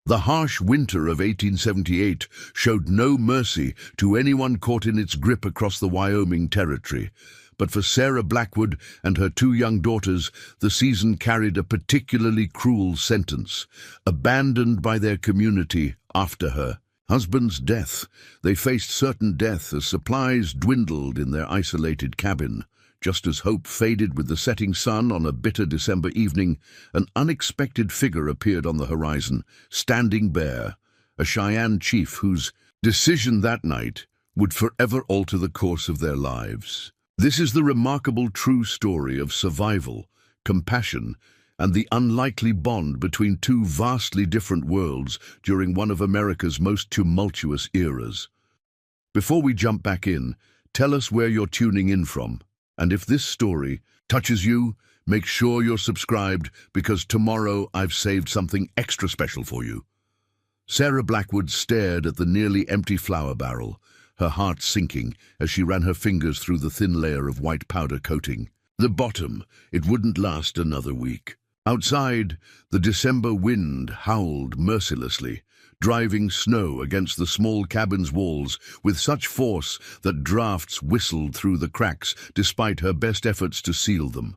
The harsh winter of 1878 showed no mercy to anyone caught in its grip across the Wyoming Territory. But for Sarah Blackwood and her two young daughters, the season carried a particularly cruel sentence. Abandoned by their community after her husband's death, they faced certain death as supplies dwindled in their isolated cabin. Just as hope faded with the setting sun on a bitter December evening, an unexpected figure appeared on the horizon, standing bare, a Cheyenne chief whose decision that night would forever alter the course of their lives. This is the remarkable true story of survival, compassion, and the unlikely bond between two vastly different worlds during one of America's most tumultuous eras. Before we jump back in, tell us where you're tuning in from. And if this story touches you, make sure you're subscribed, because tomorrow I've saved something extra special for you. Sarah Blackwood stared at the nearly empty flour barrel, her heart sinking as she ran her fingers through the thin layer of white powder coating. The bottom, it wouldn't last another week. Outside, the December wind howled mercilessly, driving snow against the small cabin's walls with such force that drafts whistled through the cracks despite her best efforts to seal them.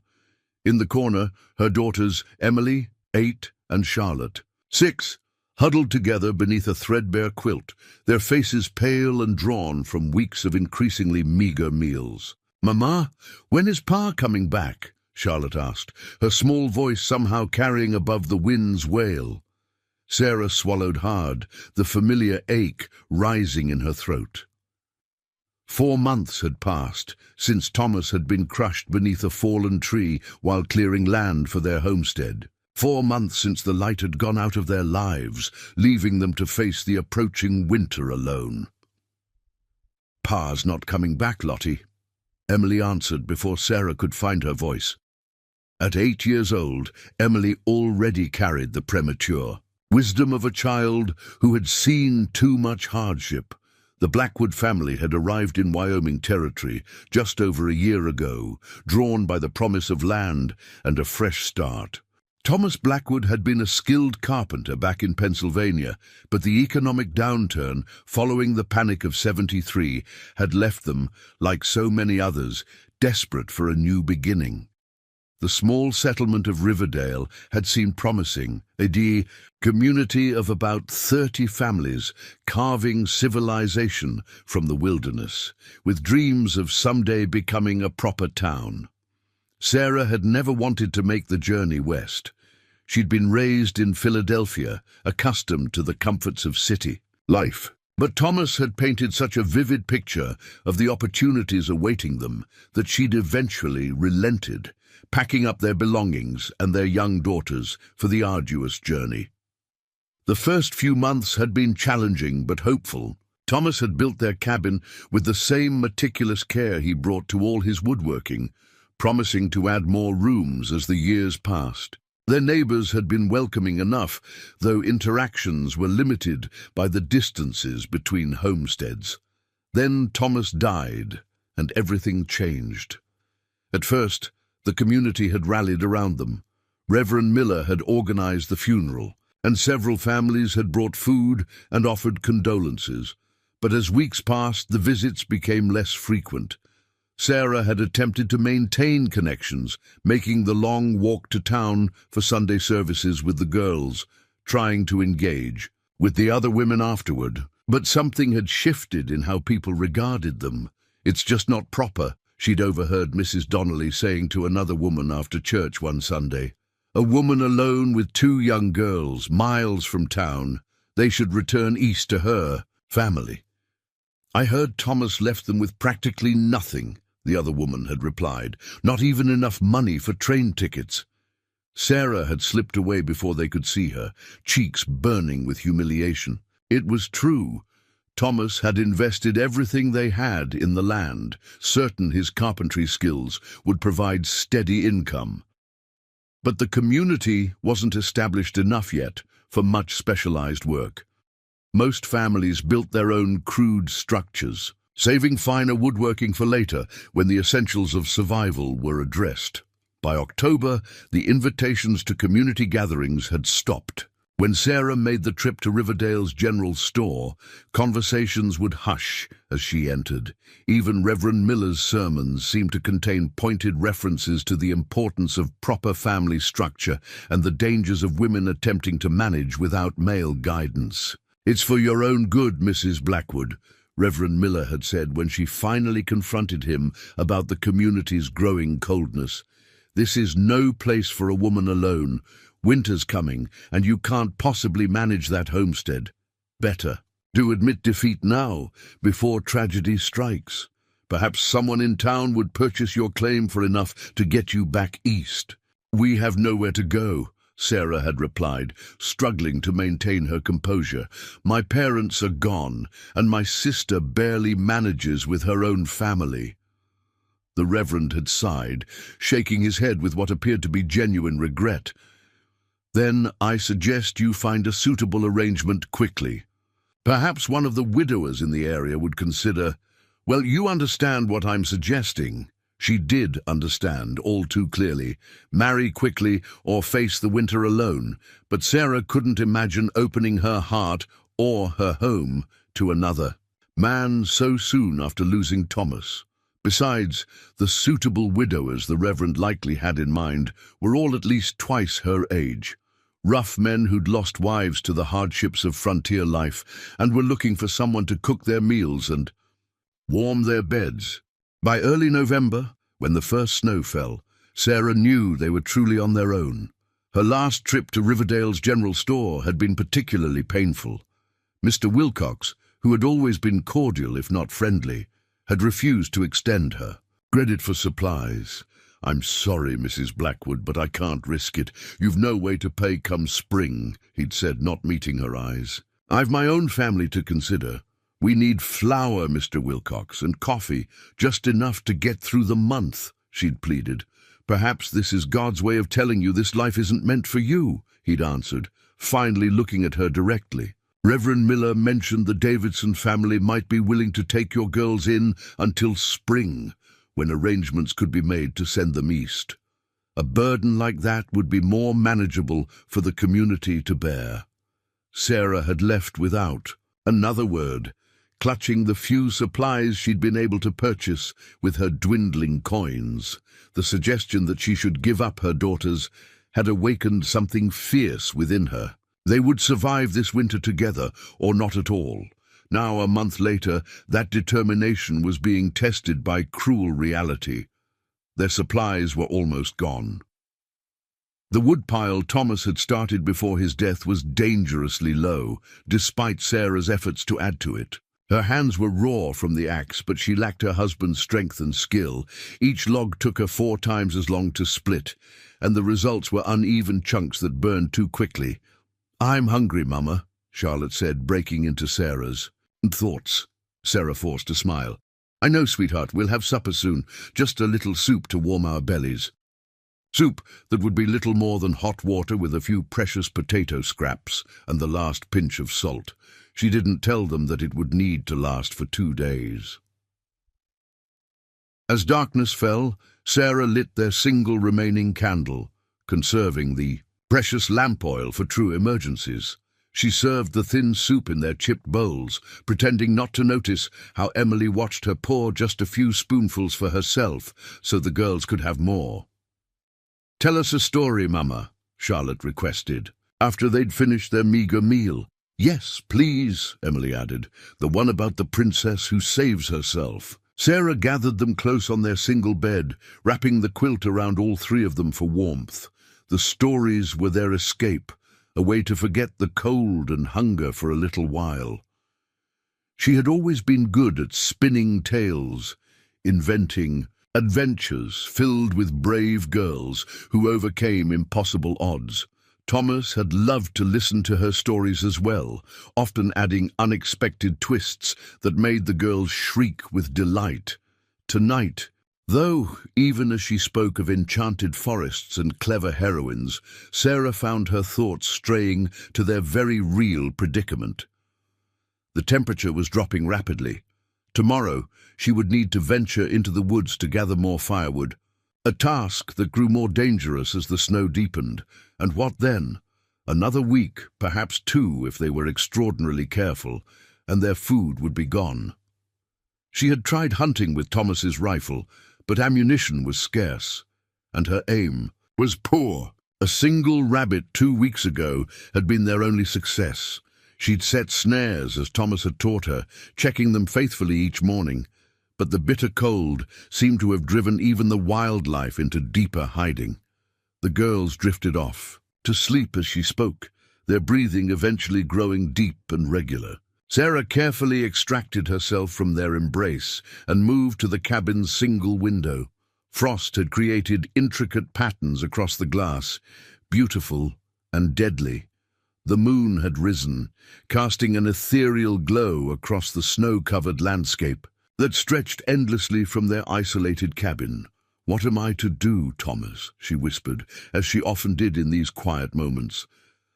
In the corner, her daughters, Emily, 8, and Charlotte, 6, huddled together beneath a threadbare quilt, their faces pale and drawn from weeks of increasingly meager meals. "Mama, when is Pa coming back?" Charlotte asked, her small voice somehow carrying above the wind's wail. Sarah swallowed hard, the familiar ache rising in her throat. 4 months had passed since Thomas had been crushed beneath a fallen tree while clearing land for their homestead. 4 months since the light had gone out of their lives, leaving them to face the approaching winter alone. "Pa's not coming back, Lottie," Emily answered before Sarah could find her voice. At 8 years old, Emily already carried the premature wisdom of a child who had seen too much hardship. The Blackwood family had arrived in Wyoming Territory just over a year ago, drawn by the promise of land and a fresh start. Thomas Blackwood had been a skilled carpenter back in Pennsylvania, but the economic downturn following the Panic of '73 had left them, like so many others, desperate for a new beginning. The small settlement of Riverdale had seemed promising, a community of about 30 families carving civilization from the wilderness, with dreams of someday becoming a proper town. Sarah had never wanted to make the journey west. She'd been raised in Philadelphia, accustomed to the comforts of city life. But Thomas had painted such a vivid picture of the opportunities awaiting them that she'd eventually relented, packing up their belongings and their young daughters for the arduous journey. The first few months had been challenging but hopeful. Thomas had built their cabin with the same meticulous care he brought to all his woodworking, promising to add more rooms as the years passed. Their neighbors had been welcoming enough, though interactions were limited by the distances between homesteads. Then Thomas died, and everything changed. At first, the community had rallied around them. Reverend Miller had organized the funeral, and several families had brought food and offered condolences. But as weeks passed, the visits became less frequent. Sarah had attempted to maintain connections, making the long walk to town for Sunday services with the girls, trying to engage with the other women afterward. But something had shifted in how people regarded them. "It's just not proper," she'd overheard Mrs. Donnelly saying to another woman after church one Sunday. A woman alone with 2 young girls, miles from town. They should return east to her family. "I heard Thomas left them with practically nothing," the other woman had replied. "Not even enough money for train tickets." Sarah had slipped away before they could see her, cheeks burning with humiliation. It was true. Thomas had invested everything they had in the land, certain his carpentry skills would provide steady income. But the community wasn't established enough yet for much specialized work. Most families built their own crude structures, saving finer woodworking for later when the essentials of survival were addressed. By October, the invitations to community gatherings had stopped. When Sarah made the trip to Riverdale's general store, conversations would hush as she entered. Even Reverend Miller's sermons seemed to contain pointed references to the importance of proper family structure and the dangers of women attempting to manage without male guidance. "It's for your own good, Mrs. Blackwood," Reverend Miller had said when she finally confronted him about the community's growing coldness. "This is no place for a woman alone. Winter's coming, and you can't possibly manage that homestead. Better to admit defeat now, before tragedy strikes. Perhaps someone in town would purchase your claim for enough to get you back east." "We have nowhere to go," Sarah had replied, struggling to maintain her composure. "My parents are gone, and my sister barely manages with her own family." The Reverend had sighed, shaking his head with what appeared to be genuine regret. "Then I suggest you find a suitable arrangement quickly. Perhaps one of the widowers in the area would consider—" "Well, you understand what I'm suggesting." She did understand, all too clearly. Marry quickly or face the winter alone, but Sarah couldn't imagine opening her heart or her home to another man so soon after losing Thomas. Besides, the suitable widowers the Reverend likely had in mind were all at least twice her age. Rough men who'd lost wives to the hardships of frontier life and were looking for someone to cook their meals and warm their beds. By early November, when the first snow fell, Sarah knew they were truly on their own. Her last trip to Riverdale's general store had been particularly painful. Mr. Wilcox, who had always been cordial if not friendly, had refused to extend her credit for supplies. "I'm sorry, Mrs. Blackwood, but I can't risk it. You've no way to pay come spring," he'd said, not meeting her eyes. "I've my own family to consider. We need flour, Mr. Wilcox, and coffee, just enough to get through the month," she'd pleaded. "Perhaps this is God's way of telling you this life isn't meant for you," he'd answered, finally looking at her directly. "Reverend Miller mentioned the Davidson family might be willing to take your girls in until spring, when arrangements could be made to send them east. A burden like that would be more manageable for the community to bear." Sarah had left without another word, clutching the few supplies she'd been able to purchase with her dwindling coins. The suggestion that she should give up her daughters had awakened something fierce within her. They would survive this winter together, or not at all. Now, a month later, that determination was being tested by cruel reality. Their supplies were almost gone. The woodpile Thomas had started before his death was dangerously low, despite Sarah's efforts to add to it. Her hands were raw from the axe, but she lacked her husband's strength and skill. Each log took her 4 times as long to split, and the results were uneven chunks that burned too quickly. "I'm hungry, Mama," Charlotte said, breaking into Sarah's. "Thoughts?" Sarah forced a smile. "I know, sweetheart, we'll have supper soon. Just a little soup to warm our bellies." Soup that would be little more than hot water with a few precious potato scraps and the last pinch of salt. She didn't tell them that it would need to last for 2 days. As darkness fell, Sarah lit their single remaining candle, conserving the precious lamp oil for true emergencies. She served the thin soup in their chipped bowls, pretending not to notice how Emily watched her pour just a few spoonfuls for herself so the girls could have more. "Tell us a story, Mama," Charlotte requested, after they'd finished their meager meal. "Yes, please," Emily added, "the one about the princess who saves herself." Sarah gathered them close on their single bed, wrapping the quilt around all 3 of them for warmth. The stories were their escape, a way to forget the cold and hunger for a little while. She had always been good at spinning tales, inventing adventures filled with brave girls who overcame impossible odds. Thomas had loved to listen to her stories as well, often adding unexpected twists that made the girls shriek with delight. Tonight, though, even as she spoke of enchanted forests and clever heroines, Sarah found her thoughts straying to their very real predicament. The temperature was dropping rapidly. Tomorrow, she would need to venture into the woods to gather more firewood, a task that grew more dangerous as the snow deepened. And what then? Another week, perhaps 2 if they were extraordinarily careful, and their food would be gone. She had tried hunting with Thomas's rifle, but ammunition was scarce, and her aim was poor. A single rabbit 2 weeks ago had been their only success. She'd set snares, as Thomas had taught her, checking them faithfully each morning, but the bitter cold seemed to have driven even the wildlife into deeper hiding. The girls drifted off, to sleep as she spoke, their breathing eventually growing deep and regular. Sarah carefully extracted herself from their embrace and moved to the cabin's single window. Frost had created intricate patterns across the glass, beautiful and deadly. The moon had risen, casting an ethereal glow across the snow-covered landscape that stretched endlessly from their isolated cabin. "What am I to do, Thomas?" she whispered, as she often did in these quiet moments.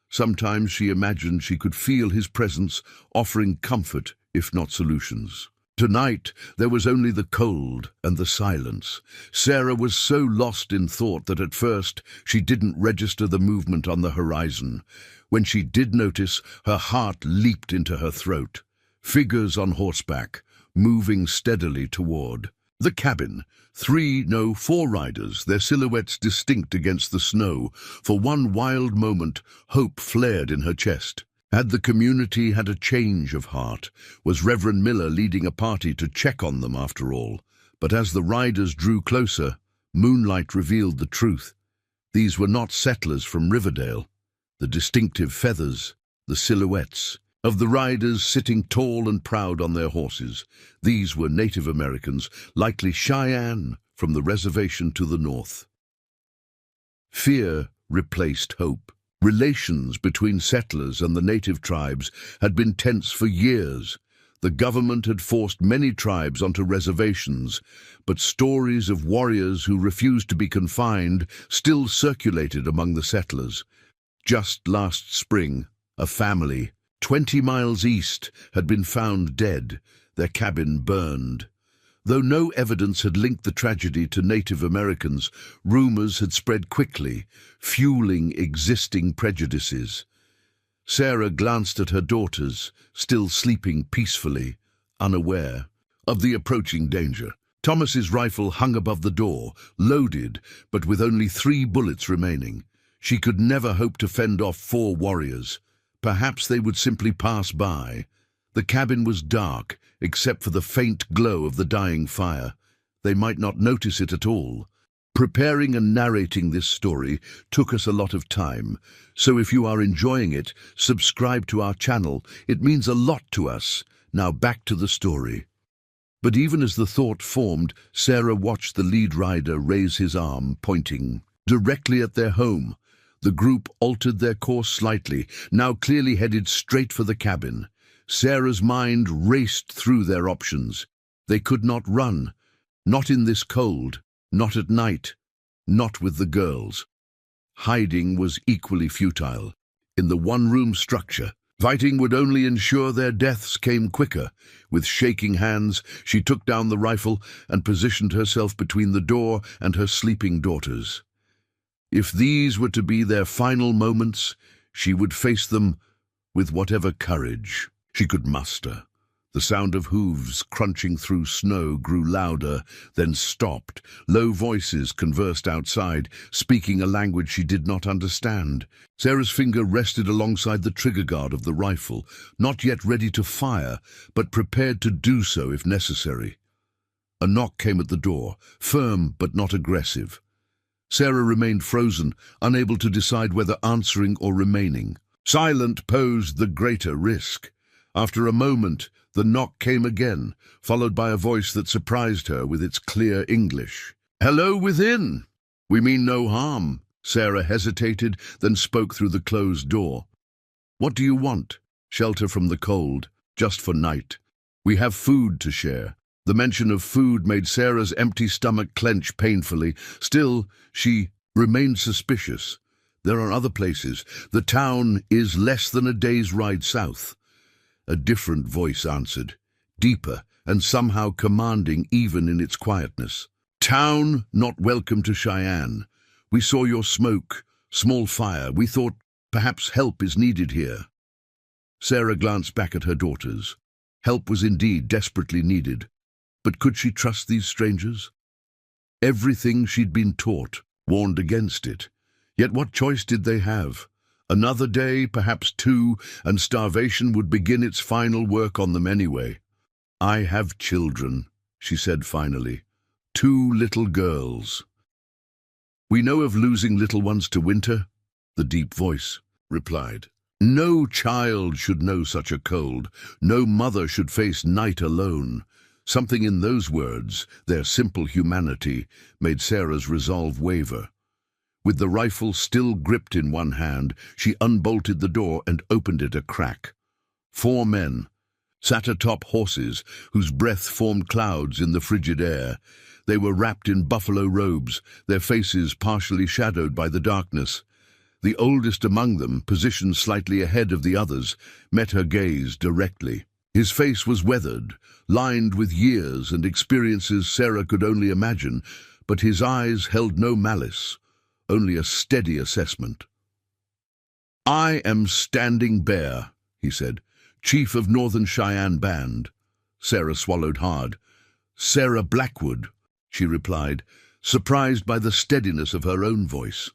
Sometimes she imagined she could feel his presence, offering comfort, if not solutions. Tonight, there was only the cold and the silence. Sarah was so lost in thought that at first she didn't register the movement on the horizon. When she did notice, her heart leaped into her throat. Figures on horseback, moving steadily toward the cabin. 4 riders, their silhouettes distinct against the snow. For one wild moment, hope flared in her chest. Had the community had a change of heart? Was Reverend Miller leading a party to check on them after all? But as the riders drew closer, moonlight revealed the truth. These were not settlers from Riverdale. The distinctive feathers, the silhouettes of the riders sitting tall and proud on their horses. These were Native Americans, likely Cheyenne, from the reservation to the north. Fear replaced hope. Relations between settlers and the native tribes had been tense for years. The government had forced many tribes onto reservations, but stories of warriors who refused to be confined still circulated among the settlers. Just last spring, a family 20 miles east had been found dead, their cabin burned. Though no evidence had linked the tragedy to Native Americans, rumors had spread quickly, fueling existing prejudices. Sarah glanced at her daughters, still sleeping peacefully, unaware of the approaching danger. Thomas's rifle hung above the door, loaded, but with only 3 bullets remaining. She could never hope to fend off 4 warriors. Perhaps they would simply pass by. The cabin was dark, except for the faint glow of the dying fire. They might not notice it at all. Preparing and narrating this story took us a lot of time, so if you are enjoying it, subscribe to our channel. It means a lot to us. Now back to the story. But even as the thought formed, Sarah watched the lead rider raise his arm, pointing directly at their home. The group altered their course slightly, now clearly headed straight for the cabin. Sarah's mind raced through their options. They could not run, not in this cold, not at night, not with the girls. Hiding was equally futile. In the one-room structure, fighting would only ensure their deaths came quicker. With shaking hands, she took down the rifle and positioned herself between the door and her sleeping daughters. If these were to be their final moments, she would face them with whatever courage she could muster. The sound of hooves crunching through snow grew louder, then stopped. Low voices conversed outside, speaking a language she did not understand. Sarah's finger rested alongside the trigger guard of the rifle, not yet ready to fire, but prepared to do so if necessary. A knock came at the door, firm but not aggressive. Sarah remained frozen, unable to decide whether answering or remaining. Silent posed the greater risk. After a moment, the knock came again, followed by a voice that surprised her with its clear English. "Hello within! We mean no harm." Sarah hesitated, then spoke through the closed door. "What do you want?" "Shelter from the cold, just for night. We have food to share." The mention of food made Sarah's empty stomach clench painfully. Still, she remained suspicious. "There are other places. The town is less than a day's ride south." A different voice answered, deeper and somehow commanding even in its quietness. "Town not welcome to Cheyenne. We saw your smoke, small fire. We thought Perhaps help is needed here. Sarah glanced back at her daughters. Help was indeed desperately needed. But could she trust these strangers? Everything she'd been taught warned against it. Yet what choice did they have? Another day, perhaps two, and starvation would begin its final work on them anyway. "I have children," she said finally. "Two little girls." "We know of losing little ones to winter," the deep voice replied. "No child should know such a cold. No mother should face night alone." Something in those words, their simple humanity, made Sarah's resolve waver. With the rifle still gripped in one hand, she unbolted the door and opened it a crack. 4 men sat atop horses whose breath formed clouds in the frigid air. They were wrapped in buffalo robes, their faces partially shadowed by the darkness. The oldest among them, positioned slightly ahead of the others, met her gaze directly. His face was weathered, lined with years and experiences Sarah could only imagine, but his eyes held no malice, only a steady assessment. "I am Standing Bear," he said, "Chief of Northern Cheyenne Band." Sarah swallowed hard. "Sarah Blackwood," she replied, surprised by the steadiness of her own voice.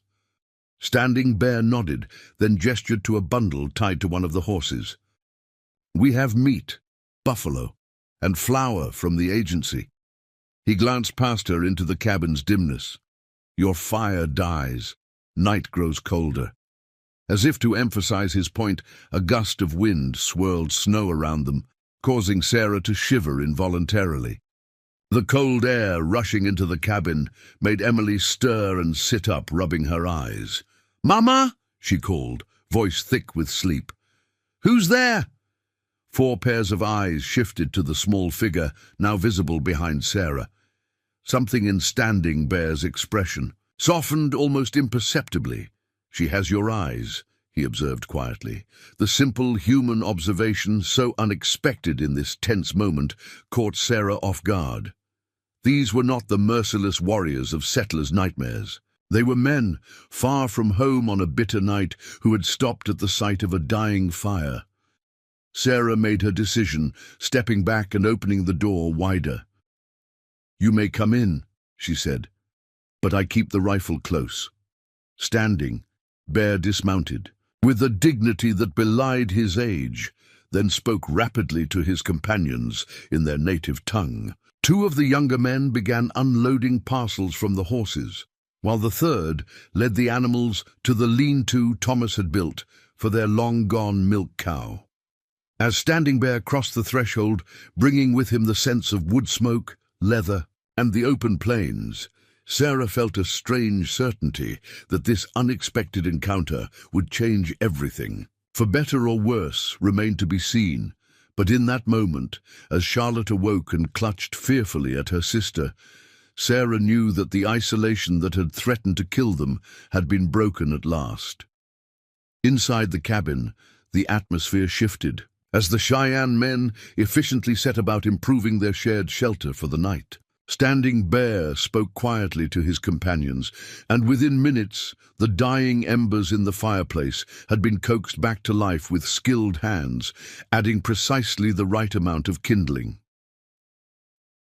Standing Bear nodded, then gestured to a bundle tied to one of the horses. "We have meat, buffalo, and flour from the agency." He glanced past her into the cabin's dimness. "Your fire dies. Night grows colder." As if to emphasize his point, a gust of wind swirled snow around them, causing Sarah to shiver involuntarily. The cold air rushing into the cabin made Emily stir and sit up, rubbing her eyes. "Mama!" she called, voice thick with sleep. "Who's there?" 4 pairs of eyes shifted to the small figure now visible behind Sarah. Something in Standing Bear's expression softened almost imperceptibly. "She has your eyes," he observed quietly. The simple human observation, so unexpected in this tense moment, caught Sarah off guard. These were not the merciless warriors of settlers' nightmares. They were men, far from home on a bitter night, who had stopped at the sight of a dying fire. Sarah made her decision, stepping back and opening the door wider. "You may come in," she said, "but I keep the rifle close." Standing, Bear dismounted, with a dignity that belied his age, then spoke rapidly to his companions in their native tongue. 2 of the younger men began unloading parcels from the horses, while the third led the animals to the lean-to Thomas had built for their long-gone milk cow. As Standing Bear crossed the threshold, bringing with him the sense of wood smoke, leather, and the open plains, Sarah felt a strange certainty that this unexpected encounter would change everything. For better or worse remained to be seen, but in that moment, as Charlotte awoke and clutched fearfully at her sister, Sarah knew that the isolation that had threatened to kill them had been broken at last. Inside the cabin, the atmosphere shifted, as the Cheyenne men efficiently set about improving their shared shelter for the night. Standing Bear spoke quietly to his companions, and within minutes the dying embers in the fireplace had been coaxed back to life with skilled hands, adding precisely the right amount of kindling.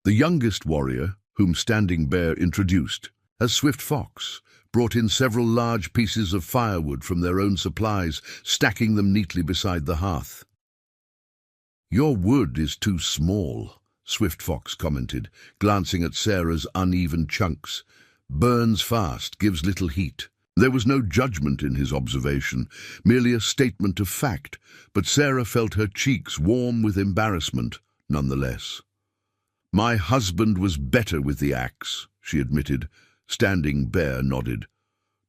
The youngest warrior, whom Standing Bear introduced as Swift Fox, brought in several large pieces of firewood from their own supplies, stacking them neatly beside the hearth. "Your wood is too small," Swift Fox commented, glancing at Sarah's uneven chunks. "Burns fast, gives little heat." There was no judgment in his observation, merely a statement of fact, but Sarah felt her cheeks warm with embarrassment nonetheless. "My husband was better with the axe," she admitted. Standing Bear nodded.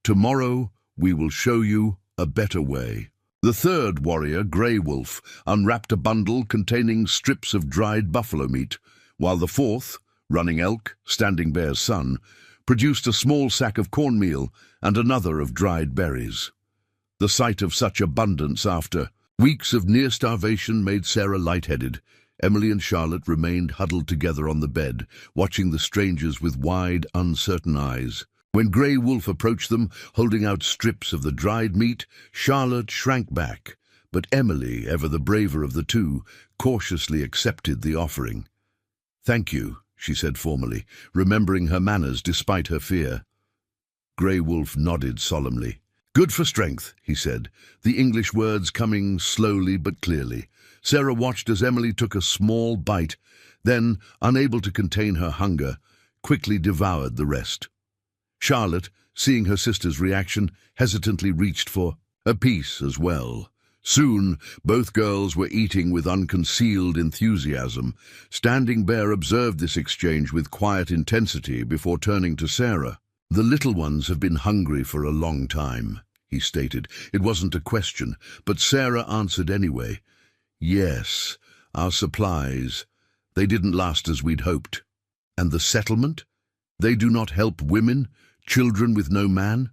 "Tomorrow we will show you a better way." The third warrior, Grey Wolf, unwrapped a bundle containing strips of dried buffalo meat, while the fourth, Running Elk, Standing Bear's son, produced a small sack of cornmeal and another of dried berries. The sight of such abundance after weeks of near starvation made Sarah lightheaded. Emily and Charlotte remained huddled together on the bed, watching the strangers with wide, uncertain eyes. When Grey Wolf approached them, holding out strips of the dried meat, Charlotte shrank back, but Emily, ever the braver of the two, cautiously accepted the offering. "Thank you," she said formally, remembering her manners despite her fear. Grey Wolf nodded solemnly. "Good for strength," he said, the English words coming slowly but clearly. Sarah watched as Emily took a small bite, then, unable to contain her hunger, quickly devoured the rest. Charlotte, seeing her sister's reaction, hesitantly reached for a piece as well. Soon, both girls were eating with unconcealed enthusiasm. Standing Bear observed this exchange with quiet intensity before turning to Sarah. "The little ones have been hungry for a long time," he stated. It wasn't a question, but Sarah answered anyway. "Yes, our supplies. They didn't last as we'd hoped. And the settlement? They do not help women, children with no man?"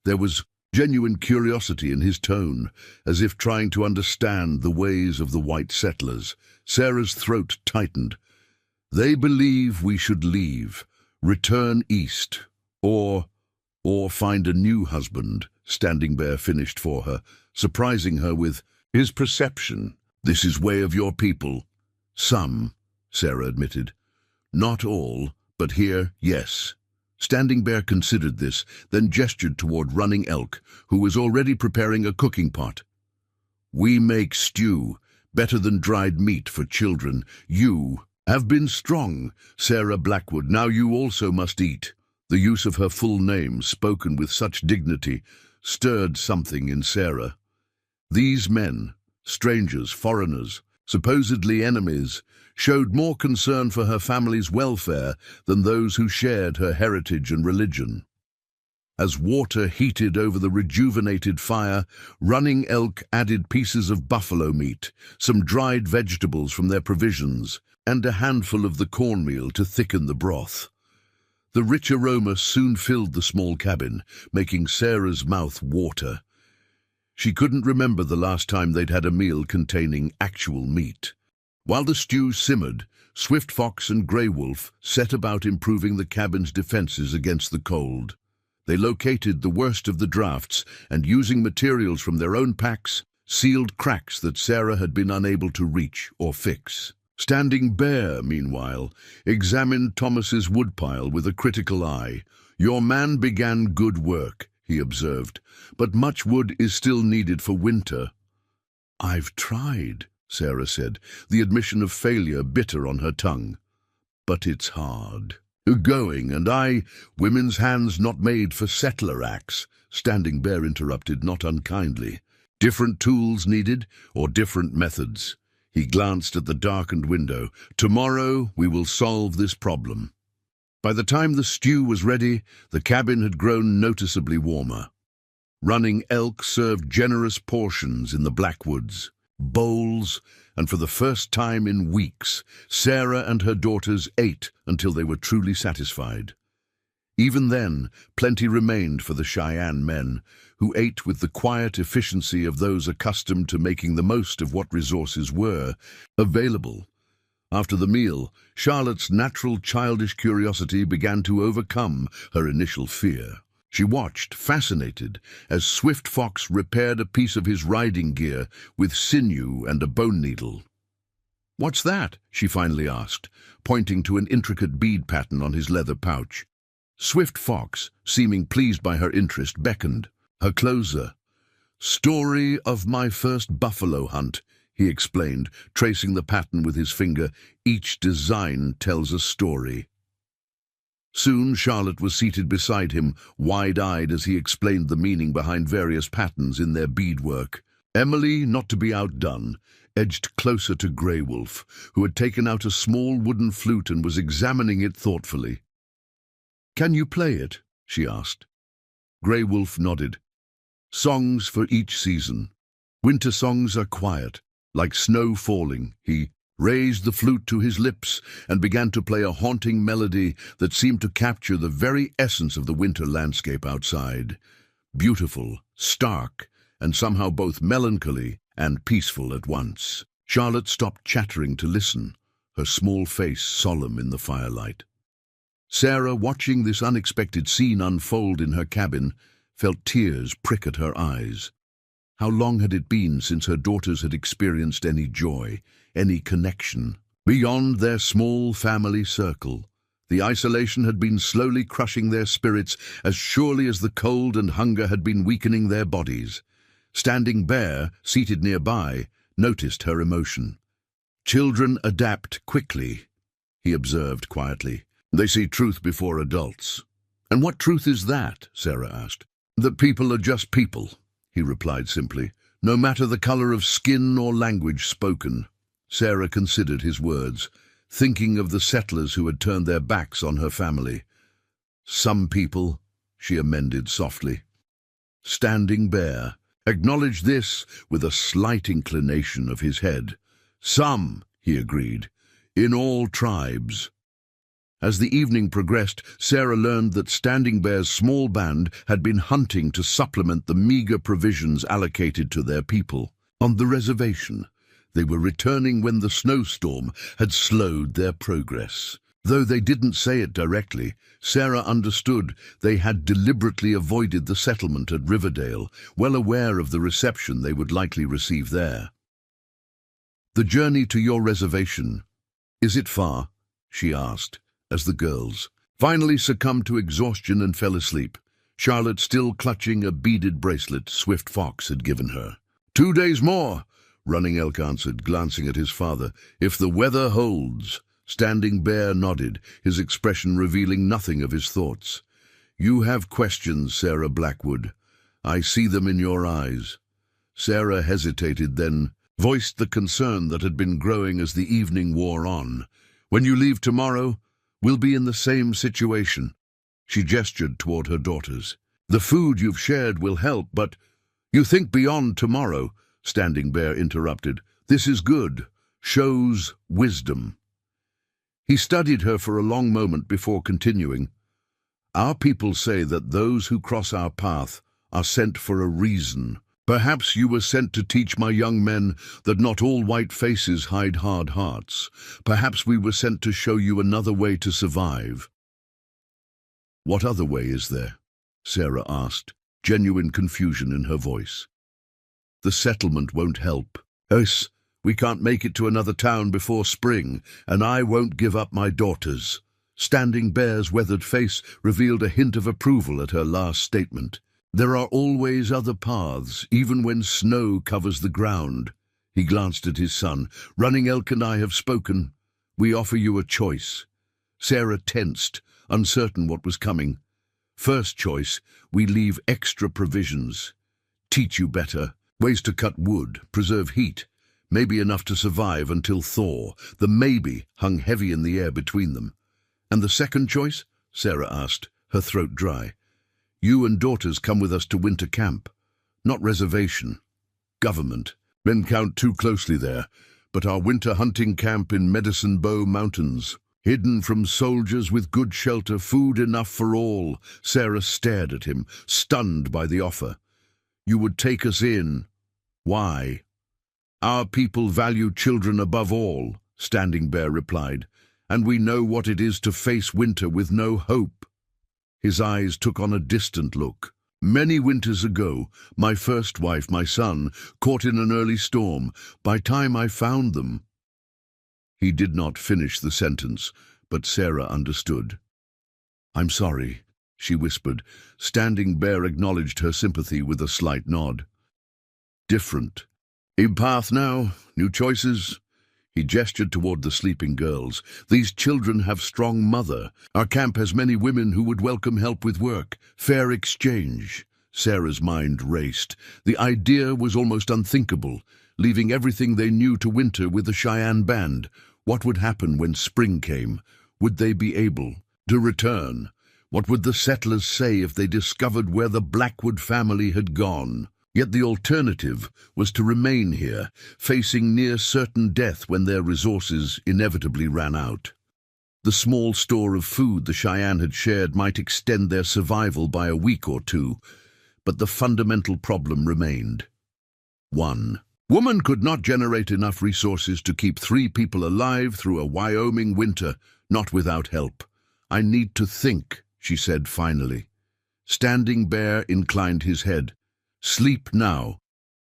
There was genuine curiosity in his tone, as if trying to understand the ways of the white settlers. Sarah's throat tightened. "They believe we should leave, return east, or find a new husband," Standing Bear finished for her, surprising her with his perception. "This is way of your people." "Some," Sarah admitted. "Not all, but here, yes." Standing Bear considered this, then gestured toward Running Elk, who was already preparing a cooking pot. "We make stew, better than dried meat for children. You have been strong, Sarah Blackwood. Now you also must eat." The use of her full name, spoken with such dignity, stirred something in Sarah. These men, strangers, foreigners, supposedly enemies, showed more concern for her family's welfare than those who shared her heritage and religion. As water heated over the rejuvenated fire, Running Elk added pieces of buffalo meat, some dried vegetables from their provisions, and a handful of the cornmeal to thicken the broth. The rich aroma soon filled the small cabin, making Sarah's mouth water. She couldn't remember the last time they'd had a meal containing actual meat. While the stew simmered, Swift Fox and Grey Wolf set about improving the cabin's defenses against the cold. They located the worst of the drafts and, using materials from their own packs, sealed cracks that Sarah had been unable to reach or fix. Standing Bear, meanwhile, examined Thomas's woodpile with a critical eye. "Your man began good work," he observed, "but much wood is still needed for winter." "I've tried," Sarah said, the admission of failure bitter on her tongue. "But it's hard. Going, and women's hands not made for settler acts," Standing Bear interrupted, not unkindly. "Different tools needed, or different methods." He glanced at the darkened window. "Tomorrow we will solve this problem." By the time the stew was ready, the cabin had grown noticeably warmer. Running Elk served generous portions in the Blackwoods. Bowls, and for the first time in weeks, Sarah and her daughters ate until they were truly satisfied. Even then, plenty remained for the Cheyenne men, who ate with the quiet efficiency of those accustomed to making the most of what resources were available. After the meal, Charlotte's natural childish curiosity began to overcome her initial fear. She watched, fascinated, as Swift Fox repaired a piece of his riding gear with sinew and a bone needle. "What's that?" she finally asked, pointing to an intricate bead pattern on his leather pouch. Swift Fox, seeming pleased by her interest, beckoned her closer. "Story of my first buffalo hunt," he explained, tracing the pattern with his finger. "Each design tells a story." Soon Charlotte was seated beside him, wide-eyed as he explained the meaning behind various patterns in their beadwork. Emily, not to be outdone, edged closer to Grey Wolf, who had taken out a small wooden flute and was examining it thoughtfully. "Can you play it?" she asked. Grey Wolf nodded. "Songs for each season. Winter songs are quiet, like snow falling." He raised the flute to his lips and began to play a haunting melody that seemed to capture the very essence of the winter landscape outside. Beautiful, stark, and somehow both melancholy and peaceful at once. Charlotte stopped chattering to listen, her small face solemn in the firelight. Sarah, watching this unexpected scene unfold in her cabin, felt tears prick at her eyes. How long had it been since her daughters had experienced any joy, any connection? Beyond their small family circle, the isolation had been slowly crushing their spirits as surely as the cold and hunger had been weakening their bodies. Standing Bear, seated nearby, noticed her emotion. "Children adapt quickly," he observed quietly. "They see truth before adults." "And what truth is that?" Sarah asked. "That people are just people," he replied simply, "no matter the color of skin or language spoken." Sarah considered his words, thinking of the settlers who had turned their backs on her family. "Some people," she amended softly. Standing Bear acknowledged this with a slight inclination of his head. "Some," he agreed, "in all tribes." As the evening progressed, Sarah learned that Standing Bear's small band had been hunting to supplement the meager provisions allocated to their people. On the reservation, they were returning when the snowstorm had slowed their progress. Though they didn't say it directly, Sarah understood they had deliberately avoided the settlement at Riverdale, well aware of the reception they would likely receive there. "The journey to your reservation, is it far?" she asked, as the girls finally succumbed to exhaustion and fell asleep, Charlotte still clutching a beaded bracelet Swift Fox had given her. "2 days more," Running Elk answered, glancing at his father. "If the weather holds." Standing Bear nodded, his expression revealing nothing of his thoughts. "You have questions, Sarah Blackwood. I see them in your eyes." Sarah hesitated, then voiced the concern that had been growing as the evening wore on. "When you leave tomorrow, we'll be in the same situation." She gestured toward her daughters. "The food you've shared will help, but—" "You think beyond tomorrow," Standing Bear interrupted. "This is good. Shows wisdom." He studied her for a long moment before continuing. "Our people say that those who cross our path are sent for a reason. Perhaps you were sent to teach my young men that not all white faces hide hard hearts. Perhaps we were sent to show you another way to survive." "What other way is there?" Sarah asked, genuine confusion in her voice. "The settlement won't help. Yes, we can't make it to another town before spring, and I won't give up my daughters." Standing Bear's weathered face revealed a hint of approval at her last statement. "There are always other paths, even when snow covers the ground." He glanced at his son. "Running Elk and I have spoken. We offer you a choice." Sarah tensed, uncertain what was coming. "First choice, we leave extra provisions. Teach you better. Ways to cut wood, preserve heat. Maybe enough to survive until thaw." The maybe hung heavy in the air between them. "And the second choice?" Sarah asked, her throat dry. "You and daughters come with us to winter camp. Not reservation. Government. Men count too closely there. But our winter hunting camp in Medicine Bow Mountains. Hidden from soldiers with good shelter, food enough for all." Sarah stared at him, stunned by the offer. "You would take us in. Why?" "Our people value children above all," Standing Bear replied, "and we know what it is to face winter with no hope." His eyes took on a distant look. "Many winters ago, my first wife, my son, caught in an early storm. By time I found them—" He did not finish the sentence, but Sarah understood. "I'm sorry," she whispered. Standing Bear acknowledged her sympathy with a slight nod. "Different. A path now, new choices." He gestured toward the sleeping girls. "These children have strong mother. Our camp has many women who would welcome help with work. Fair exchange." Sarah's mind raced. The idea was almost unthinkable, leaving everything they knew to winter with the Cheyenne band. What would happen when spring came? Would they be able to return? What would the settlers say if they discovered where the Blackwood family had gone? Yet the alternative was to remain here, facing near certain death when their resources inevitably ran out. The small store of food the Cheyenne had shared might extend their survival by a week or two, but the fundamental problem remained. 1. Woman could not generate enough resources to keep 3 people alive through a Wyoming winter, not without help. I need to think, she said finally. Standing Bear inclined his head. Sleep now.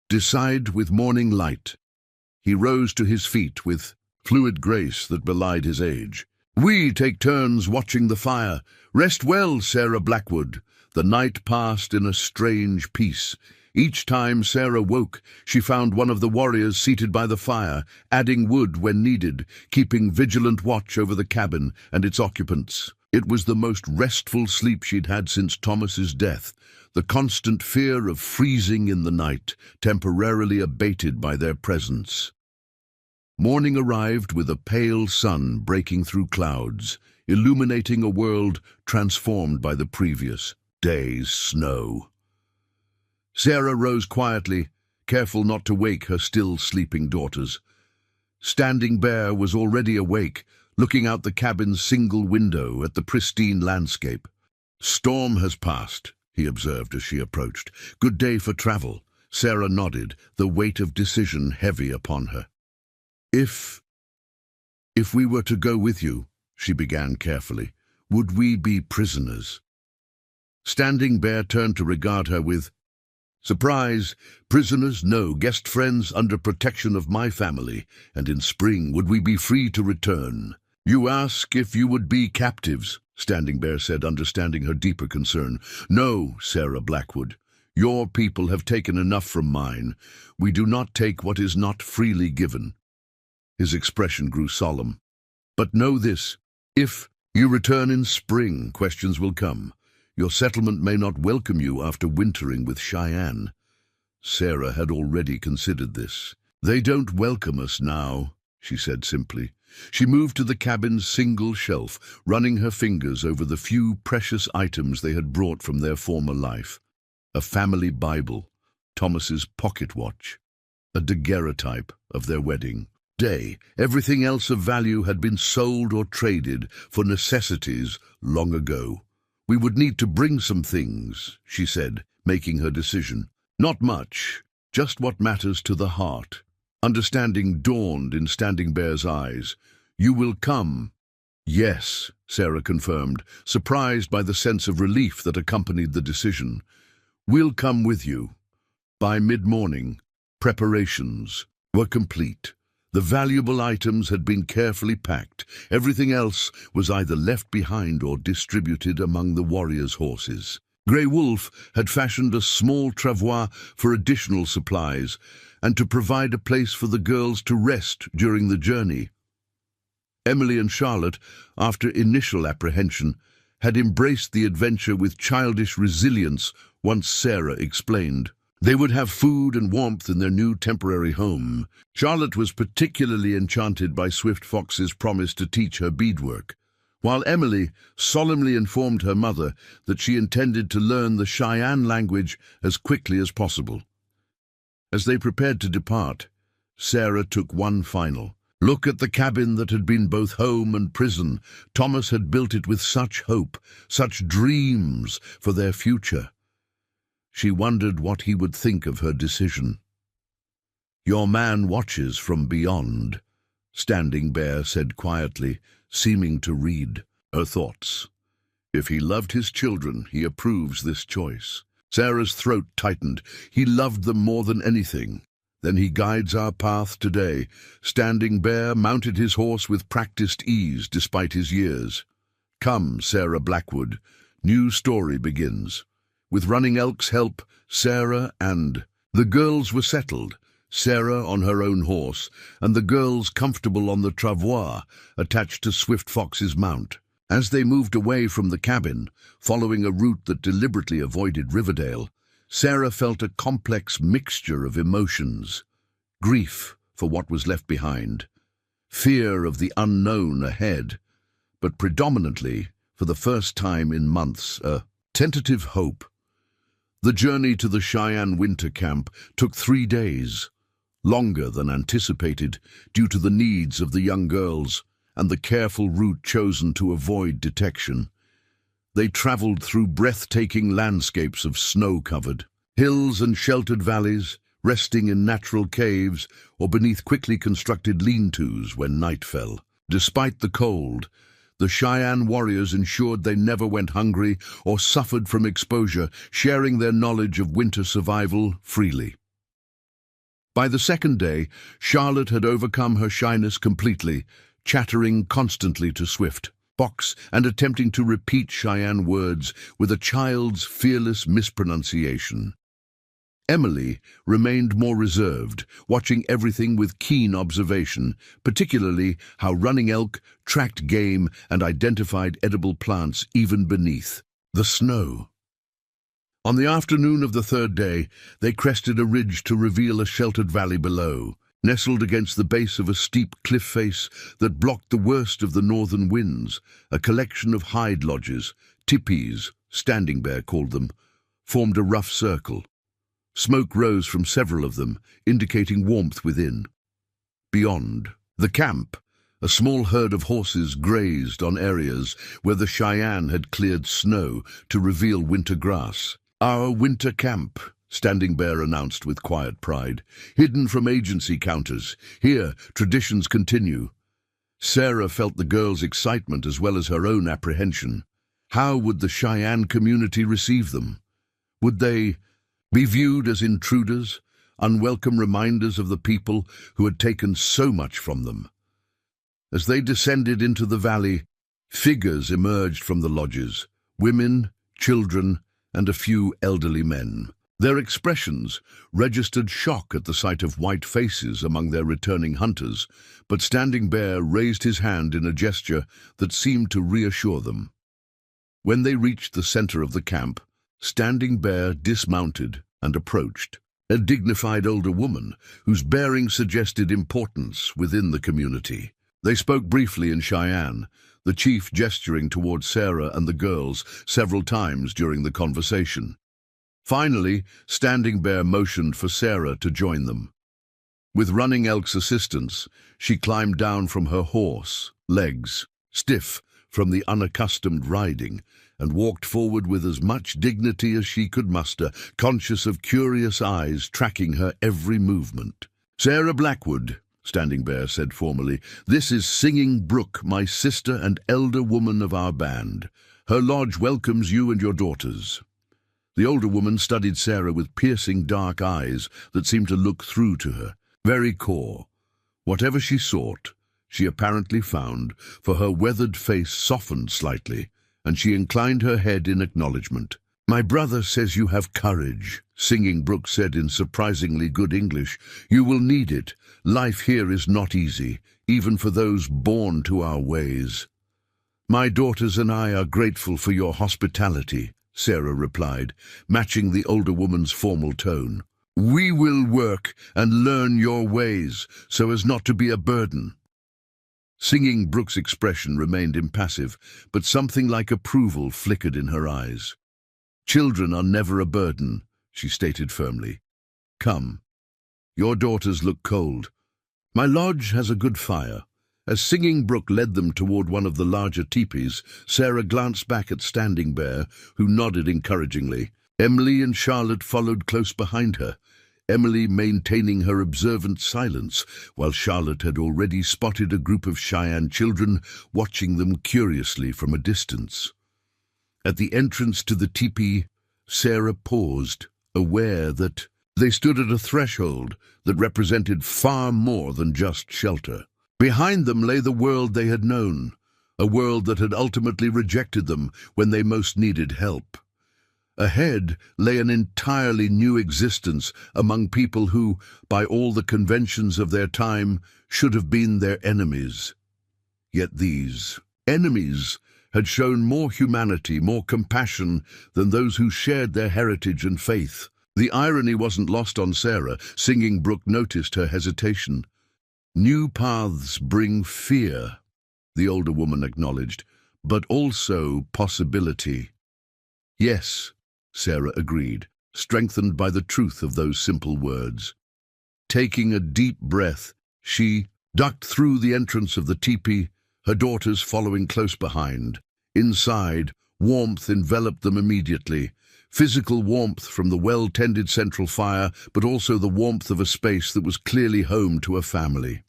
Decide with morning light. He rose to his feet with fluid grace that belied his age. We take turns watching the fire. Rest well, Sarah Blackwood. The night passed in a strange peace. Each time Sarah woke, she found one of the warriors seated by the fire, adding wood when needed, keeping vigilant watch over the cabin and its occupants. It was the most restful sleep she'd had since Thomas's death, the constant fear of freezing in the night, temporarily abated by their presence. Morning arrived with a pale sun breaking through clouds, illuminating a world transformed by the previous day's snow. Sarah rose quietly, careful not to wake her still sleeping daughters. Standing Bear was already awake, looking out the cabin's single window at the pristine landscape. Storm has passed, he observed as she approached. Good day for travel. Sarah nodded, the weight of decision heavy upon her. If we were to go with you, she began carefully, would we be prisoners? Standing Bear turned to regard her with surprise. Prisoners, no. Guest friends under protection of my family, and in spring would we be free to return. You ask if you would be captives, Standing Bear said, understanding her deeper concern. No, Sarah Blackwood. Your people have taken enough from mine. We do not take what is not freely given. His expression grew solemn. But know this, if you return in spring, questions will come. Your settlement may not welcome you after wintering with Cheyenne. Sarah had already considered this. They don't welcome us now, she said simply. She moved to the cabin's single shelf, running her fingers over the few precious items they had brought from their former life. A family Bible, Thomas's pocket watch, a daguerreotype of their wedding day. Everything else of value had been sold or traded for necessities long ago. We would need to bring some things, she said, making her decision. Not much, just what matters to the heart. Understanding dawned in Standing Bear's eyes. You will come. Yes, Sarah confirmed, surprised by the sense of relief that accompanied the decision. We'll come with you. By mid-morning, preparations were complete. The valuable items had been carefully packed. Everything else was either left behind or distributed among the warriors' horses. Grey Wolf had fashioned a small travois for additional supplies and to provide a place for the girls to rest during the journey. Emily and Charlotte, after initial apprehension, had embraced the adventure with childish resilience once Sarah explained. They would have food and warmth in their new temporary home. Charlotte was particularly enchanted by Swift Fox's promise to teach her beadwork, while Emily solemnly informed her mother that she intended to learn the Cheyenne language as quickly as possible. As they prepared to depart, Sarah took one final look at the cabin that had been both home and prison. Thomas had built it with such hope, such dreams for their future. She wondered what he would think of her decision. Your man watches from beyond, Standing Bear said quietly, seeming to read her thoughts. If he loved his children, he approves this choice. Sarah's throat tightened. He loved them more than anything. Then he guides our path today. Standing Bear mounted his horse with practiced ease despite his years. Come, Sarah Blackwood. New story begins. With Running Elk's help, Sarah and the girls were settled, Sarah on her own horse, and the girls comfortable on the travois attached to Swift Fox's mount. As they moved away from the cabin, following a route that deliberately avoided Riverdale, Sarah felt a complex mixture of emotions. Grief for what was left behind, fear of the unknown ahead, but predominantly, for the first time in months, a tentative hope. The journey to the Cheyenne winter camp took 3 days, longer than anticipated due to the needs of the young girls and the careful route chosen to avoid detection. They traveled through breathtaking landscapes of snow-covered hills and sheltered valleys, resting in natural caves or beneath quickly constructed lean-tos when night fell. Despite the cold, The Cheyenne warriors ensured they never went hungry or suffered from exposure, sharing their knowledge of winter survival freely. By the second day, Charlotte had overcome her shyness completely, chattering constantly to Swift, Fox, and attempting to repeat Cheyenne words with a child's fearless mispronunciation. Emily remained more reserved, watching everything with keen observation, particularly how running elk tracked game and identified edible plants even beneath the snow. On the afternoon of the third day, they crested a ridge to reveal a sheltered valley below, nestled against the base of a steep cliff face that blocked the worst of the northern winds. A collection of hide lodges, teepees, Standing Bear called them, formed a rough circle. Smoke rose from several of them, indicating warmth within. Beyond, the camp, a small herd of horses grazed on areas where the Cheyenne had cleared snow to reveal winter grass. "Our winter camp," Standing Bear announced with quiet pride, "hidden from agency counters. Here, traditions continue." Sarah felt the girl's excitement as well as her own apprehension. How would the Cheyenne community receive them? Would they be viewed as intruders, unwelcome reminders of the people who had taken so much from them? As they descended into the valley, figures emerged from the lodges, women, children, and a few elderly men. Their expressions registered shock at the sight of white faces among their returning hunters, but Standing Bear raised his hand in a gesture that seemed to reassure them. When they reached the center of the camp, Standing Bear dismounted and approached, a dignified older woman whose bearing suggested importance within the community. They spoke briefly in Cheyenne, the chief gesturing toward Sarah and the girls several times during the conversation. Finally, Standing Bear motioned for Sarah to join them. With Running Elk's assistance, she climbed down from her horse, legs stiff from the unaccustomed riding, and walked forward with as much dignity as she could muster, conscious of curious eyes tracking her every movement. "Sarah Blackwood," Standing Bear said formally, "this is Singing Brook, my sister and elder woman of our band. Her lodge welcomes you and your daughters." The older woman studied Sarah with piercing dark eyes that seemed to look through to her very core. Whatever she sought, she apparently found, for her weathered face softened slightly, and she inclined her head in acknowledgement. "My brother says you have courage," Singing Brook said in surprisingly good English. "You will need it. Life here is not easy, even for those born to our ways." "My daughters and I are grateful for your hospitality," Sarah replied, matching the older woman's formal tone. "We will work and learn your ways so as not to be a burden." Singing Brook's expression remained impassive, but something like approval flickered in her eyes. "Children are never a burden," she stated firmly. "Come. Your daughters look cold. My lodge has a good fire." As Singing Brook led them toward one of the larger teepees, Sarah glanced back at Standing Bear, who nodded encouragingly. Emily and Charlotte followed close behind her, Emily maintaining her observant silence, while Charlotte had already spotted a group of Cheyenne children watching them curiously from a distance. At the entrance to the teepee, Sarah paused, aware that they stood at a threshold that represented far more than just shelter. Behind them lay the world they had known, a world that had ultimately rejected them when they most needed help. Ahead lay an entirely new existence among people who, by all the conventions of their time, should have been their enemies. Yet these enemies had shown more humanity, more compassion than those who shared their heritage and faith. The irony wasn't lost on Sarah. Singing Brook noticed her hesitation. "New paths bring fear," the older woman acknowledged, "but also possibility." "Yes," Sarah agreed, strengthened by the truth of those simple words. Taking a deep breath, she ducked through the entrance of the teepee, her daughters following close behind. Inside, warmth enveloped them immediately. Physical warmth from the well-tended central fire, but also the warmth of a space that was clearly home to a family.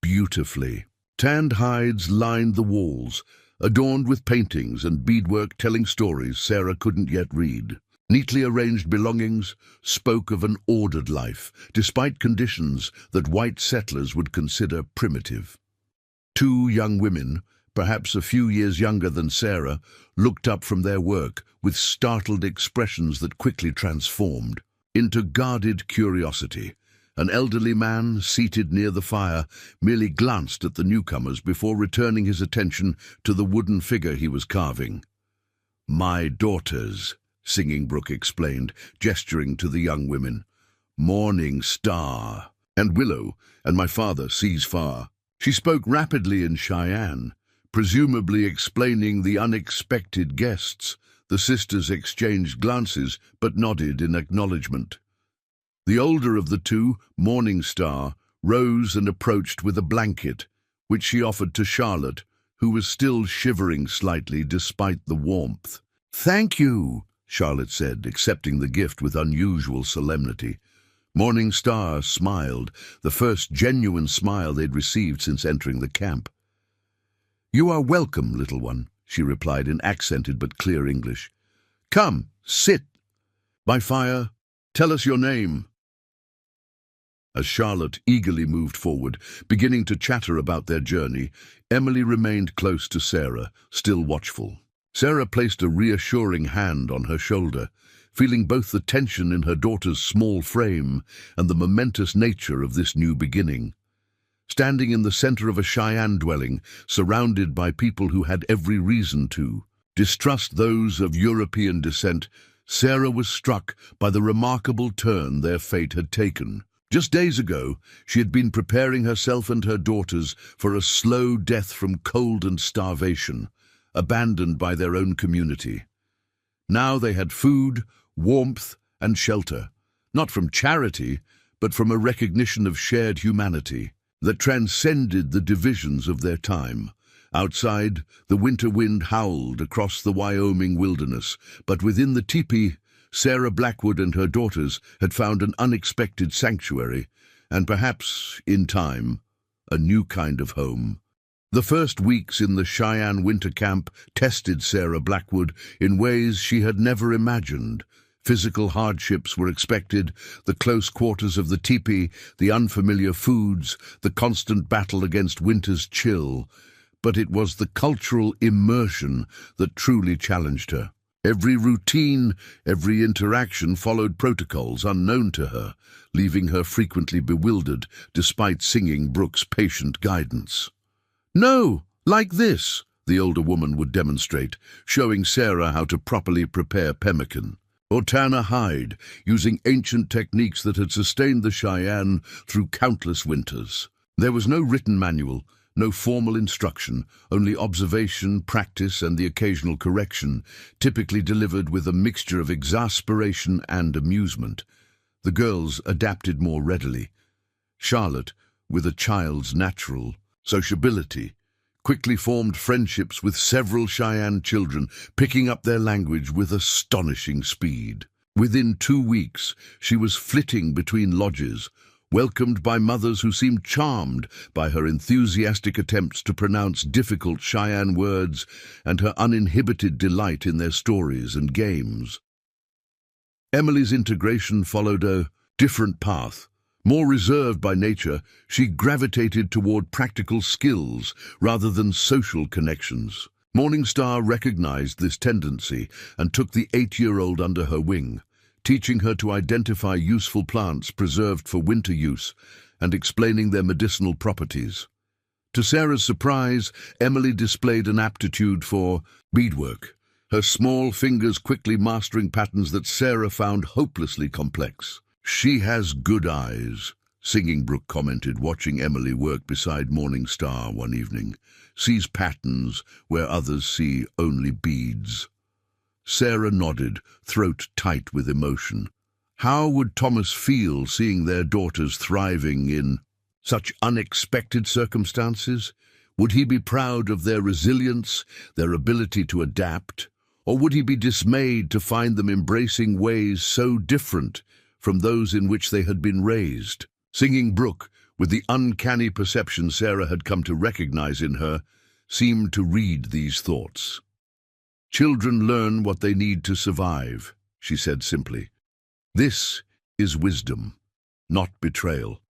Beautifully, Tanned hides lined the walls, adorned with paintings and beadwork telling stories Sarah couldn't yet read. Neatly arranged belongings spoke of an ordered life, despite conditions that white settlers would consider primitive. Two young women, perhaps a few years younger than Sarah, looked up from their work with startled expressions that quickly transformed into guarded curiosity. An elderly man, seated near the fire, merely glanced at the newcomers before returning his attention to the wooden figure he was carving. "My daughters," Singing Brook explained, gesturing to the young women. "Morning Star, and Willow, and my father sees far." She spoke rapidly in Cheyenne, presumably explaining the unexpected guests. The sisters exchanged glances, but nodded in acknowledgement. The older of the two, Morning Star, rose and approached with a blanket, which she offered to Charlotte, who was still shivering slightly despite the warmth. "Thank you," Charlotte said, accepting the gift with unusual solemnity. Morning Star smiled, the first genuine smile they'd received since entering the camp. "You are welcome, little one," she replied in accented but clear English. "Come, sit. By fire, tell us your name." As Charlotte eagerly moved forward, beginning to chatter about their journey, Emily remained close to Sarah, still watchful. Sarah placed a reassuring hand on her shoulder, feeling both the tension in her daughter's small frame and the momentous nature of this new beginning. Standing in the center of a Cheyenne dwelling, surrounded by people who had every reason to distrust those of European descent, Sarah was struck by the remarkable turn their fate had taken. Just days ago, she had been preparing herself and her daughters for a slow death from cold and starvation, abandoned by their own community. Now they had food, warmth, and shelter, not from charity, but from a recognition of shared humanity that transcended the divisions of their time. Outside, the winter wind howled across the Wyoming wilderness, but within the teepee, Sarah Blackwood and her daughters had found an unexpected sanctuary, and perhaps, in time, a new kind of home. The first weeks in the Cheyenne winter camp tested Sarah Blackwood in ways she had never imagined. Physical hardships were expected, the close quarters of the teepee, the unfamiliar foods, the constant battle against winter's chill. But it was the cultural immersion that truly challenged her. Every routine, every interaction followed protocols unknown to her, leaving her frequently bewildered despite Singing Brook's patient guidance. "No, like this," the older woman would demonstrate, showing Sarah how to properly prepare pemmican, or tan a hide, using ancient techniques that had sustained the Cheyenne through countless winters. There was no written manual, no formal instruction, only observation, practice, and the occasional correction, typically delivered with a mixture of exasperation and amusement. The girls adapted more readily. Charlotte, with a child's natural sociability, quickly formed friendships with several Cheyenne children, picking up their language with astonishing speed. Within 2 weeks, she was flitting between lodges, welcomed by mothers who seemed charmed by her enthusiastic attempts to pronounce difficult Cheyenne words and her uninhibited delight in their stories and games. Emily's integration followed a different path. More reserved by nature, she gravitated toward practical skills rather than social connections. Morning Star recognized this tendency and took the 8-year-old under her wing, teaching her to identify useful plants preserved for winter use and explaining their medicinal properties. To Sarah's surprise, Emily displayed an aptitude for beadwork, her small fingers quickly mastering patterns that Sarah found hopelessly complex. "She has good eyes," Singing Brook commented, watching Emily work beside Morning Star one evening. "Sees patterns where others see only beads." Sarah nodded, throat tight with emotion. How would Thomas feel seeing their daughters thriving in such unexpected circumstances? Would he be proud of their resilience, their ability to adapt, or would he be dismayed to find them embracing ways so different from those in which they had been raised? Singing Brook, with the uncanny perception Sarah had come to recognize in her, seemed to read these thoughts. "Children learn what they need to survive," she said simply. "This is wisdom, not betrayal."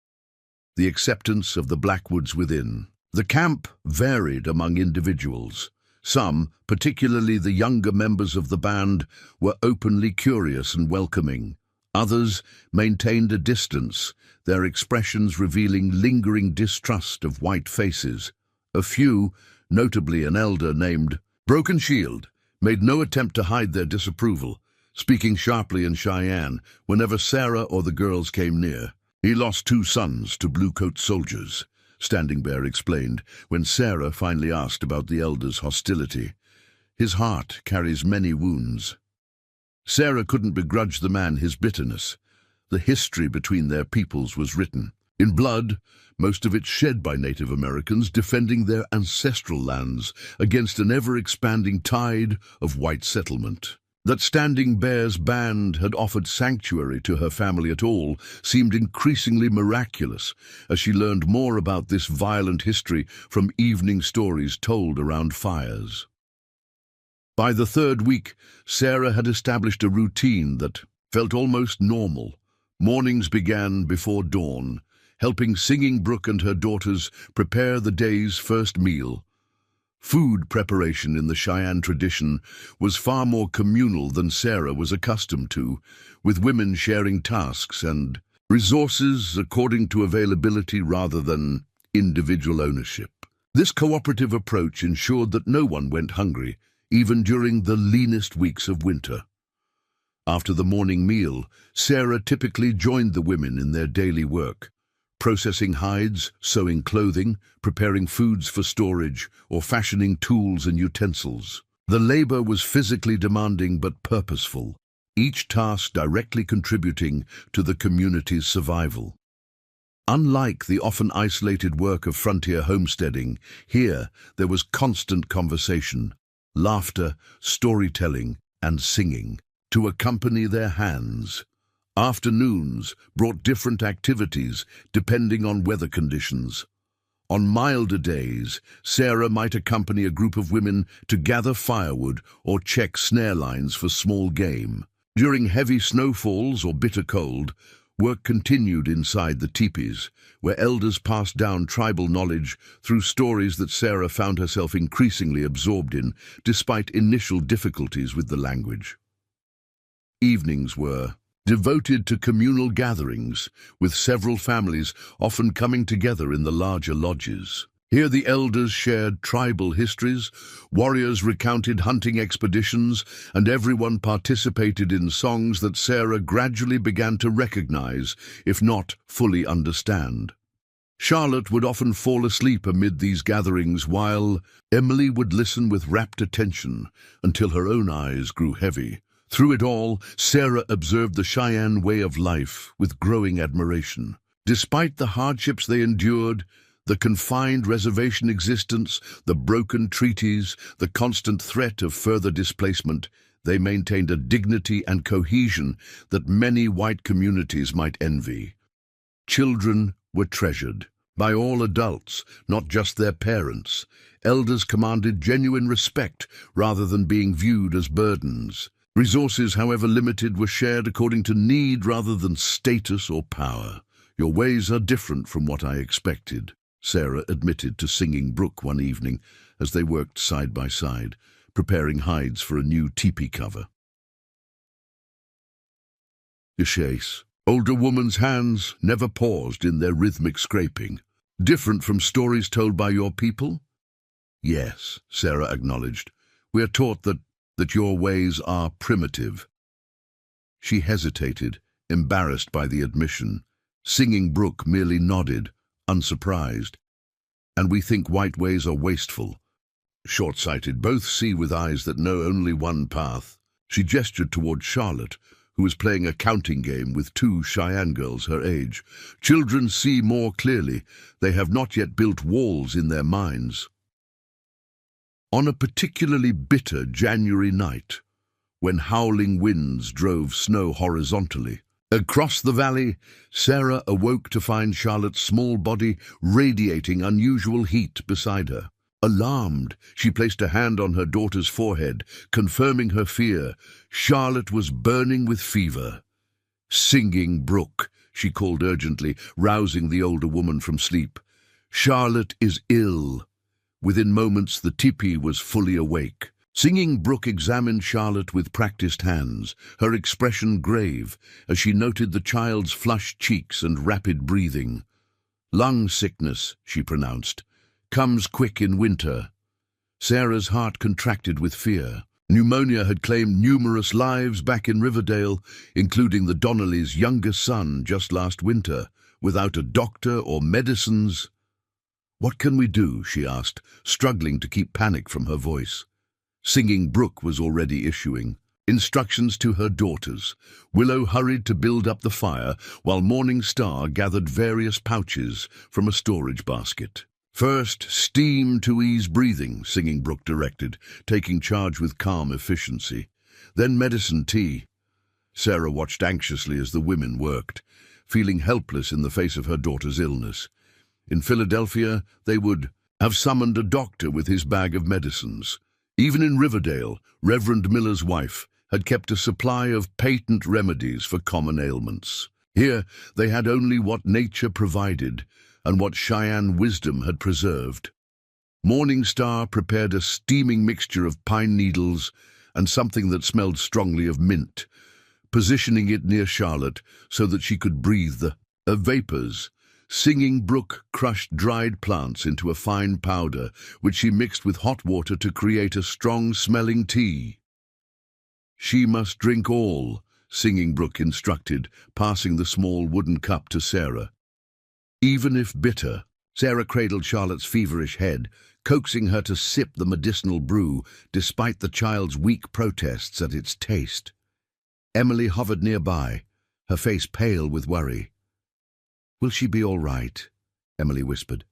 The acceptance of the Blackwoods within. The camp varied among individuals. Some, particularly the younger members of the band, were openly curious and welcoming. Others maintained a distance, their expressions revealing lingering distrust of white faces. A few, notably an elder named Broken Shield, made no attempt to hide their disapproval, speaking sharply in Cheyenne whenever Sarah or the girls came near. "He lost 2 sons to bluecoat soldiers," Standing Bear explained when Sarah finally asked about the elder's hostility. "His heart carries many wounds." Sarah couldn't begrudge the man his bitterness. The history between their peoples was written in blood, most of it shed by Native Americans defending their ancestral lands against an ever-expanding tide of white settlement. That Standing Bear's band had offered sanctuary to her family at all seemed increasingly miraculous as she learned more about this violent history from evening stories told around fires. By the 3rd week, Sarah had established a routine that felt almost normal. Mornings began before dawn, helping Singing Brook and her daughters prepare the day's first meal. Food preparation in the Cheyenne tradition was far more communal than Sarah was accustomed to, with women sharing tasks and resources according to availability rather than individual ownership. This cooperative approach ensured that no one went hungry, even during the leanest weeks of winter. After the morning meal, Sarah typically joined the women in their daily work, processing hides, sewing clothing, preparing foods for storage, or fashioning tools and utensils. The labor was physically demanding but purposeful, each task directly contributing to the community's survival. Unlike the often isolated work of frontier homesteading, here there was constant conversation, laughter, storytelling, and singing to accompany their hands. Afternoons brought different activities depending on weather conditions. On milder days, Sarah might accompany a group of women to gather firewood or check snare lines for small game. During heavy snowfalls or bitter cold, work continued inside the teepees, where elders passed down tribal knowledge through stories that Sarah found herself increasingly absorbed in, despite initial difficulties with the language. Evenings were devoted to communal gatherings, with several families often coming together in the larger lodges. Here the elders shared tribal histories, warriors recounted hunting expeditions, and everyone participated in songs that Sarah gradually began to recognize, if not fully understand. Charlotte would often fall asleep amid these gatherings while Emily would listen with rapt attention until her own eyes grew heavy. Through it all, Sarah observed the Cheyenne way of life with growing admiration. Despite the hardships they endured, the confined reservation existence, the broken treaties, the constant threat of further displacement, they maintained a dignity and cohesion that many white communities might envy. Children were treasured by all adults, not just their parents. Elders commanded genuine respect rather than being viewed as burdens. Resources, however limited, were shared according to need rather than status or power. "Your ways are different from what I expected," Sarah admitted to Singing Brook one evening as they worked side by side, preparing hides for a new teepee cover. "Chase, older woman's hands never paused in their rhythmic scraping. Different from stories told by your people?" "Yes," Sarah acknowledged. "We are taught that your ways are primitive." She hesitated, embarrassed by the admission. Singing Brook merely nodded, unsurprised. "And we think white ways are wasteful. Short-sighted, both see with eyes that know only one path." She gestured toward Charlotte, who was playing a counting game with 2 Cheyenne girls her age. "Children see more clearly. They have not yet built walls in their minds." On a particularly bitter January night, when howling winds drove snow horizontally, Across the valley, Sarah awoke to find Charlotte's small body radiating unusual heat beside her. Alarmed, she placed a hand on her daughter's forehead, confirming her fear. Charlotte was burning with fever. "Singing Brook," she called urgently, rousing the older woman from sleep. "Charlotte is ill." Within moments, the tipi was fully awake. Singing Brook examined Charlotte with practiced hands, her expression grave, as she noted the child's flushed cheeks and rapid breathing. "Lung sickness," she pronounced, "comes quick in winter." Sarah's heart contracted with fear. Pneumonia had claimed numerous lives back in Riverdale, including the Donnellys' youngest son just last winter, without a doctor or medicines. "What can we do?" she asked, struggling to keep panic from her voice. Singing Brook was already issuing instructions to her daughters. Willow hurried to build up the fire, while Morning Star gathered various pouches from a storage basket. "First, steam to ease breathing," Singing Brook directed, taking charge with calm efficiency. "Then medicine tea." Sarah watched anxiously as the women worked, feeling helpless in the face of her daughter's illness. In Philadelphia, they would have summoned a doctor with his bag of medicines. Even in Riverdale, Reverend Miller's wife had kept a supply of patent remedies for common ailments. Here, they had only what nature provided and what Cheyenne wisdom had preserved. Morning Star prepared a steaming mixture of pine needles and something that smelled strongly of mint, positioning it near Charlotte so that she could breathe the vapors. Singing Brook crushed dried plants into a fine powder, which she mixed with hot water to create a strong-smelling tea. "She must drink all," Singing Brook instructed, passing the small wooden cup to Sarah. "Even if bitter." Sarah cradled Charlotte's feverish head, coaxing her to sip the medicinal brew, despite the child's weak protests at its taste. Emily hovered nearby, her face pale with worry. "Will she be all right?" Emily whispered.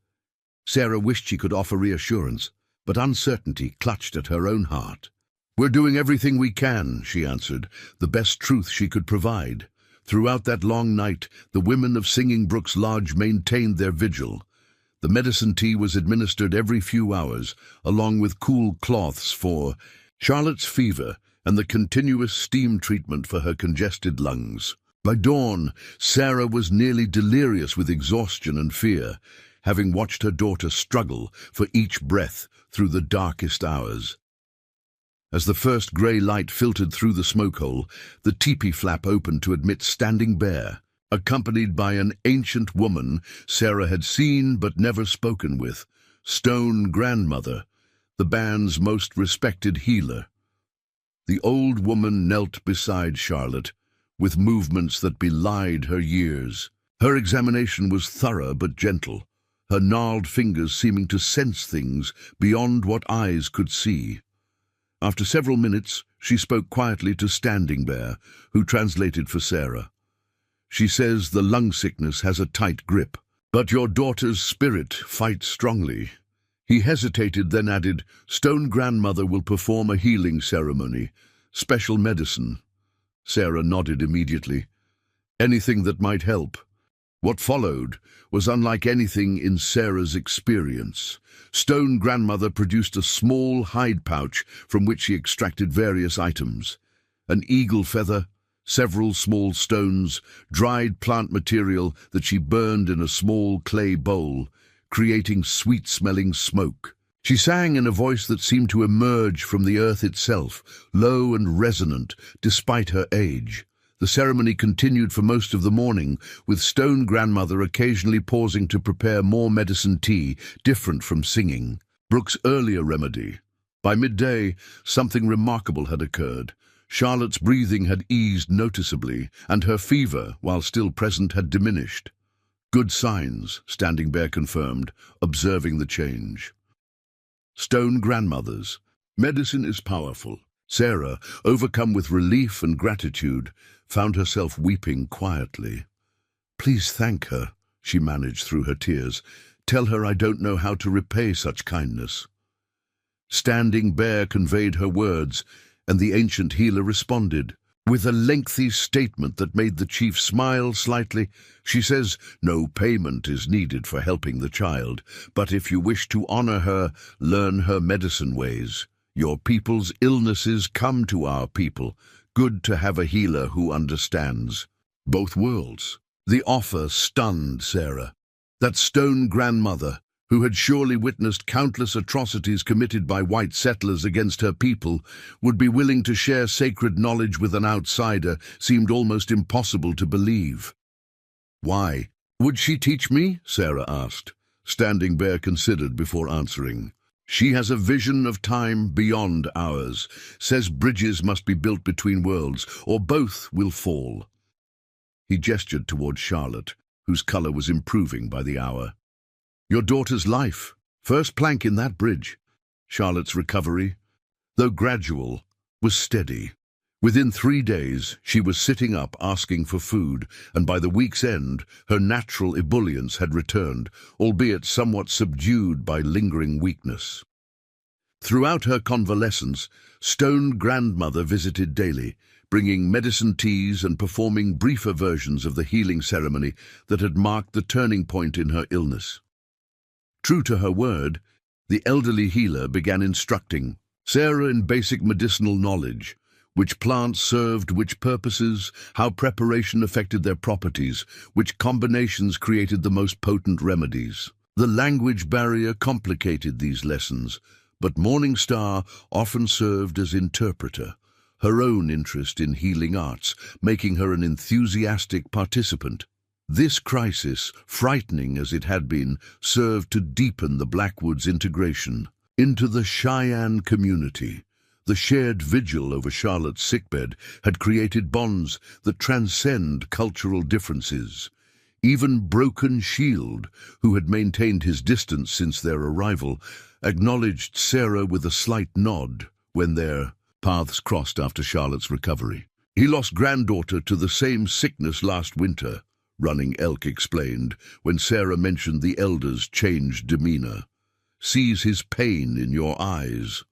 Sarah wished she could offer reassurance, but uncertainty clutched at her own heart. "We're doing everything we can," she answered, the best truth she could provide. Throughout that long night, the women of Singing Brook's lodge maintained their vigil. The medicine tea was administered every few hours, along with cool cloths for Charlotte's fever and the continuous steam treatment for her congested lungs. By dawn, Sarah was nearly delirious with exhaustion and fear, having watched her daughter struggle for each breath through the darkest hours. As the first grey light filtered through the smoke hole, the teepee flap opened to admit Standing Bear, accompanied by an ancient woman Sarah had seen but never spoken with, Stone Grandmother, the band's most respected healer. The old woman knelt beside Charlotte, with movements that belied her years. Her examination was thorough but gentle, her gnarled fingers seeming to sense things beyond what eyes could see. After several minutes, she spoke quietly to Standing Bear, who translated for Sarah. "She says the lung sickness has a tight grip, but your daughter's spirit fights strongly." He hesitated, then added, "Stone Grandmother will perform a healing ceremony, special medicine." Sarah nodded immediately. Anything that might help. What followed was unlike anything in Sarah's experience. Stone Grandmother produced a small hide pouch from which she extracted various items. An eagle feather, several small stones, dried plant material that she burned in a small clay bowl, creating sweet-smelling smoke. She sang in a voice that seemed to emerge from the earth itself, low and resonant, despite her age. The ceremony continued for most of the morning, with Stone Grandmother occasionally pausing to prepare more medicine tea, different from singing. Brook's earlier remedy. By midday, something remarkable had occurred. Charlotte's breathing had eased noticeably, and her fever, while still present, had diminished. "Good signs," Standing Bear confirmed, observing the change. Stone Grandmothers. Medicine is powerful. Sarah, overcome with relief and gratitude, found herself weeping quietly. "Please thank her," she managed through her tears. "Tell her I don't know how to repay such kindness." Standing Bear conveyed her words, and the ancient healer responded. With a lengthy statement that made the chief smile slightly, she says, "No payment is needed for helping the child, but if you wish to honor her, learn her medicine ways. Your people's illnesses come to our people. Good to have a healer who understands both worlds." The offer stunned Sarah. That stone grandmother, who had surely witnessed countless atrocities committed by white settlers against her people, would be willing to share sacred knowledge with an outsider, seemed almost impossible to believe. "Why? Would she teach me?" Sarah asked. Standing Bear considered before answering. "She has a vision of time beyond ours, says bridges must be built between worlds, or both will fall." He gestured toward Charlotte, whose color was improving by the hour. "Your daughter's life, first plank in that bridge." Charlotte's recovery, though gradual, was steady. Within 3 days, she was sitting up asking for food, and by the week's end, her natural ebullience had returned, albeit somewhat subdued by lingering weakness. Throughout her convalescence, Stone Grandmother visited daily, bringing medicine teas and performing briefer versions of the healing ceremony that had marked the turning point in her illness. True to her word, the elderly healer began instructing Sarah in basic medicinal knowledge, which plants served which purposes, how preparation affected their properties, which combinations created the most potent remedies. The language barrier complicated these lessons, but Morning Star often served as interpreter, her own interest in healing arts, making her an enthusiastic participant. This crisis, frightening as it had been, served to deepen the Blackwoods' integration into the Cheyenne community. The shared vigil over Charlotte's sickbed had created bonds that transcend cultural differences. Even Broken Shield, who had maintained his distance since their arrival, acknowledged Sarah with a slight nod when their paths crossed after Charlotte's recovery. "He lost granddaughter to the same sickness last winter," Running Elk explained when Sarah mentioned the elder's changed demeanor. "Sees his pain in your eyes."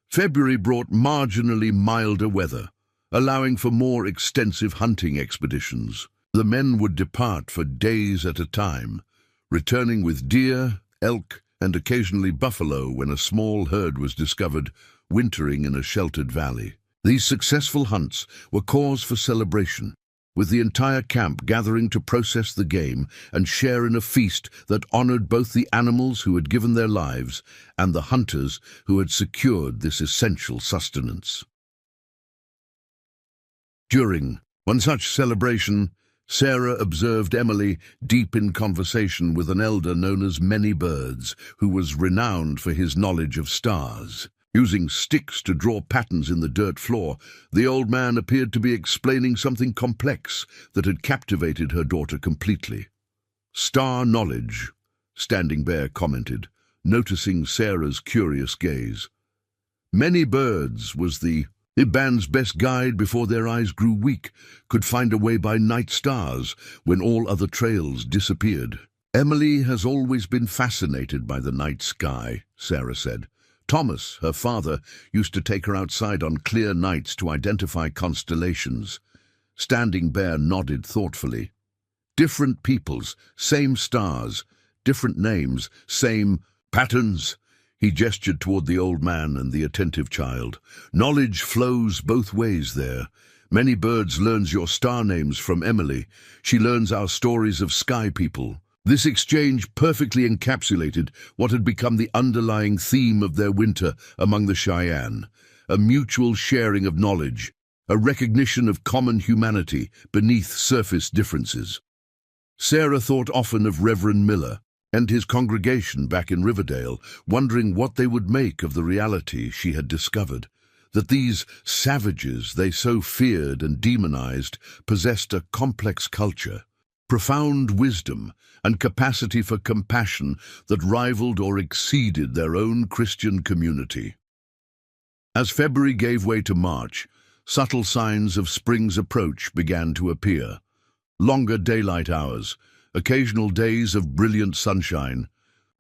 February brought marginally milder weather, allowing for more extensive hunting expeditions. The men would depart for days at a time, returning with deer, elk, and occasionally buffalo when a small herd was discovered wintering in a sheltered valley. These successful hunts were cause for celebration, with the entire camp gathering to process the game and share in a feast that honored both the animals who had given their lives and the hunters who had secured this essential sustenance. During one such celebration, Sarah observed Emily deep in conversation with an elder known as Many Birds, who was renowned for his knowledge of stars. Using sticks to draw patterns in the dirt floor, the old man appeared to be explaining something complex that had captivated her daughter completely. "Star knowledge," Standing Bear commented, noticing Sarah's curious gaze. "Many Birds was the band's best guide before their eyes grew weak, could find a way by night stars when all other trails disappeared." "Emily has always been fascinated by the night sky," Sarah said. "Thomas, her father, used to take her outside on clear nights to identify constellations." Standing Bear nodded thoughtfully. "Different peoples, same stars, different names, same patterns." He gestured toward the old man and the attentive child. "Knowledge flows both ways there. Many Birds learns your star names from Emily. She learns our stories of sky people." This exchange perfectly encapsulated what had become the underlying theme of their winter among the Cheyenne, a mutual sharing of knowledge, a recognition of common humanity beneath surface differences. Sarah thought often of Reverend Miller and his congregation back in Riverdale, wondering what they would make of the reality she had discovered, that these savages they so feared and demonized possessed a complex culture, profound wisdom, and capacity for compassion that rivaled or exceeded their own Christian community. As February gave way to March, subtle signs of spring's approach began to appear. Longer daylight hours, occasional days of brilliant sunshine,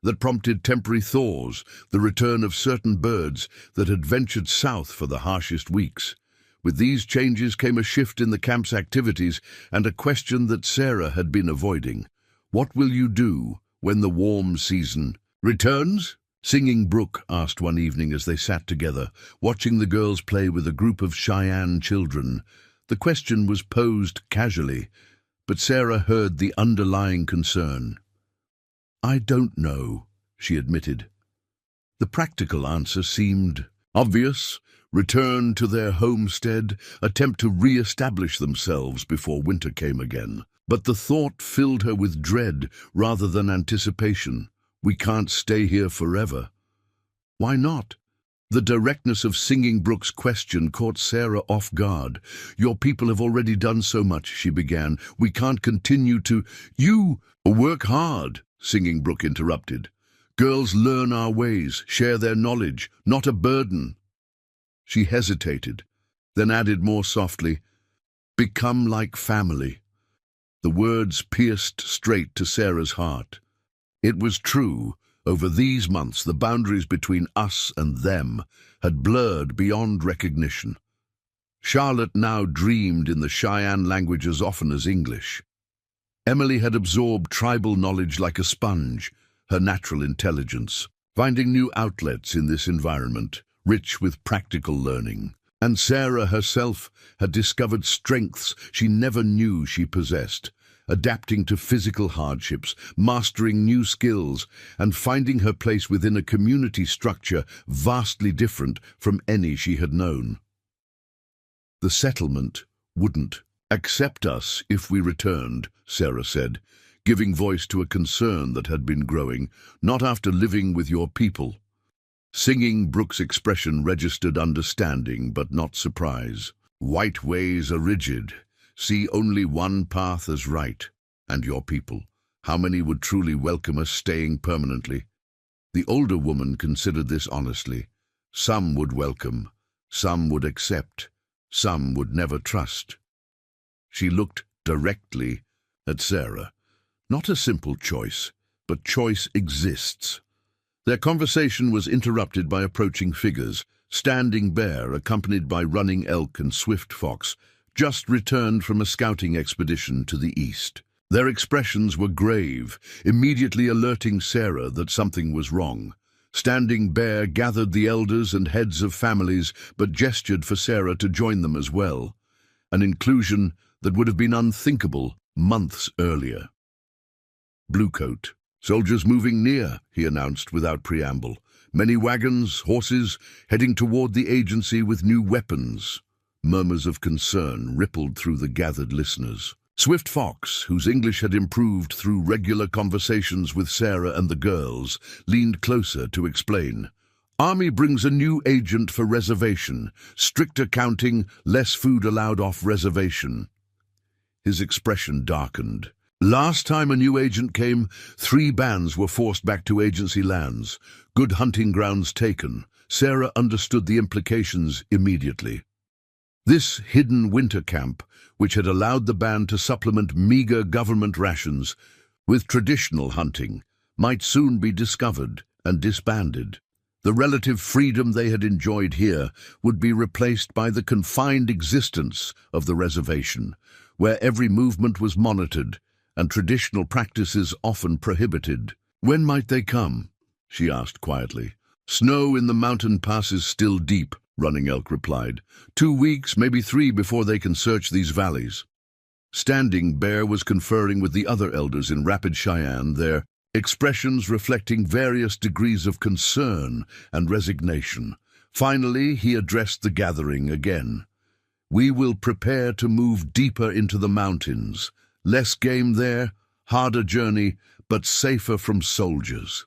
that prompted temporary thaws, the return of certain birds that had ventured south for the harshest weeks. With these changes came a shift in the camp's activities and a question that Sarah had been avoiding. What will you do when the warm season returns? Singing Brook asked one evening as they sat together, watching the girls play with a group of Cheyenne children. The question was posed casually, but Sarah heard the underlying concern. "I don't know," she admitted. The practical answer seemed obvious: return to their homestead, attempt to re-establish themselves before winter came again. But the thought filled her with dread rather than anticipation. We can't stay here forever. Why not? The directness of Singing Brook's question caught Sarah off guard. Your people have already done so much, she began. We can't continue to— You work hard, Singing Brook interrupted. Girls learn our ways, share their knowledge, not a burden. She hesitated, then added more softly, become like family. The words pierced straight to Sarah's heart. It was true. Over these months, the boundaries between us and them had blurred beyond recognition. Charlotte now dreamed in the Cheyenne language as often as English. Emily had absorbed tribal knowledge like a sponge, her natural intelligence, finding new outlets in this environment, rich with practical learning. And Sarah herself had discovered strengths she never knew she possessed, adapting to physical hardships, mastering new skills, and finding her place within a community structure vastly different from any she had known. The settlement wouldn't accept us if we returned, Sarah said, giving voice to a concern that had been growing, not after living with your people. Singing Brook's expression registered understanding but not surprise. White ways are rigid. See only one path as right. And your people, how many would truly welcome us staying permanently? The older woman considered this honestly. Some would welcome, some would accept, some would never trust. She looked directly at Sarah. Not a simple choice, but choice exists. Their conversation was interrupted by approaching figures. Standing Bear, accompanied by Running Elk and Swift Fox, just returned from a scouting expedition to the east. Their expressions were grave, immediately alerting Sarah that something was wrong. Standing Bear gathered the elders and heads of families, but gestured for Sarah to join them as well, an inclusion that would have been unthinkable months earlier. Bluecoat. Soldiers moving near, he announced without preamble. Many wagons, horses, heading toward the agency with new weapons. Murmurs of concern rippled through the gathered listeners. Swift Fox, whose English had improved through regular conversations with Sarah and the girls, leaned closer to explain. Army brings a new agent for reservation. Stricter counting, less food allowed off reservation. His expression darkened. Last time a new agent came, 3 bands were forced back to agency lands. Good hunting grounds taken. Sarah understood the implications immediately. This hidden winter camp, which had allowed the band to supplement meager government rations with traditional hunting, might soon be discovered and disbanded. The relative freedom they had enjoyed here would be replaced by the confined existence of the reservation, where every movement was monitored and traditional practices often prohibited. When might they come? She asked quietly. Snow in the mountain passes still deep, Running Elk replied. 2 weeks, maybe 3 before they can search these valleys. Standing Bear was conferring with the other elders in Rapid Cheyenne, their expressions reflecting various degrees of concern and resignation. Finally, he addressed the gathering again. We will prepare to move deeper into the mountains. Less game there, harder journey, but safer from soldiers.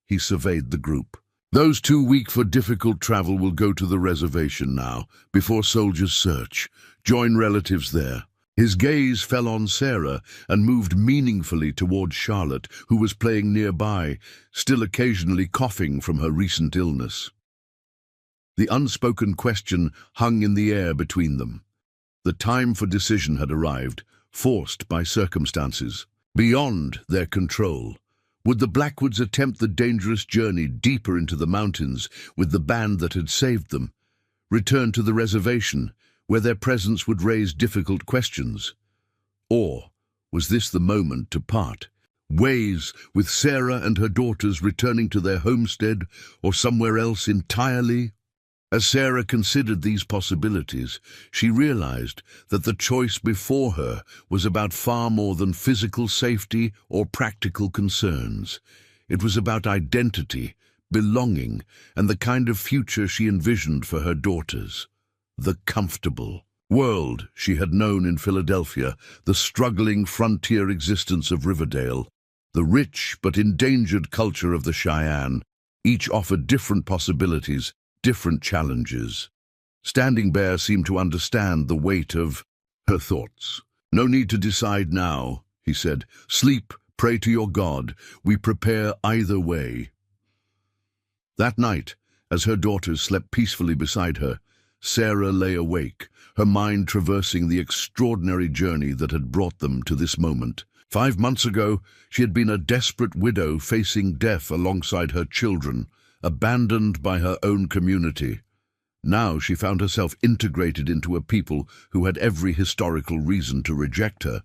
He surveyed the group. Those too weak for difficult travel will go to the reservation now, before soldiers search. Join relatives there. His gaze fell on Sarah and moved meaningfully toward Charlotte, who was playing nearby, still occasionally coughing from her recent illness. The unspoken question hung in the air between them. The time for decision had arrived, forced by circumstances, beyond their control. Would the Blackwoods attempt the dangerous journey deeper into the mountains with the band that had saved them? Return to the reservation, where their presence would raise difficult questions? Or was this the moment to part ways, with Sarah and her daughters returning to their homestead or somewhere else entirely? As Sarah considered these possibilities, she realized that the choice before her was about far more than physical safety or practical concerns. It was about identity, belonging, and the kind of future she envisioned for her daughters. The comfortable world she had known in Philadelphia, the struggling frontier existence of Riverdale, the rich but endangered culture of the Cheyenne, each offered different possibilities, different challenges. Standing Bear seemed to understand the weight of her thoughts. "No need to decide now," he said. "Sleep, pray to your God. We prepare either way." That night, as her daughters slept peacefully beside her, Sarah lay awake, her mind traversing the extraordinary journey that had brought them to this moment. 5 months ago, she had been a desperate widow facing death alongside her children, abandoned by her own community. Now she found herself integrated into a people who had every historical reason to reject her,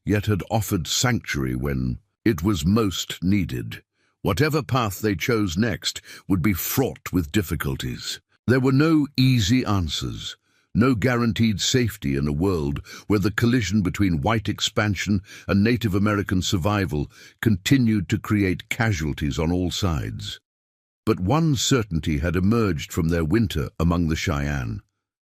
yet had offered sanctuary when it was most needed. Whatever path they chose next would be fraught with difficulties. There were no easy answers, no guaranteed safety in a world where the collision between white expansion and Native American survival continued to create casualties on all sides. But one certainty had emerged from their winter among the Cheyenne: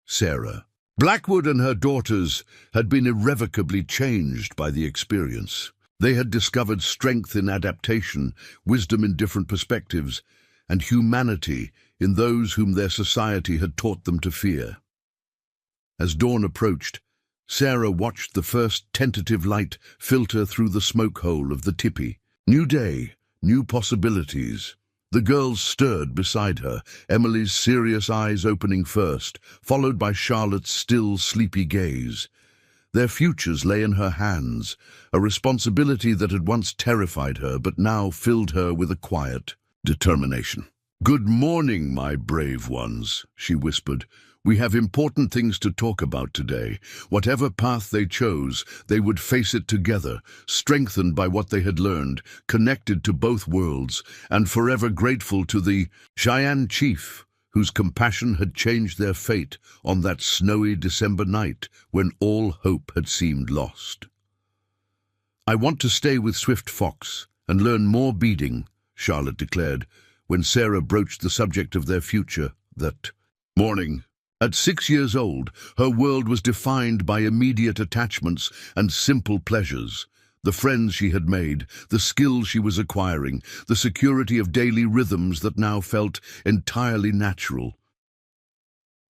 Sarah. Blackwood and her daughters had been irrevocably changed by the experience. They had discovered strength in adaptation, wisdom in different perspectives, and humanity in those whom their society had taught them to fear. As dawn approached, Sarah watched the first tentative light filter through the smoke hole of the tipi. New day, new possibilities. The girls stirred beside her, Emily's serious eyes opening first, followed by Charlotte's still, sleepy gaze. Their futures lay in her hands, a responsibility that had once terrified her but now filled her with a quiet determination. "Good morning, my brave ones," she whispered. "We have important things to talk about today. Whatever path they chose, they would face it together, strengthened by what they had learned, connected to both worlds, and forever grateful to the Cheyenne chief, whose compassion had changed their fate on that snowy December night when all hope had seemed lost." "I want to stay with Swift Fox and learn more beading," Charlotte declared, when Sarah broached the subject of their future that morning. At 6 years old, her world was defined by immediate attachments and simple pleasures. The friends she had made, the skills she was acquiring, the security of daily rhythms that now felt entirely natural.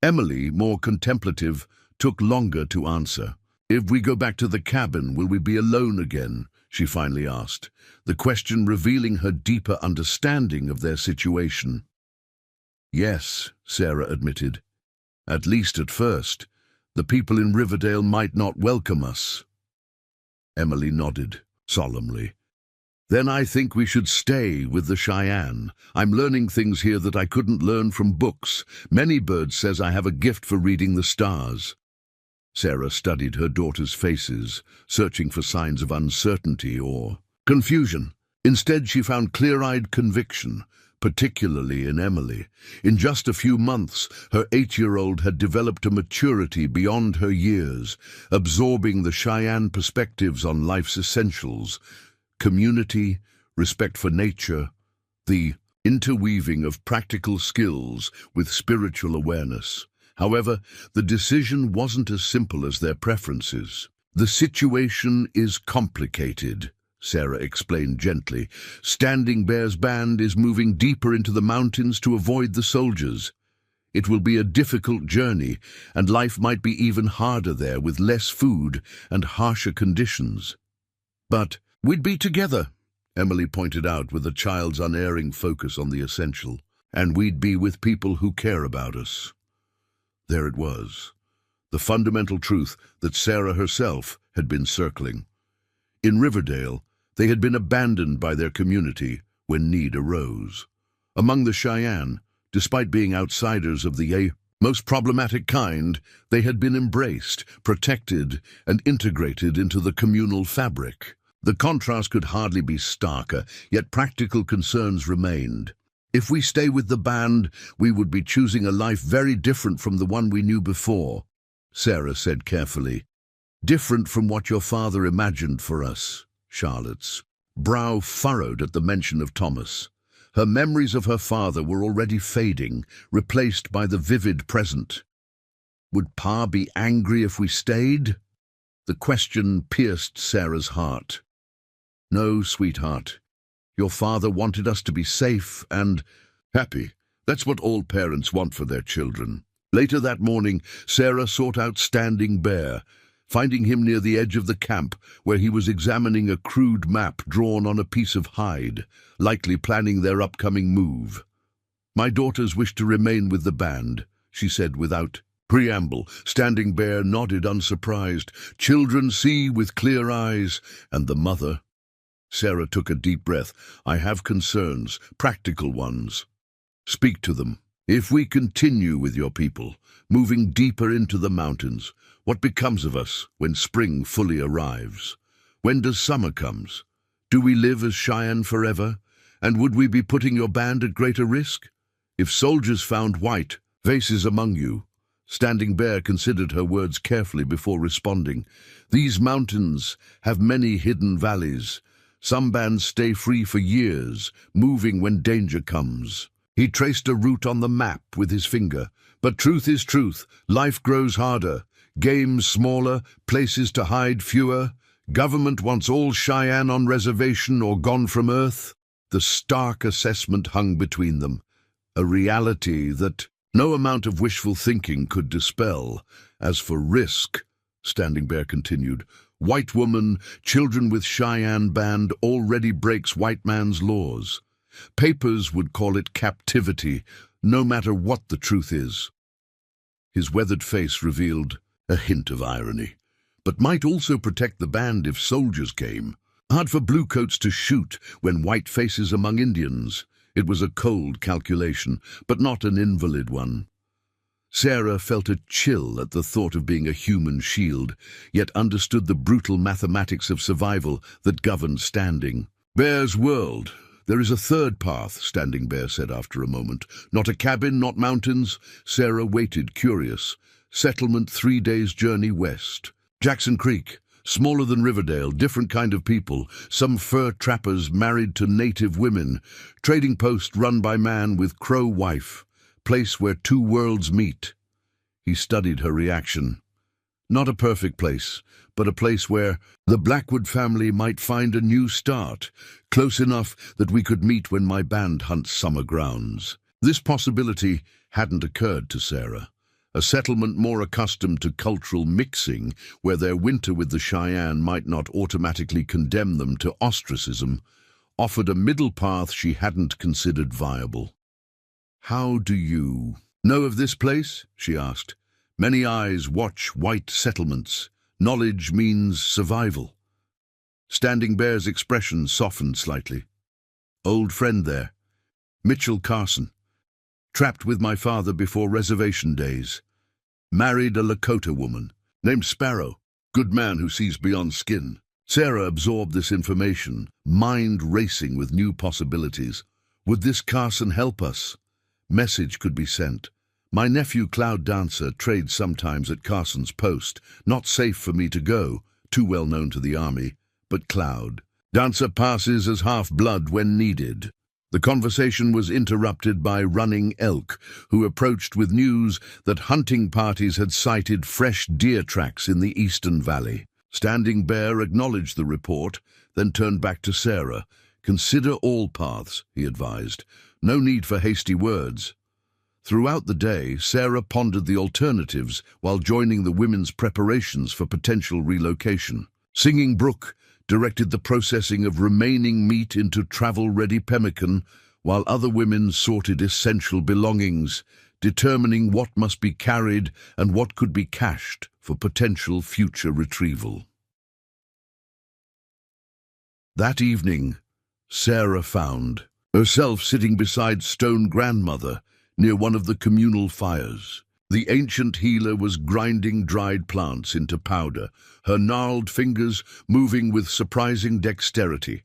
Emily, more contemplative, took longer to answer. "If we go back to the cabin, will we be alone again?" she finally asked, the question revealing her deeper understanding of their situation. "Yes," Sarah admitted. "At least at first. The people in Riverdale might not welcome us." Emily nodded solemnly. "Then I think we should stay with the Cheyenne. I'm learning things here that I couldn't learn from books. Many Bird says I have a gift for reading the stars." Sarah studied her daughters' faces, searching for signs of uncertainty or confusion. Instead, she found clear-eyed conviction, particularly in Emily. In just a few months, her 8-year-old had developed a maturity beyond her years, absorbing the Cheyenne perspectives on life's essentials: community, respect for nature, the interweaving of practical skills with spiritual awareness. However, the decision wasn't as simple as their preferences. "The situation is complicated," Sarah explained gently. "Standing Bear's band is moving deeper into the mountains to avoid the soldiers. It will be a difficult journey, and life might be even harder there with less food and harsher conditions. But we'd be together," Emily pointed out with a child's unerring focus on the essential. "And we'd be with people who care about us." There it was, the fundamental truth that Sarah herself had been circling. In Riverdale, they had been abandoned by their community when need arose. Among the Cheyenne, despite being outsiders of the Most problematic kind, they had been embraced, protected, and integrated into the communal fabric. The contrast could hardly be starker, yet practical concerns remained. If we stay with the band, we would be choosing a life very different from the one we knew before, Sarah said carefully. Different from what your father imagined for us. Charlotte's brow furrowed at the mention of Thomas. Her memories of her father were already fading, replaced by the vivid present. Would Pa be angry if we stayed? The question pierced Sarah's heart. No, sweetheart. Your father wanted us to be safe and happy. That's what all parents want for their children. Later that morning, Sarah sought out Standing Bear, finding him near the edge of the camp, where he was examining a crude map drawn on a piece of hide, likely planning their upcoming move. My daughters wish to remain with the band, she said without preamble. Standing Bear nodded unsurprised. Children see with clear eyes, and the mother. Sarah took a deep breath. I have concerns, practical ones. Speak to them. If we continue with your people, moving deeper into the mountains, what becomes of us when spring fully arrives? When does summer comes? Do we live as Cheyenne forever? And would we be putting your band at greater risk? If soldiers found white faces among you, Standing Bear considered her words carefully before responding. These mountains have many hidden valleys. Some bands stay free for years, moving when danger comes. He traced a route on the map with his finger. But truth is truth. Life grows harder. Games smaller, places to hide fewer. Government wants all Cheyenne on reservation or gone from Earth. The stark assessment hung between them. A reality that no amount of wishful thinking could dispel. As for risk, Standing Bear continued, white woman, children with Cheyenne band already breaks white man's laws. Papers would call it captivity, no matter what the truth is. His weathered face revealed a hint of irony, but might also protect the band if soldiers came. Hard for bluecoats to shoot when white faces among Indians. It was a cold calculation, but not an invalid one. Sarah felt a chill at the thought of being a human shield, yet understood the brutal mathematics of survival that governed Standing Bear's world. There is a third path, Standing Bear said after a moment. Not a cabin, not mountains. Sarah waited, curious. Settlement 3 days' journey west. Jackson Creek, smaller than Riverdale, different kind of people. Some fur trappers married to native women. Trading post run by man with crow wife. Place where two worlds meet. He studied her reaction. Not a perfect place, but a place where the Blackwood family might find a new start, close enough that we could meet when my band hunts summer grounds. This possibility hadn't occurred to Sarah. A settlement more accustomed to cultural mixing, where their winter with the Cheyenne might not automatically condemn them to ostracism, offered a middle path she hadn't considered viable. How do you know of this place? She asked. Many eyes watch white settlements. Knowledge means survival. Standing Bear's expression softened slightly. Old friend there. Mitchell Carson. Trapped with my father before reservation days. Married a Lakota woman. Named Sparrow. Good man who sees beyond skin. Sarah absorbed this information, mind racing with new possibilities. Would this Carson help us? Message could be sent. My nephew Cloud Dancer trades sometimes at Carson's post. Not safe for me to go, too well known to the army. But Cloud Dancer passes as half-blood when needed. The conversation was interrupted by Running Elk, who approached with news that hunting parties had sighted fresh deer tracks in the eastern valley. Standing Bear acknowledged the report, then turned back to Sarah. Consider all paths, he advised. No need for hasty words. Throughout the day, Sarah pondered the alternatives while joining the women's preparations for potential relocation. Singing Brook directed the processing of remaining meat into travel-ready pemmican, while other women sorted essential belongings, determining what must be carried and what could be cached for potential future retrieval. That evening, Sarah found herself sitting beside Stone Grandmother near one of the communal fires. The ancient healer was grinding dried plants into powder, her gnarled fingers moving with surprising dexterity.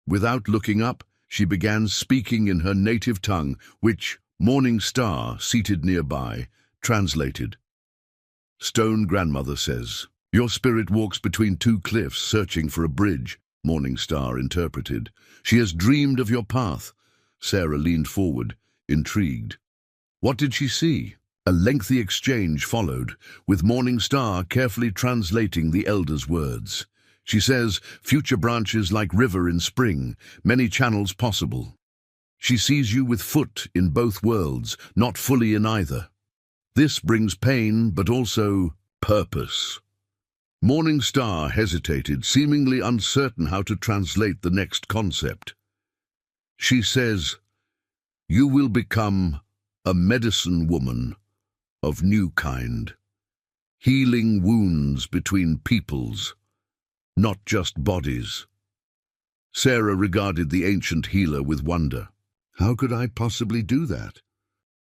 Without looking up, she began speaking in her native tongue, which Morning Star, seated nearby, translated. Stone Grandmother says, "Your spirit walks between two cliffs, searching for a bridge," Morning Star interpreted. "She has dreamed of your path." Sarah leaned forward, intrigued. What did she see? A lengthy exchange followed, with Morning Star carefully translating the elder's words. She says, "Future branches like river in spring, many channels possible." She sees you with foot in both worlds, not fully in either. This brings pain, but also purpose. Morning Star hesitated, seemingly uncertain how to translate the next concept. She says, "You will become a medicine woman of new kind, healing wounds between peoples, not just bodies." Sarah regarded the ancient healer with wonder. How could I possibly do that?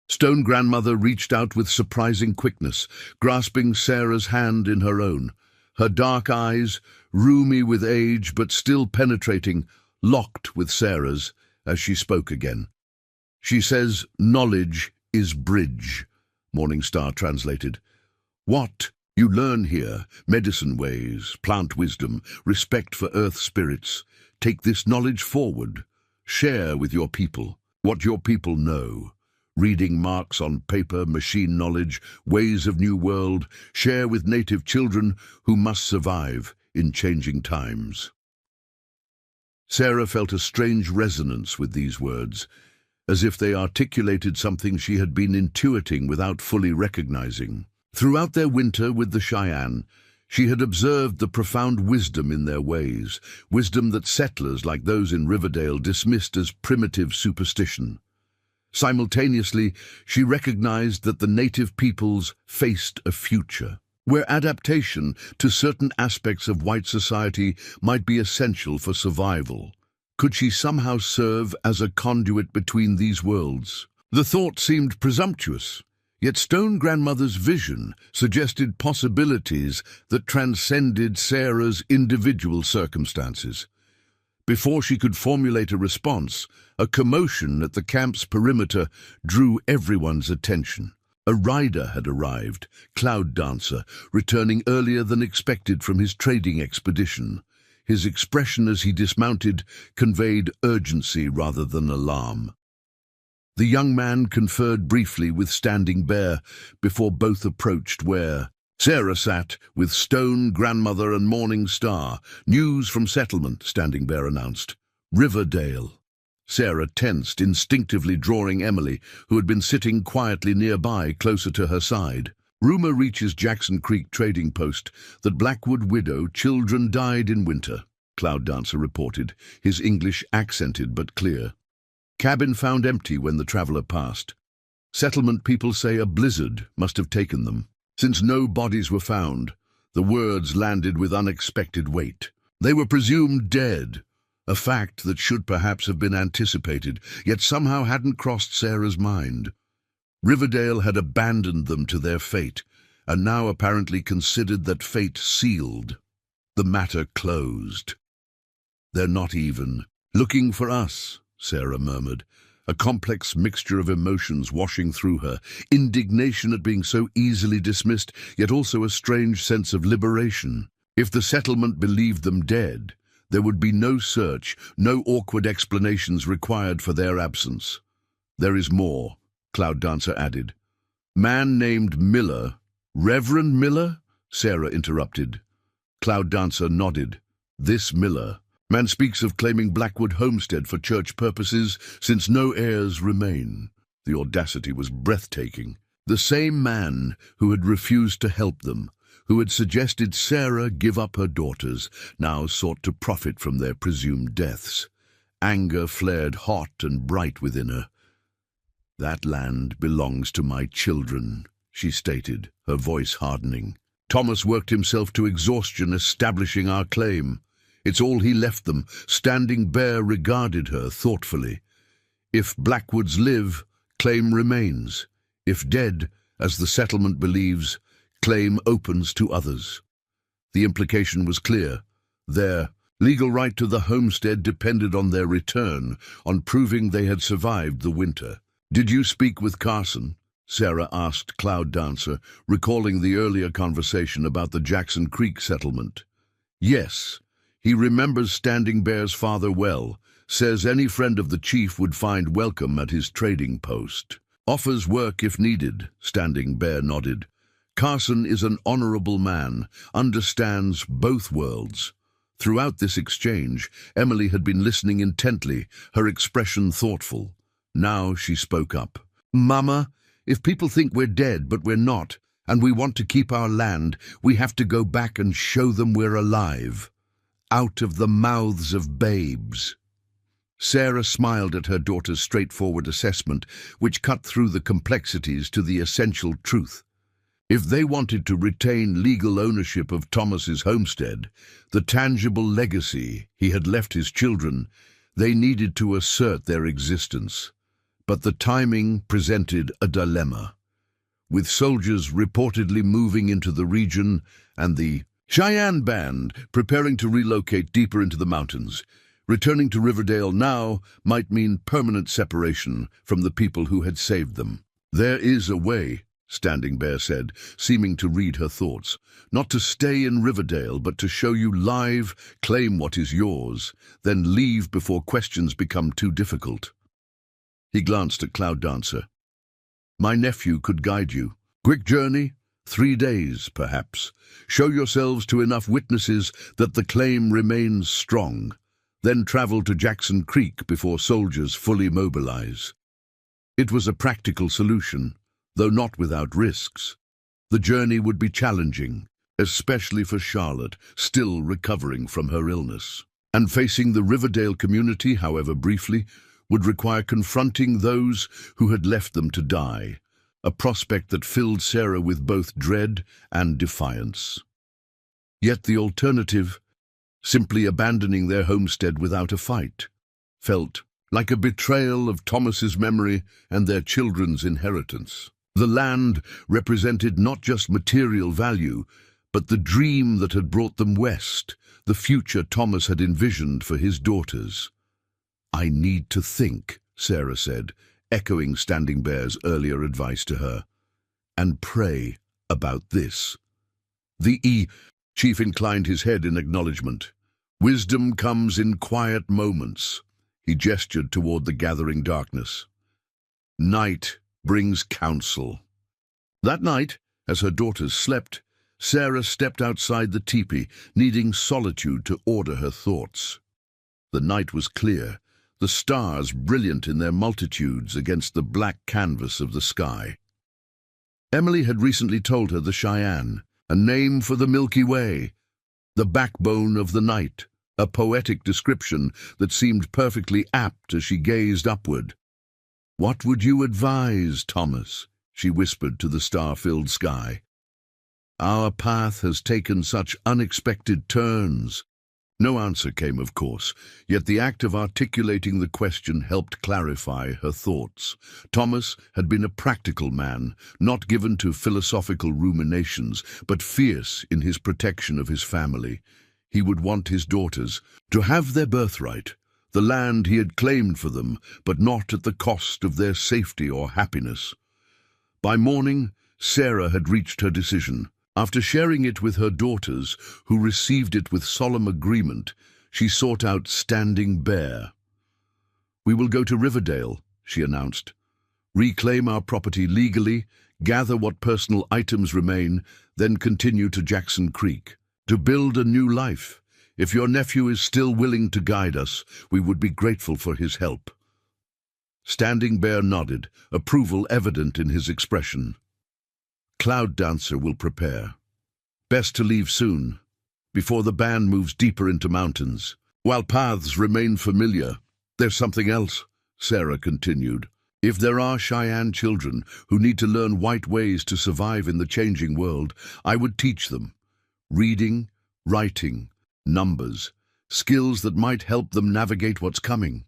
Stone Grandmother reached out with surprising quickness, grasping Sarah's hand in her own. Her dark eyes, rheumy with age but still penetrating, locked with Sarah's as she spoke again. She says, "Knowledge is bridge," Morning Star translated. "What you learn here, medicine ways, plant wisdom, respect for earth spirits, take this knowledge forward. Share with your people what your people know. Reading marks on paper, machine knowledge, ways of new world, share with native children who must survive in changing times." Sarah felt a strange resonance with these words, as if they articulated something she had been intuiting without fully recognizing. Throughout their winter with the Cheyenne, she had observed the profound wisdom in their ways, wisdom that settlers like those in Riverdale dismissed as primitive superstition. Simultaneously, she recognized that the native peoples faced a future, where adaptation to certain aspects of white society might be essential for survival. Could she somehow serve as a conduit between these worlds? The thought seemed presumptuous, yet Stone Grandmother's vision suggested possibilities that transcended Sarah's individual circumstances. Before she could formulate a response, a commotion at the camp's perimeter drew everyone's attention. A rider had arrived, Cloud Dancer, returning earlier than expected from his trading expedition. His expression as he dismounted conveyed urgency rather than alarm. The young man conferred briefly with Standing Bear before both approached where Sarah sat with Stone Grandmother and Morning Star. "News from settlement," Standing Bear announced. "Riverdale." Sarah tensed, instinctively drawing Emily, who had been sitting quietly nearby, closer to her side. "Rumor reaches Jackson Creek trading post that Blackwood widow children died in winter," Cloud Dancer reported, his English accented but clear. "Cabin found empty when the traveler passed. Settlement people say a blizzard must have taken them. Since no bodies were found, the words landed with unexpected weight. They were presumed dead, a fact that should perhaps have been anticipated, yet somehow hadn't crossed Sarah's mind. Riverdale had abandoned them to their fate, and now apparently considered that fate sealed. The matter closed. "They're not even looking for us," Sarah murmured, a complex mixture of emotions washing through her, indignation at being so easily dismissed, yet also a strange sense of liberation. If the settlement believed them dead, there would be no search, no awkward explanations required for their absence. "There is more," Cloud Dancer added. "Man named Miller." "Reverend Miller?" Sarah interrupted. Cloud Dancer nodded. "This Miller. Man speaks of claiming Blackwood homestead for church purposes since no heirs remain." The audacity was breathtaking. The same man who had refused to help them, who had suggested Sarah give up her daughters, now sought to profit from their presumed deaths. Anger flared hot and bright within her. "That land belongs to my children," she stated, her voice hardening. "Thomas worked himself to exhaustion establishing our claim. It's all he left them." Standing Bear regarded her thoughtfully. "If Blackwoods live, claim remains. If dead, As the settlement believes, claim opens to others. The implication was clear. Their legal right to the homestead depended on their return, on proving they had survived the winter. "Did you speak with Carson?" Sarah asked Cloud Dancer, recalling the earlier conversation about the Jackson Creek settlement. "Yes. He remembers Standing Bear's father well, says any friend of the chief would find welcome at his trading post. Offers work if needed," Standing Bear nodded. "Carson is an honorable man, understands both worlds." Throughout this exchange, Emily had been listening intently, her expression thoughtful. Now she spoke up. "Mama, if people think we're dead but we're not, and we want to keep our land, we have to go back and show them we're alive. Out of the mouths of babes." Sarah smiled at her daughter's straightforward assessment, which cut through the complexities to the essential truth. If they wanted to retain legal ownership of Thomas's homestead, the tangible legacy he had left his children, they needed to assert their existence. But the timing presented a dilemma. With soldiers reportedly moving into the region and the Cheyenne band preparing to relocate deeper into the mountains, returning to Riverdale now might mean permanent separation from the people who had saved them. "There is a way," Standing Bear said, seeming to read her thoughts. "Not to stay in Riverdale, but to show you live, claim what is yours, then leave before questions become too difficult." He glanced at Cloud Dancer. "My nephew could guide you. Quick journey, 3 days, perhaps. Show yourselves to enough witnesses that the claim remains strong. Then travel to Jackson Creek before soldiers fully mobilize." It was a practical solution, though not without risks. The journey would be challenging, especially for Charlotte, still recovering from her illness. And facing the Riverdale community, however briefly, would require confronting those who had left them to die, a prospect that filled Sarah with both dread and defiance. Yet the alternative, simply abandoning their homestead without a fight, felt like a betrayal of Thomas's memory and their children's inheritance. The land represented not just material value, but the dream that had brought them west, the future Thomas had envisioned for his daughters. "I need to think," Sarah said, echoing Standing Bear's earlier advice to her, "and pray about this." Chief inclined his head in acknowledgement. "Wisdom comes in quiet moments." He gestured toward the gathering darkness. "Night brings counsel." That night, as her daughters slept, Sarah stepped outside the teepee, needing solitude to order her thoughts. The night was clear, the stars brilliant in their multitudes against the black canvas of the sky. Emily had recently told her the Cheyenne, a name for the Milky Way, the backbone of the night, a poetic description that seemed perfectly apt as she gazed upward. "What would you advise, Thomas?" she whispered to the star-filled sky. "Our path has taken such unexpected turns." No answer came, of course, yet the act of articulating the question helped clarify her thoughts. Thomas had been a practical man, not given to philosophical ruminations, but fierce in his protection of his family. He would want his daughters to have their birthright, the land he had claimed for them, but not at the cost of their safety or happiness. By morning, Sarah had reached her decision. After sharing it with her daughters, who received it with solemn agreement, she sought out Standing Bear. "We will go to Riverdale," she announced. "Reclaim our property legally, gather what personal items remain, then continue to Jackson Creek, to build a new life. If your nephew is still willing to guide us, we would be grateful for his help." Standing Bear nodded, approval evident in his expression. "Cloud Dancer will prepare. Best to leave soon, before the band moves deeper into mountains. While paths remain familiar, there's something else," Sarah continued. "If there are Cheyenne children who need to learn white ways to survive in the changing world, I would teach them. Reading, writing, numbers, skills that might help them navigate what's coming."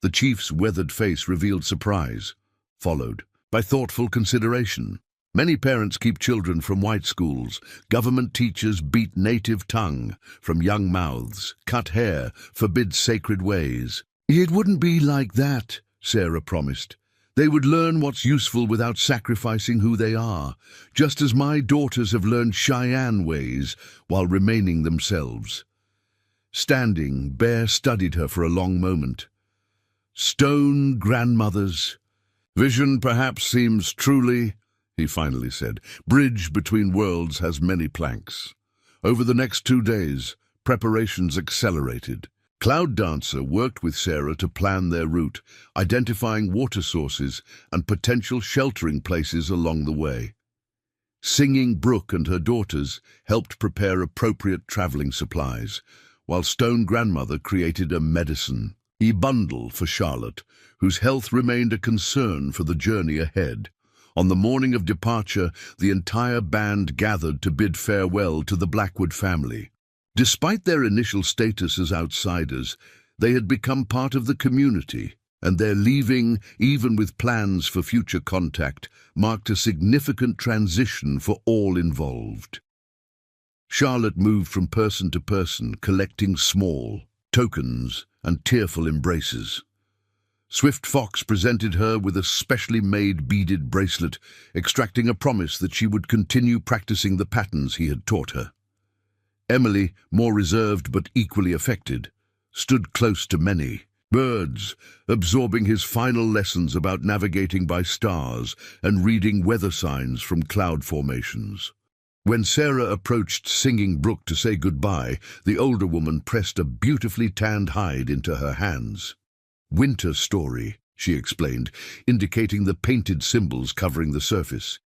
The chief's weathered face revealed surprise, followed by thoughtful consideration. Many parents keep children from white schools. Government teachers beat native tongue from young mouths, cut hair, forbid sacred ways. It wouldn't be like that, Sarah promised. They would learn what's useful without sacrificing who they are, just as my daughters have learned Cheyenne ways while remaining themselves. Standing, Bear studied her for a long moment. Stone grandmothers. Vision perhaps seems truly, he finally said. Bridge between worlds has many planks. Over the next 2 days, preparations accelerated. Cloud Dancer worked with Sarah to plan their route, identifying water sources and potential sheltering places along the way. Singing Brook and her daughters helped prepare appropriate traveling supplies, while Stone Grandmother created a medicine bundle for Charlotte, whose health remained a concern for the journey ahead. On the morning of departure, the entire band gathered to bid farewell to the Blackwood family. Despite their initial status as outsiders, they had become part of the community, and their leaving, even with plans for future contact, marked a significant transition for all involved. Charlotte moved from person to person, collecting small tokens and tearful embraces. Swift Fox presented her with a specially made beaded bracelet, extracting a promise that she would continue practicing the patterns he had taught her. Emily, more reserved but equally affected, stood close to many birds, absorbing his final lessons about navigating by stars and reading weather signs from cloud formations. When Sarah approached Singing Brook to say goodbye, the older woman pressed a beautifully tanned hide into her hands. Winter Story, she explained, indicating the painted symbols covering the surface.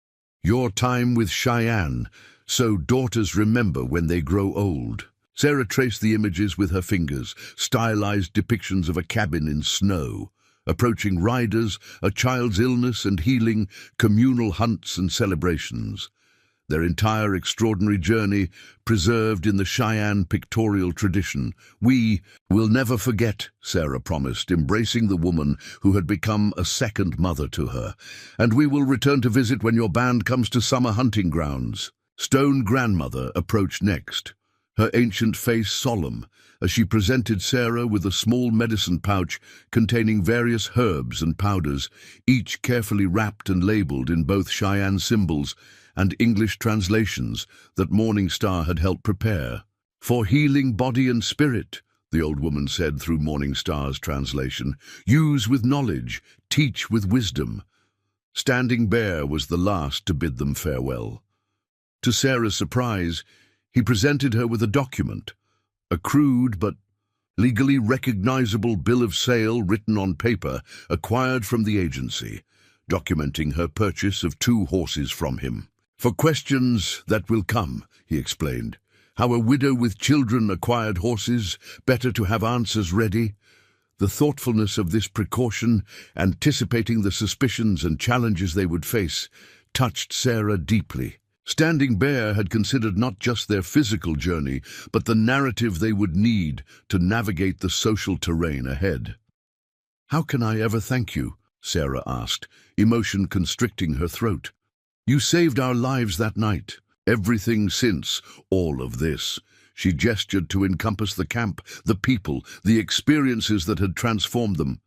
Your time with Cheyenne, so daughters remember when they grow old. Sarah traced the images with her fingers, stylized depictions of a cabin in snow, approaching riders, a child's illness and healing, communal hunts and celebrations. Their entire extraordinary journey preserved in the Cheyenne pictorial tradition. We will never forget, Sarah promised, embracing the woman who had become a second mother to her. And we will return to visit when your band comes to summer hunting grounds. Stone Grandmother approached next, her ancient face solemn, as she presented Sarah with a small medicine pouch containing various herbs and powders, each carefully wrapped and labeled in both Cheyenne symbols and English translations that Morning Star had helped prepare. For healing body and spirit, the old woman said through Morning Star's translation. Use with knowledge, teach with wisdom. Standing Bear was the last to bid them farewell. To Sarah's surprise, he presented her with a document, a crude but legally recognizable bill of sale written on paper acquired from the agency, documenting her purchase of 2 horses from him. For questions that will come, he explained, how a widow with children acquired horses, better to have answers ready. The thoughtfulness of this precaution, anticipating the suspicions and challenges they would face, touched Sarah deeply. Standing Bear had considered not just their physical journey, but the narrative they would need to navigate the social terrain ahead. How can I ever thank you? Sarah asked, emotion constricting her throat. You saved our lives that night. Everything since all of this. She gestured to encompass the camp, the people, the experiences that had transformed them.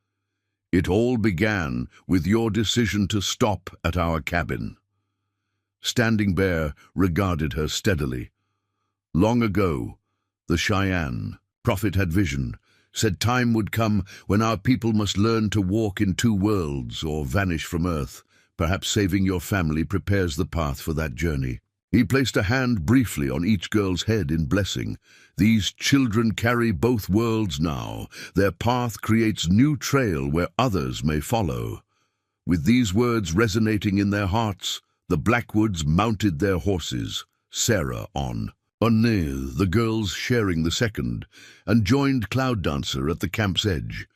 It all began with your decision to stop at our cabin. Standing Bear regarded her steadily. Long ago, the Cheyenne prophet had vision, said time would come when our people must learn to walk in 2 worlds or vanish from Earth. Perhaps saving your family prepares the path for that journey. He placed a hand briefly on each girl's head in blessing. These children carry both worlds now. Their path creates new trail where others may follow. With these words resonating in their hearts, the Blackwoods mounted their horses, Sarah on the girls sharing the second, and joined Cloud Dancer at the camp's edge.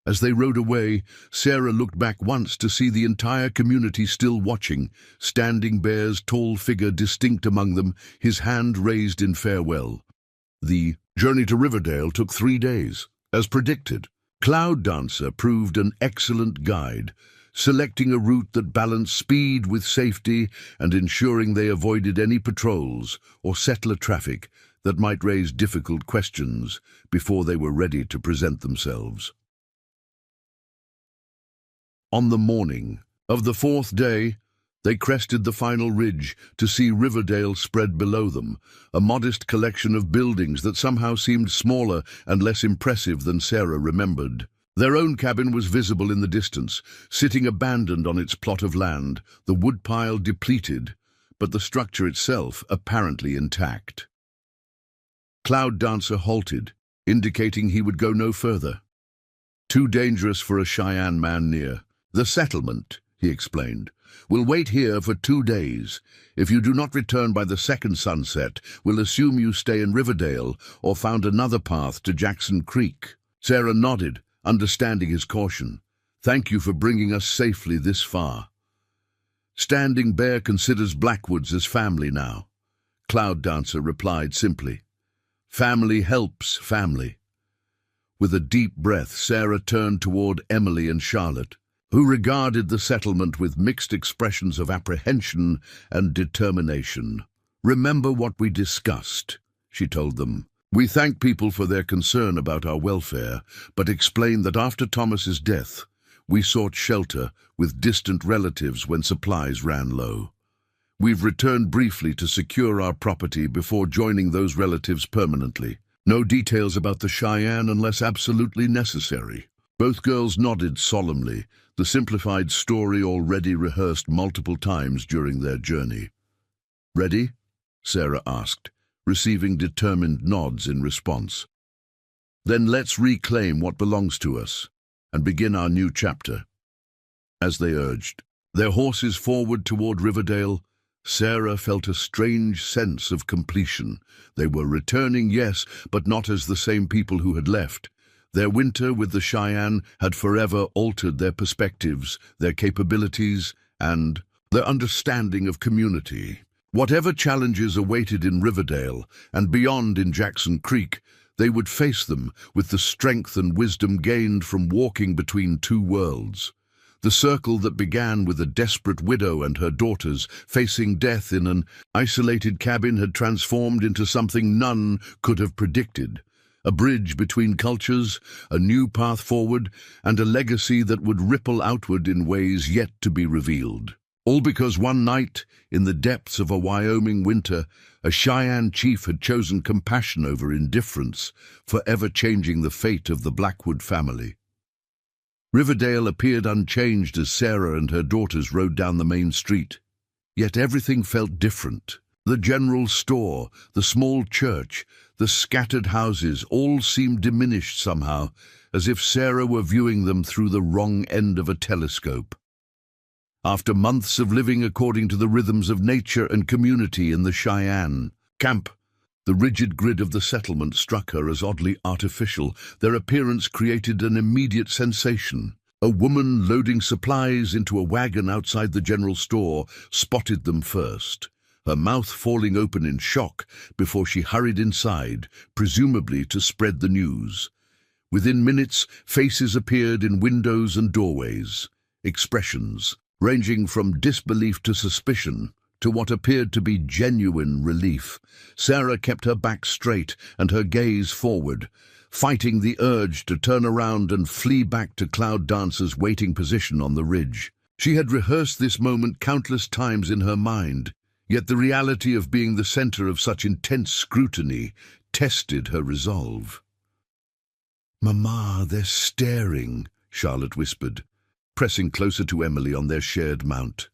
As they rode away, Sarah looked back once to see the entire community still watching, Standing Bear's tall figure distinct among them, his hand raised in farewell. The journey to Riverdale took 3 days. As predicted, Cloud Dancer proved an excellent guide, selecting a route that balanced speed with safety and ensuring they avoided any patrols or settler traffic that might raise difficult questions before they were ready to present themselves. On the morning of the fourth day, they crested the final ridge to see Riverdale spread below them, a modest collection of buildings that somehow seemed smaller and less impressive than Sarah remembered. Their own cabin was visible in the distance, sitting abandoned on its plot of land, the woodpile depleted, but the structure itself apparently intact. Cloud Dancer halted, indicating he would go no further. Too dangerous for a Cheyenne man near. The settlement, he explained, will wait here for 2 days. If you do not return by the second sunset, we'll assume you stay in Riverdale or found another path to Jackson Creek. Sarah nodded, understanding his caution. Thank you for bringing us safely this far. Standing Bear considers Blackwoods as family now. Cloud Dancer replied simply. Family helps family. With a deep breath, Sarah turned toward Emily and Charlotte, who regarded the settlement with mixed expressions of apprehension and determination. Remember what we discussed, she told them. We thank people for their concern about our welfare, but explain that after Thomas's death, we sought shelter with distant relatives when supplies ran low. We've returned briefly to secure our property before joining those relatives permanently. No details about the Cheyenne unless absolutely necessary. Both girls nodded solemnly, the simplified story already rehearsed multiple times during their journey. Ready? Sarah asked, receiving determined nods in response. Then let's reclaim what belongs to us and begin our new chapter. As they urged their horses forward toward Riverdale, Sarah felt a strange sense of completion. They were returning, yes, but not as the same people who had left. Their winter with the Cheyenne had forever altered their perspectives, their capabilities, and their understanding of community. Whatever challenges awaited in Riverdale and beyond in Jackson Creek, they would face them with the strength and wisdom gained from walking between two worlds. The circle that began with a desperate widow and her daughters facing death in an isolated cabin had transformed into something none could have predicted. A bridge between cultures, a new path forward, and a legacy that would ripple outward in ways yet to be revealed. All because one night, in the depths of a Wyoming winter, a Cheyenne chief had chosen compassion over indifference, forever changing the fate of the Blackwood family. Riverdale appeared unchanged as Sarah and her daughters rode down the main street. Yet everything felt different. The general store, the small church, the scattered houses all seemed diminished somehow, as if Sarah were viewing them through the wrong end of a telescope. After months of living according to the rhythms of nature and community in the Cheyenne camp, the rigid grid of the settlement struck her as oddly artificial. Their appearance created an immediate sensation. A woman loading supplies into a wagon outside the general store spotted them first, her mouth falling open in shock before she hurried inside, presumably to spread the news. Within minutes, faces appeared in windows and doorways, expressions ranging from disbelief to suspicion to what appeared to be genuine relief. Sarah kept her back straight and her gaze forward, fighting the urge to turn around and flee back to Cloud Dancer's waiting position on the ridge. She had rehearsed this moment countless times in her mind, yet the reality of being the center of such intense scrutiny tested her resolve. "Mama, they're staring," Charlotte whispered, pressing closer to Emily on their shared mount.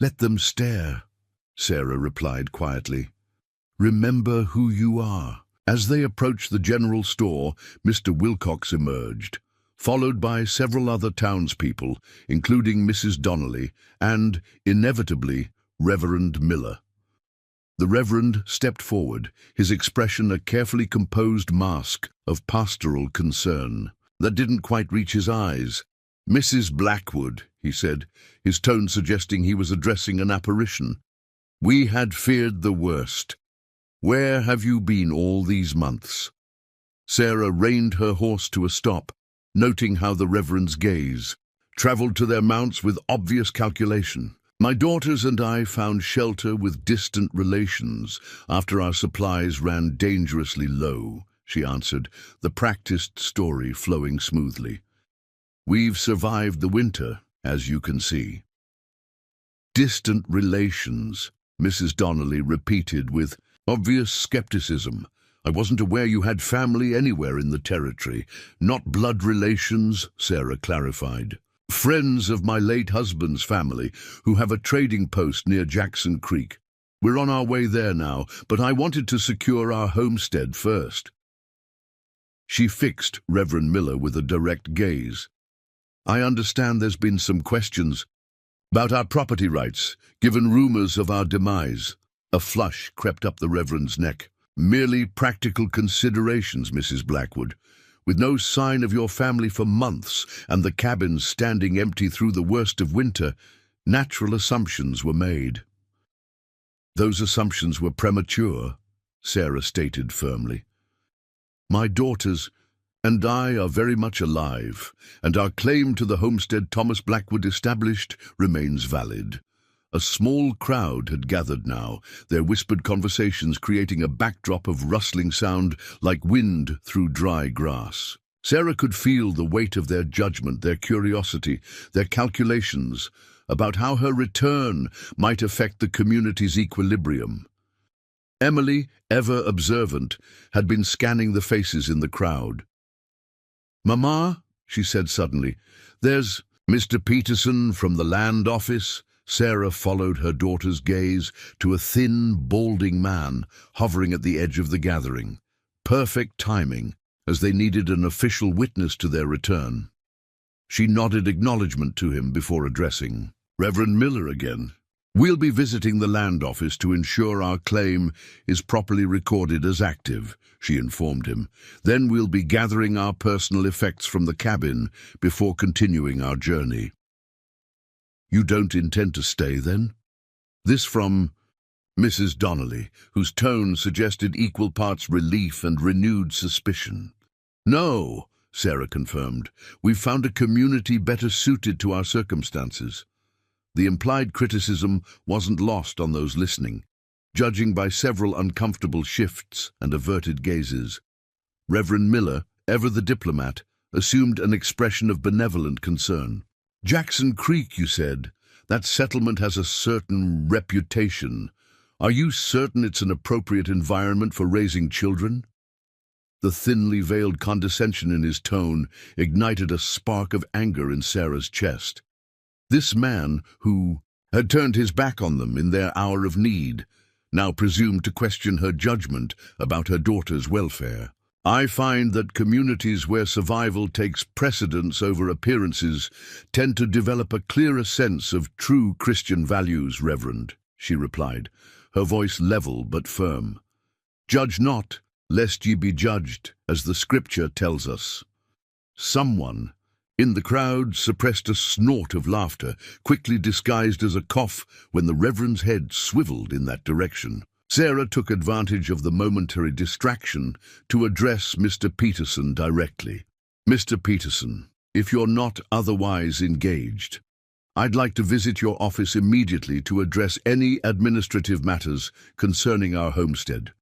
"Let them stare," Sarah replied quietly. "Remember who you are." As they approached the general store, Mr. Wilcox emerged, followed by several other townspeople, including Mrs. Donnelly and, inevitably, Reverend Miller. The Reverend stepped forward, his expression a carefully composed mask of pastoral concern that didn't quite reach his eyes. "Mrs. Blackwood," he said, his tone suggesting he was addressing an apparition. "We had feared the worst. Where have you been all these months?" Sarah reined her horse to a stop, noting how the Reverend's gaze travelled to their mounts with obvious calculation. My daughters and I found shelter with distant relations after our supplies ran dangerously low, she answered, the practiced story flowing smoothly. We've survived the winter, as you can see. Distant relations, Mrs. Donnelly repeated with obvious skepticism. I wasn't aware you had family anywhere in the territory. Not blood relations, Sarah clarified. Friends of my late husband's family who have a trading post near Jackson Creek. We're on our way there now, but I wanted to secure our homestead first. She fixed Reverend Miller with a direct gaze. I understand there's been some questions about our property rights, given rumors of our demise. A flush crept up the Reverend's neck. Merely practical considerations, Mrs. Blackwood. With no sign of your family for months and the cabins standing empty through the worst of winter, natural assumptions were made. Those assumptions were premature, Sarah stated firmly. My daughters and I are very much alive, and our claim to the homestead Thomas Blackwood established remains valid. A small crowd had gathered now, their whispered conversations creating a backdrop of rustling sound like wind through dry grass. Sarah could feel the weight of their judgment, their curiosity, their calculations about how her return might affect the community's equilibrium. Emily, ever observant, had been scanning the faces in the crowd. "Mama," she said suddenly, "there's Mr. Peterson from the land office." Sarah followed her daughter's gaze to a thin, balding man hovering at the edge of the gathering. Perfect timing, as they needed an official witness to their return. She nodded acknowledgement to him before addressing Reverend Miller again. "We'll be visiting the land office to ensure our claim is properly recorded as active," she informed him. "Then we'll be gathering our personal effects from the cabin before continuing our journey." "You don't intend to stay, then?" This from Mrs. Donnelly, whose tone suggested equal parts relief and renewed suspicion. "No," Sarah confirmed. "We've found a community better suited to our circumstances." The implied criticism wasn't lost on those listening, judging by several uncomfortable shifts and averted gazes. Reverend Miller, ever the diplomat, assumed an expression of benevolent concern. "Jackson Creek, you said. That settlement has a certain reputation. Are you certain it's an appropriate environment for raising children?" The thinly veiled condescension in his tone ignited a spark of anger in Sarah's chest. This man, who had turned his back on them in their hour of need, now presumed to question her judgment about her daughter's welfare. "I find that communities where survival takes precedence over appearances tend to develop a clearer sense of true Christian values, Reverend," she replied, her voice level but firm. "Judge not, lest ye be judged, as the scripture tells us." Someone in the crowd suppressed a snort of laughter, quickly disguised as a cough when the Reverend's head swiveled in that direction. Sarah took advantage of the momentary distraction to address Mr. Peterson directly. "Mr. Peterson, if you're not otherwise engaged, I'd like to visit your office immediately to address any administrative matters concerning our homestead.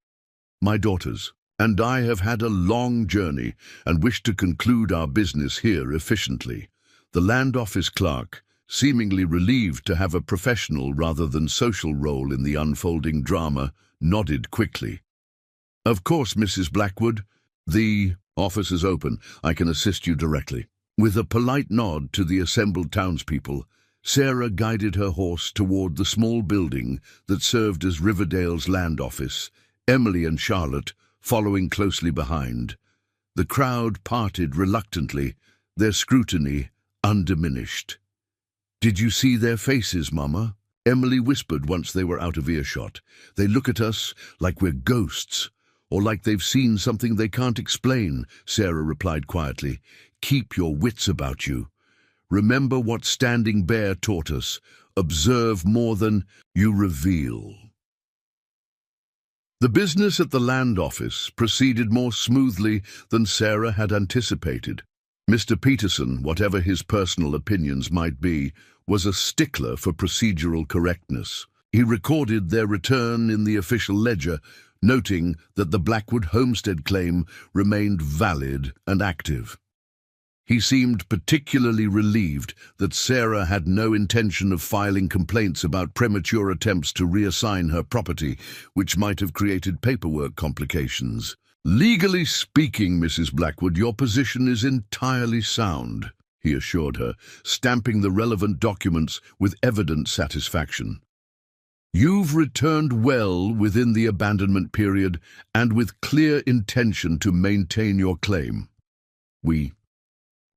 My daughters and I have had a long journey and wish to conclude our business here efficiently." The land office clerk, seemingly relieved to have a professional rather than social role in the unfolding drama, nodded quickly. "Of course, Mrs. Blackwood. The office is open. I can assist you directly." With a polite nod to the assembled townspeople, Sarah guided her horse toward the small building that served as Riverdale's land office, Emily and Charlotte following closely behind. The crowd parted reluctantly, their scrutiny undiminished. "Did you see their faces, Mama?" Emily whispered once they were out of earshot. "They look at us like we're ghosts, or like they've seen something they can't explain," Sarah replied quietly. "Keep your wits about you. Remember what Standing Bear taught us. Observe more than you reveal." The business at the land office proceeded more smoothly than Sarah had anticipated. Mr. Peterson, whatever his personal opinions might be, was a stickler for procedural correctness. He recorded their return in the official ledger, noting that the Blackwood homestead claim remained valid and active. He seemed particularly relieved that Sarah had no intention of filing complaints about premature attempts to reassign her property, which might have created paperwork complications. "Legally speaking, Mrs. Blackwood, your position is entirely sound," he assured her, stamping the relevant documents with evident satisfaction. "You've returned well within the abandonment period and with clear intention to maintain your claim. We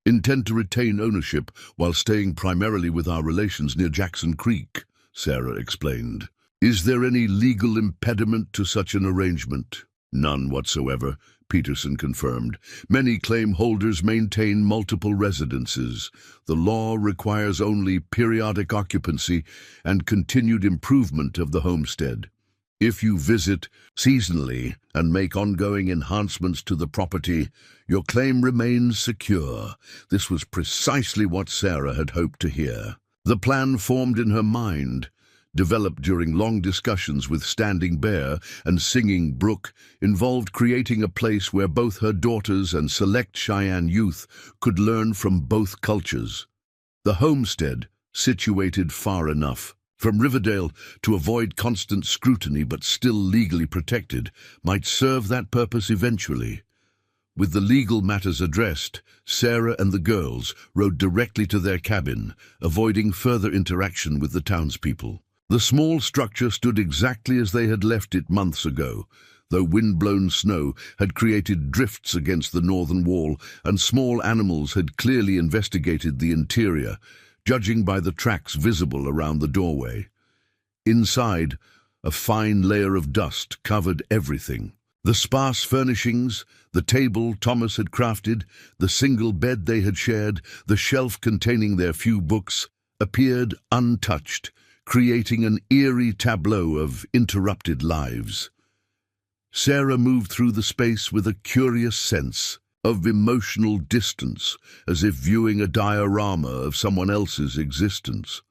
intend to retain ownership while staying primarily with our relations near Jackson Creek," Sarah explained. "Is there any legal impediment to such an arrangement?" "None whatsoever," Peterson confirmed. "Many claim holders maintain multiple residences. The law requires only periodic occupancy and continued improvement of the homestead. If you visit seasonally and make ongoing enhancements to the property, your claim remains secure." This was precisely what Sarah had hoped to hear. The plan formed in her mind, developed during long discussions with Standing Bear and Singing Brook, involved creating a place where both her daughters and select Cheyenne youth could learn from both cultures. The homestead, situated far enough from Riverdale to avoid constant scrutiny but still legally protected, might serve that purpose eventually. With the legal matters addressed, Sarah and the girls rode directly to their cabin, avoiding further interaction with the townspeople. The small structure stood exactly as they had left it months ago, though wind-blown snow had created drifts against the northern wall and small animals had clearly investigated the interior, judging by the tracks visible around the doorway. Inside, a fine layer of dust covered everything. The sparse furnishings, the table Thomas had crafted, the single bed they had shared, the shelf containing their few books, appeared untouched, creating an eerie tableau of interrupted lives. Sarah moved through the space with a curious sense of emotional distance, as if viewing a diorama of someone else's existence.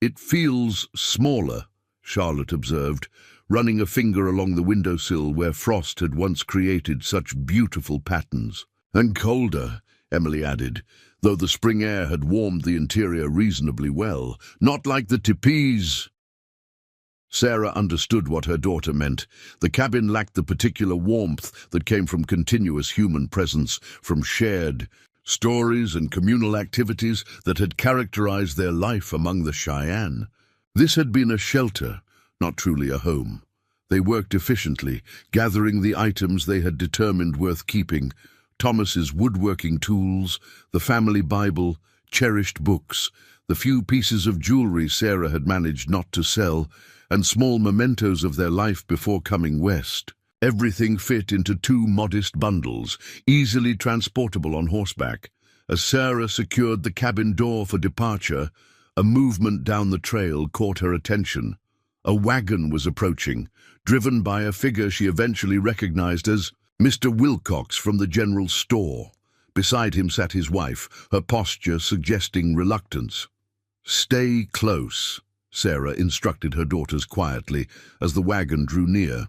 "It feels smaller," Charlotte observed, running a finger along the windowsill where frost had once created such beautiful patterns. "And colder," Emily added, though the spring air had warmed the interior reasonably well. "Not like the teepees." Sarah understood what her daughter meant. The cabin lacked the particular warmth that came from continuous human presence, from shared stories and communal activities that had characterized their life among the Cheyenne. This had been a shelter, not truly a home. They worked efficiently, gathering the items they had determined worth keeping: Thomas's woodworking tools, the family Bible, cherished books, the few pieces of jewelry Sarah had managed not to sell, and small mementos of their life before coming west. Everything fit into 2 modest bundles, easily transportable on horseback. As Sarah secured the cabin door for departure, a movement down the trail caught her attention. A wagon was approaching, driven by a figure she eventually recognized as Mr. Wilcox from the general store. Beside him sat his wife, her posture suggesting reluctance. "Stay close," Sarah instructed her daughters quietly as the wagon drew near.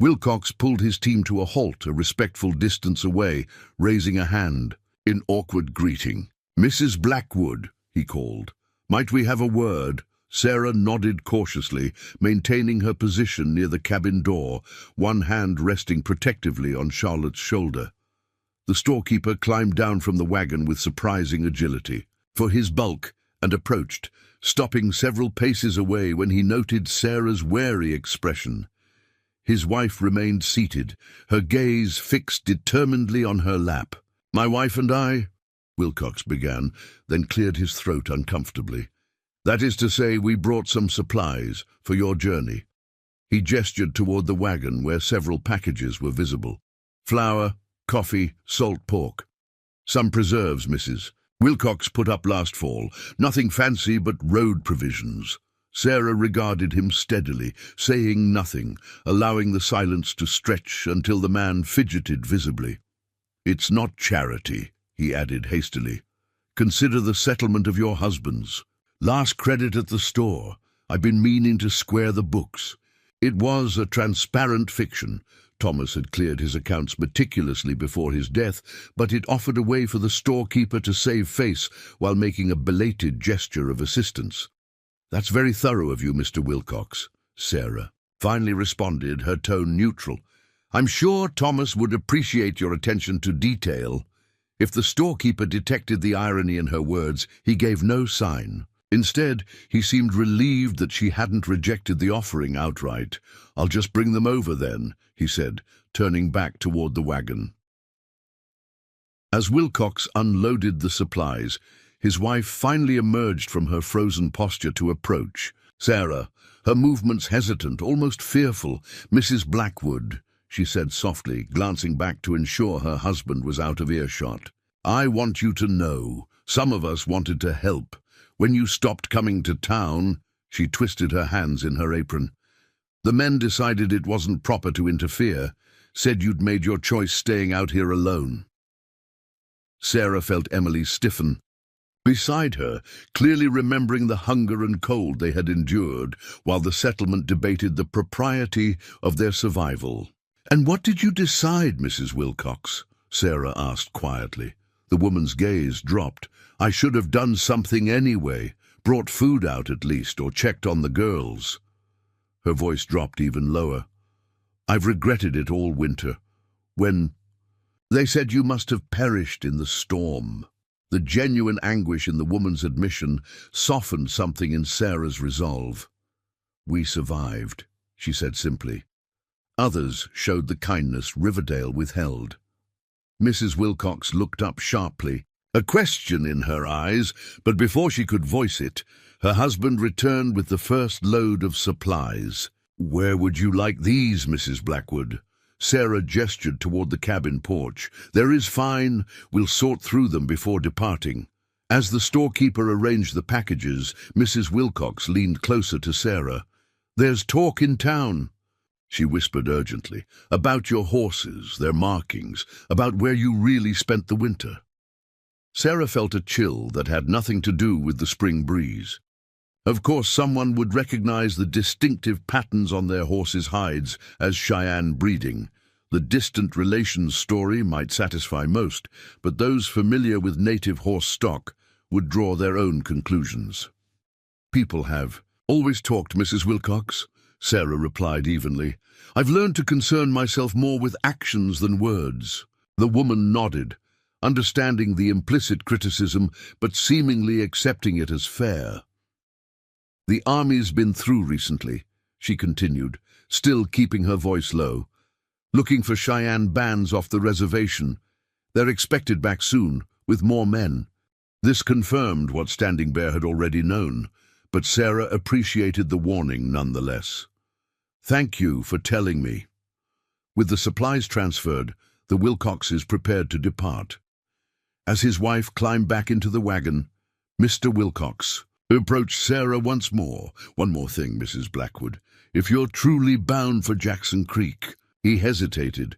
Wilcox pulled his team to a halt a respectful distance away, raising a hand in awkward greeting. "Mrs. Blackwood," he called. "Might we have a word?" Sarah nodded cautiously, maintaining her position near the cabin door, one hand resting protectively on Charlotte's shoulder. The storekeeper climbed down from the wagon with surprising agility for his bulk and approached, stopping several paces away when he noted Sarah's wary expression. His wife remained seated, her gaze fixed determinedly on her lap. "My wife and I," Wilcox began, then cleared his throat uncomfortably. "That is to say, we brought some supplies for your journey." He gestured toward the wagon where several packages were visible. "Flour, coffee, salt pork. Some preserves, Mrs. Wilcox put up last fall. Nothing fancy but road provisions." Sarah regarded him steadily, saying nothing, allowing the silence to stretch until the man fidgeted visibly. "It's not charity," he added hastily. Consider the settlement of your husbands. Last credit at the store. I've been meaning to square the books. It was a transparent fiction. Thomas had cleared his accounts meticulously before his death, but it offered a way for the storekeeper to save face while making a belated gesture of assistance. That's very thorough of you, Mr. Wilcox, Sarah finally responded, her tone neutral. I'm sure Thomas would appreciate your attention to detail. If the storekeeper detected the irony in her words, he gave no sign. Instead, he seemed relieved that she hadn't rejected the offering outright. I'll just bring them over then, he said, turning back toward the wagon. As Wilcox unloaded the supplies, his wife finally emerged from her frozen posture to approach. Sarah, her movements hesitant, almost fearful. Mrs. Blackwood, she said softly, glancing back to ensure her husband was out of earshot. I want you to know, some of us wanted to help. When you stopped coming to town, she twisted her hands in her apron. The men decided it wasn't proper to interfere, said you'd made your choice staying out here alone. Sarah felt Emily stiffen. Beside her, clearly remembering the hunger and cold they had endured, while the settlement debated the propriety of their survival. And what did you decide, Mrs. Wilcox? Sarah asked quietly. The woman's gaze dropped. I should have done something anyway, brought food out at least, or checked on the girls. Her voice dropped even lower. I've regretted it all winter. When they said you must have perished in the storm. The genuine anguish in the woman's admission softened something in Sarah's resolve. We survived, she said simply. Others showed the kindness Riverdale withheld. Mrs. Wilcox looked up sharply, a question in her eyes, but before she could voice it, her husband returned with the first load of supplies. Where would you like these, Mrs. Blackwood? Sarah gestured toward the cabin porch. There is fine. We'll sort through them before departing. As the storekeeper arranged the packages, Mrs. Wilcox leaned closer to Sarah. There's talk in town, she whispered urgently, about your horses, their markings, about where you really spent the winter. Sarah felt a chill that had nothing to do with the spring breeze. Of course, someone would recognize the distinctive patterns on their horses' hides as Cheyenne breeding. The distant relations story might satisfy most, but those familiar with native horse stock would draw their own conclusions. People have always talked, Mrs. Wilcox, Sarah replied evenly. I've learned to concern myself more with actions than words. The woman nodded, understanding the implicit criticism, but seemingly accepting it as fair. The army's been through recently, she continued, still keeping her voice low. Looking for Cheyenne bands off the reservation. They're expected back soon, with more men. This confirmed what Standing Bear had already known, but Sarah appreciated the warning nonetheless. Thank you for telling me. With the supplies transferred, the Wilcoxes prepared to depart. As his wife climbed back into the wagon, Mr. Wilcox approached Sarah once more. One more thing, Mrs. Blackwood. If you're truly bound for Jackson Creek, he hesitated.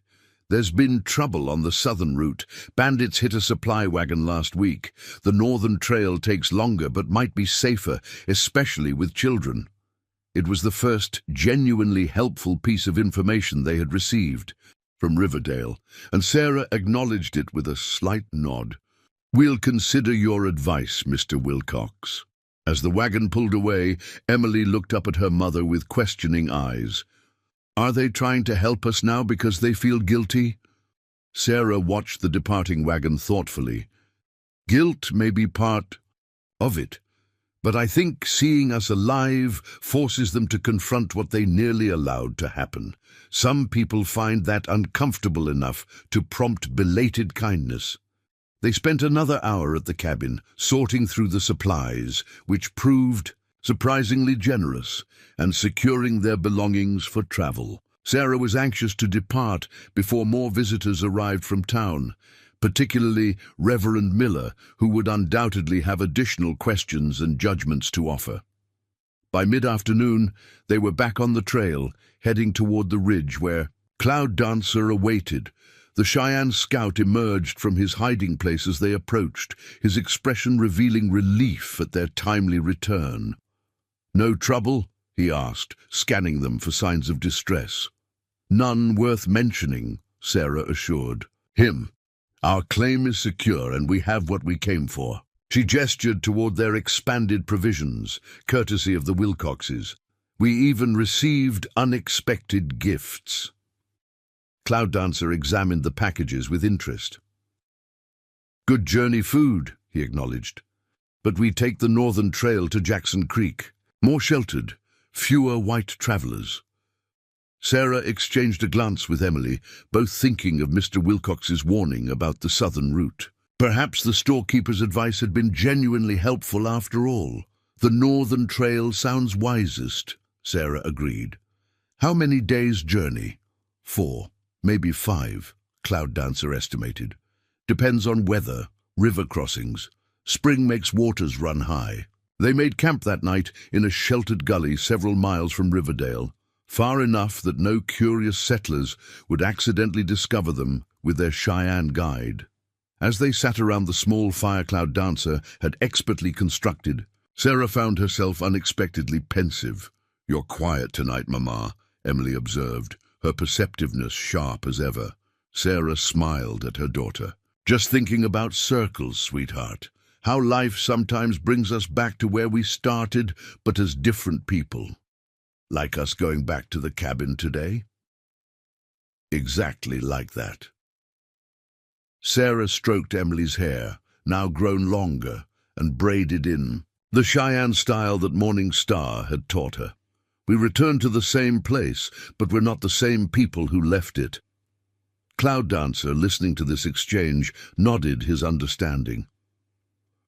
There's been trouble on the southern route. Bandits hit a supply wagon last week. The northern trail takes longer but might be safer, especially with children. It was the first genuinely helpful piece of information they had received from Riverdale, and Sarah acknowledged it with a slight nod. We'll consider your advice, Mr. Wilcox. As the wagon pulled away, Emily looked up at her mother with questioning eyes. Are they trying to help us now because they feel guilty? Sarah watched the departing wagon thoughtfully. Guilt may be part of it, but I think seeing us alive forces them to confront what they nearly allowed to happen. Some people find that uncomfortable enough to prompt belated kindness. They spent another hour at the cabin, sorting through the supplies, which proved surprisingly generous, and securing their belongings for travel. Sarah was anxious to depart before more visitors arrived from town, particularly Reverend Miller, who would undoubtedly have additional questions and judgments to offer. By mid-afternoon, they were back on the trail, heading toward the ridge where Cloud Dancer awaited. The Cheyenne scout emerged from his hiding place as they approached, his expression revealing relief at their timely return. "No trouble?" he asked, scanning them for signs of distress. "None worth mentioning," Sarah assured him. "Our claim is secure and we have what we came for." She gestured toward their expanded provisions, courtesy of the Wilcoxes. "We even received unexpected gifts." Cloud Dancer examined the packages with interest. "Good journey food," he acknowledged. "But we take the northern trail to Jackson Creek. More sheltered, fewer white travelers." Sarah exchanged a glance with Emily, both thinking of Mr. Wilcox's warning about the southern route. Perhaps the storekeeper's advice had been genuinely helpful after all. "The northern trail sounds wisest," Sarah agreed. "How many days' journey?" 4, maybe 5, Cloud Dancer estimated. "Depends on weather, river crossings. Spring makes waters run high." They made camp that night in a sheltered gully several miles from Riverdale, far enough that no curious settlers would accidentally discover them with their Cheyenne guide. As they sat around the small fire Cloud Dancer had expertly constructed, Sarah found herself unexpectedly pensive. "You're quiet tonight, Mama," Emily observed, her perceptiveness sharp as ever. Sarah smiled at her daughter. "Just thinking about circles, sweetheart. How life sometimes brings us back to where we started, but as different people. Like us going back to the cabin today?" "Exactly like that." Sarah stroked Emily's hair, now grown longer and braided in, the Cheyenne style that Morning Star had taught her. "We returned to the same place, but we're not the same people who left it." Cloud Dancer, listening to this exchange, nodded his understanding.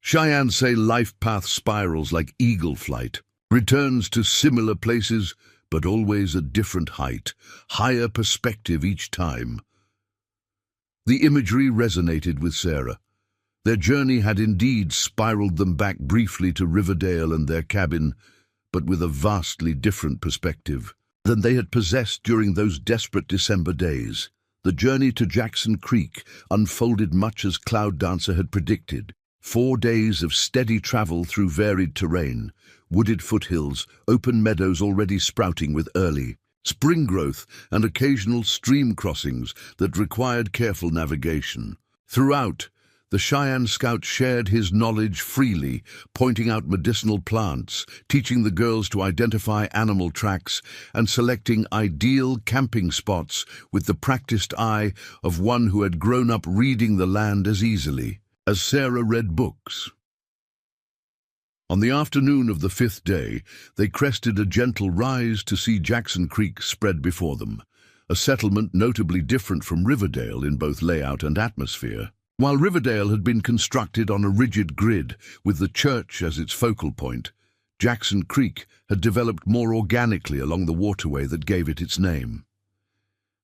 "Cheyenne say life path spirals like eagle flight, returns to similar places, but always a different height, higher perspective each time." The imagery resonated with Sarah. Their journey had indeed spiraled them back briefly to Riverdale and their cabin, but with a vastly different perspective than they had possessed during those desperate December days. The journey to Jackson Creek unfolded much as Cloud Dancer had predicted. 4 days of steady travel through varied terrain, wooded foothills, open meadows already sprouting with early spring growth, and occasional stream crossings that required careful navigation. Throughout, the Cheyenne scout shared his knowledge freely, pointing out medicinal plants, teaching the girls to identify animal tracks, and selecting ideal camping spots with the practiced eye of one who had grown up reading the land as easily as Sarah read books. On the afternoon of the 5th day, they crested a gentle rise to see Jackson Creek spread before them, a settlement notably different from Riverdale in both layout and atmosphere. While Riverdale had been constructed on a rigid grid with the church as its focal point, Jackson Creek had developed more organically along the waterway that gave it its name.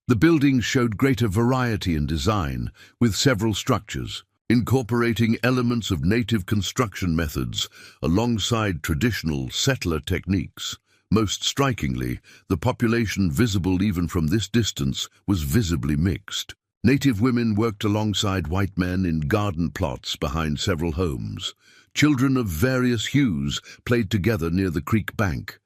The buildings showed greater variety in design, with several structures incorporating elements of native construction methods alongside traditional settler techniques. Most strikingly, the population visible even from this distance was visibly mixed. Native women worked alongside white men in garden plots behind several homes. Children of various hues played together near the creek bank.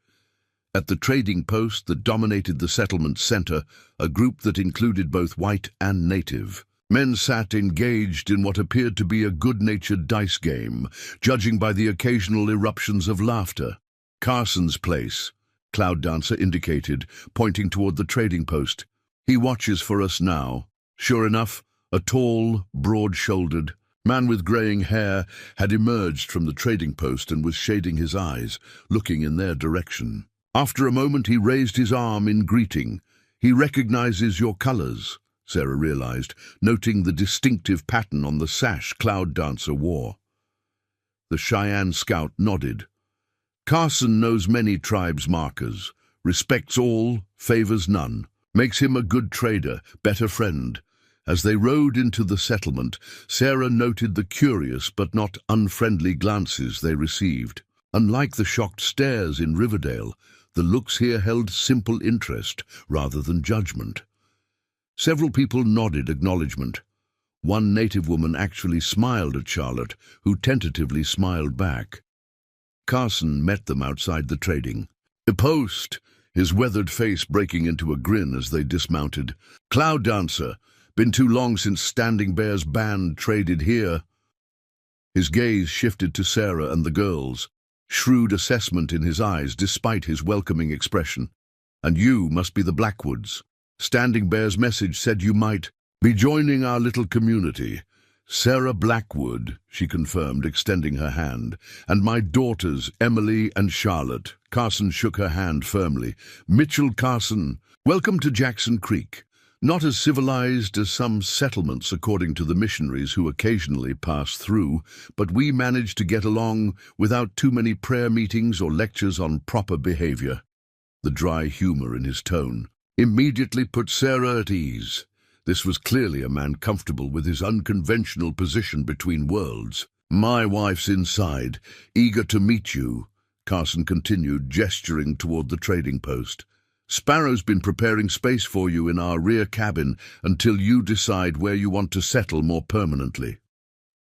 At the trading post that dominated the settlement center, a group that included both white and native, men sat engaged in what appeared to be a good-natured dice game, judging by the occasional eruptions of laughter. "Carson's place," Cloud Dancer indicated, pointing toward the trading post. "He watches for us now." Sure enough, a tall, broad-shouldered man with graying hair had emerged from the trading post and was shading his eyes, looking in their direction. After a moment, he raised his arm in greeting. "He recognizes your colors," Sarah realized, noting the distinctive pattern on the sash Cloud Dancer wore. The Cheyenne scout nodded. "Carson knows many tribes' markers, respects all, favors none, makes him a good trader, better friend." As they rode into the settlement, Sarah noted the curious but not unfriendly glances they received. Unlike the shocked stares in Riverdale, the looks here held simple interest rather than judgment. Several people nodded acknowledgement. One native woman actually smiled at Charlotte, who tentatively smiled back. Carson met them outside the trading post, his weathered face breaking into a grin as they dismounted. "Cloud Dancer, been too long since Standing Bear's band traded here." His gaze shifted to Sarah and the girls, shrewd assessment in his eyes despite his welcoming expression. "And you must be the Blackwoods. Standing Bear's message said you might be joining our little community." "Sarah Blackwood," she confirmed, extending her hand. "And my daughters, Emily and Charlotte." Carson shook her hand firmly. "Mitchell Carson, welcome to Jackson Creek. Not as civilized as some settlements according to the missionaries who occasionally pass through, but we managed to get along without too many prayer meetings or lectures on proper behavior." The dry humor in his tone immediately put Sarah at ease. This was clearly a man comfortable with his unconventional position between worlds. "My wife's inside, eager to meet you," Carson continued, gesturing toward the trading post. "Sparrow's been preparing space for you in our rear cabin until you decide where you want to settle more permanently.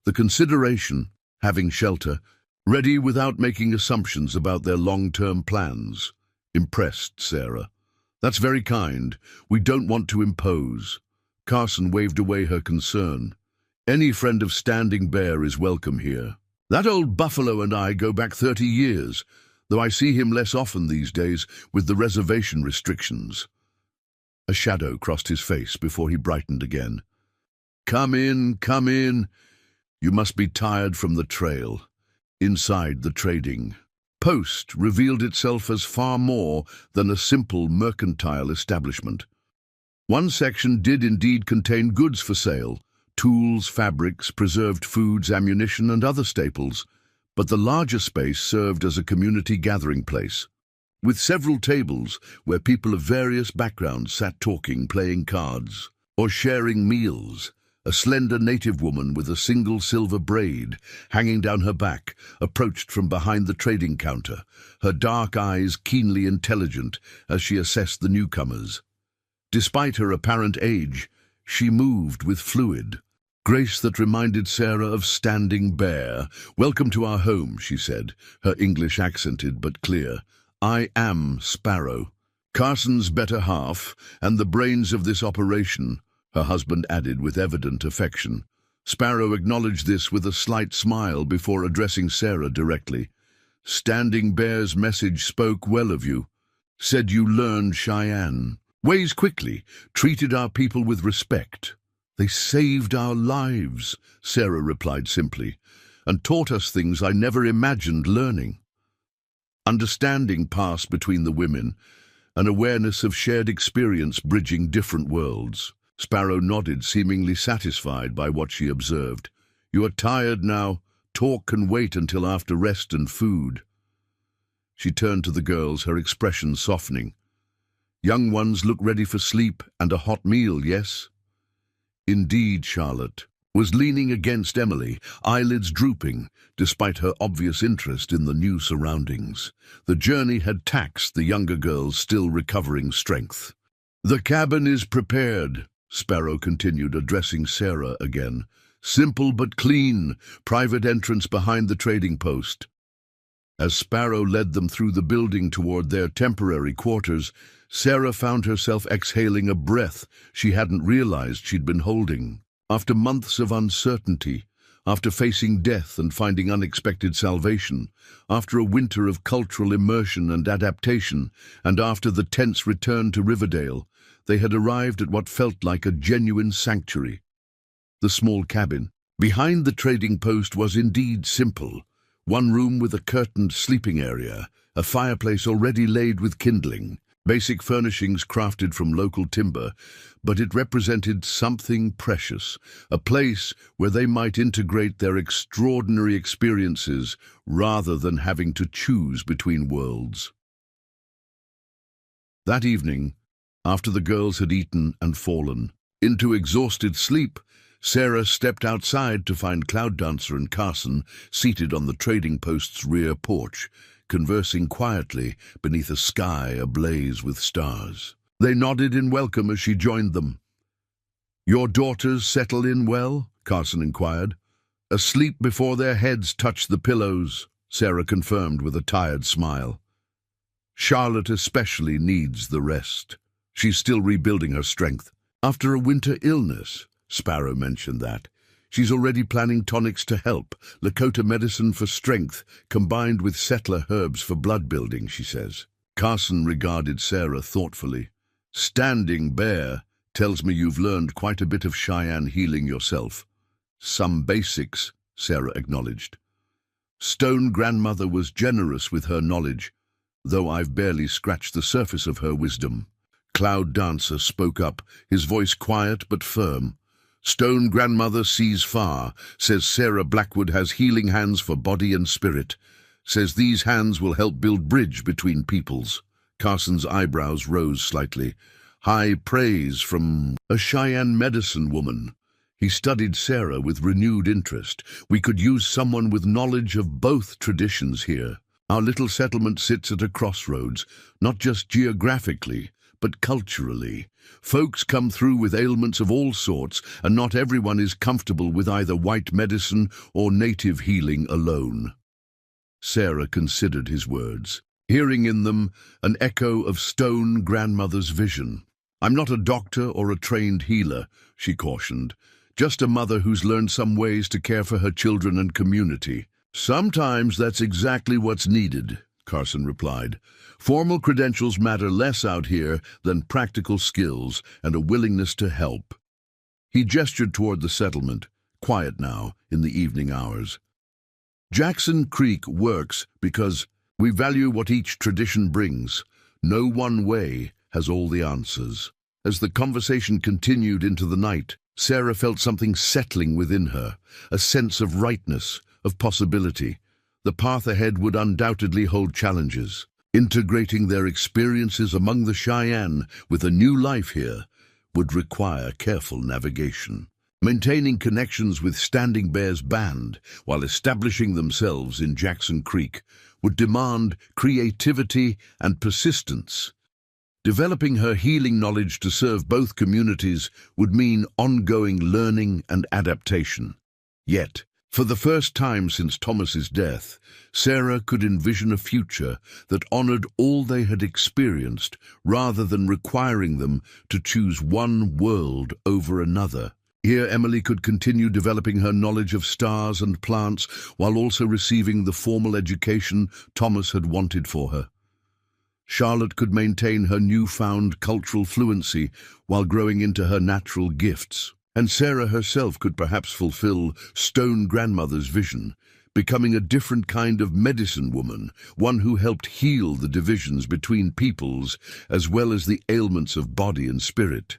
The consideration, having shelter, ready without making assumptions about their long-term plans," impressed Sarah. "That's very kind. We don't want to impose." Carson waved away her concern. "Any friend of Standing Bear is welcome here. That old buffalo and I go back 30 years, though I see him less often these days with the reservation restrictions." A shadow crossed his face before he brightened again. Come in, come in. You must be tired from the trail." Inside the trading post revealed itself as far more than a simple mercantile establishment. One section did indeed contain goods for sale, tools, fabrics, preserved foods, ammunition, and other staples, but the larger space served as a community gathering place, with several tables where people of various backgrounds sat talking, playing cards, or sharing meals. A slender native woman with a single silver braid hanging down her back approached from behind the trading counter, her dark eyes keenly intelligent as she assessed the newcomers. Despite her apparent age, she moved with fluid grace that reminded Sarah of Standing Bear. "Welcome to our home," she said, her English accented but clear. "I am Sparrow, Carson's better half, and the brains of this operation," her husband added with evident affection. Sparrow acknowledged this with a slight smile before addressing Sarah directly. "Standing Bear's message spoke well of you. Said you learned Cheyenne ways quickly, treated our people with respect." "They saved our lives," Sarah replied simply, "and taught us things I never imagined learning." Understanding passed between the women, an awareness of shared experience bridging different worlds. Sparrow nodded, seemingly satisfied by what she observed. "You are tired now. Talk can wait until after rest and food." She turned to the girls, her expression softening. "Young ones look ready for sleep and a hot meal, yes?" Indeed, Charlotte was leaning against Emily, eyelids drooping, despite her obvious interest in the new surroundings. The journey had taxed the younger girls still recovering strength. "The cabin is prepared," Sparrow continued, addressing Sarah again. "Simple but clean, private entrance behind the trading post." As Sparrow led them through the building toward their temporary quarters, Sarah found herself exhaling a breath she hadn't realized she'd been holding. After months of uncertainty, after facing death and finding unexpected salvation, after a winter of cultural immersion and adaptation, and after the tense return to Riverdale, they had arrived at what felt like a genuine sanctuary. The small cabin behind the trading post was indeed simple. One room with a curtained sleeping area, a fireplace already laid with kindling, basic furnishings crafted from local timber, but it represented something precious, a place where they might integrate their extraordinary experiences rather than having to choose between worlds. That evening, after the girls had eaten and fallen into exhausted sleep, Sarah stepped outside to find Cloud Dancer and Carson seated on the trading post's rear porch, conversing quietly beneath a sky ablaze with stars. They nodded in welcome as she joined them. "Your daughters settle in well?" Carson inquired. "Asleep before their heads touch the pillows," Sarah confirmed with a tired smile. "Charlotte especially needs the rest. She's still rebuilding her strength. After a winter illness," Sparrow mentioned that. "She's already planning tonics to help, Lakota medicine for strength, combined with settler herbs for blood building," she says. Carson regarded Sarah thoughtfully. "Standing Bear tells me you've learned quite a bit of Cheyenne healing yourself." "Some basics," Sarah acknowledged. "Stone Grandmother was generous with her knowledge, though I've barely scratched the surface of her wisdom." Cloud Dancer spoke up, his voice quiet but firm. "Stone Grandmother sees far, says Sarah Blackwood has healing hands for body and spirit, says these hands will help build bridge between peoples." Carson's eyebrows rose slightly. High praise from a Cheyenne medicine woman. He studied Sarah with renewed interest. "We could use someone with knowledge of both traditions here. Our little settlement sits at a crossroads, not just geographically, but culturally. Folks come through with ailments of all sorts, and not everyone is comfortable with either white medicine or native healing alone." Sarah considered his words, hearing in them an echo of Stone Grandmother's vision. "I'm not a doctor or a trained healer," she cautioned, "just a mother who's learned some ways to care for her children and community." "Sometimes that's exactly what's needed," Carson replied. "Formal credentials matter less out here than practical skills and a willingness to help." He gestured toward the settlement, quiet now in the evening hours. "Jackson Creek works because we value what each tradition brings. No one way has all the answers." As the conversation continued into the night, Sarah felt something settling within her, a sense of rightness, of possibility. The path ahead would undoubtedly hold challenges. Integrating their experiences among the Cheyenne with a new life here would require careful navigation. Maintaining connections with Standing Bear's band while establishing themselves in Jackson Creek would demand creativity and persistence. Developing her healing knowledge to serve both communities would mean ongoing learning and adaptation. Yet, for the first time since Thomas's death, Sarah could envision a future that honored all they had experienced rather than requiring them to choose one world over another. Here Emily could continue developing her knowledge of stars and plants while also receiving the formal education Thomas had wanted for her. Charlotte could maintain her newfound cultural fluency while growing into her natural gifts. And Sarah herself could perhaps fulfill Stone Grandmother's vision, becoming a different kind of medicine woman, one who helped heal the divisions between peoples as well as the ailments of body and spirit.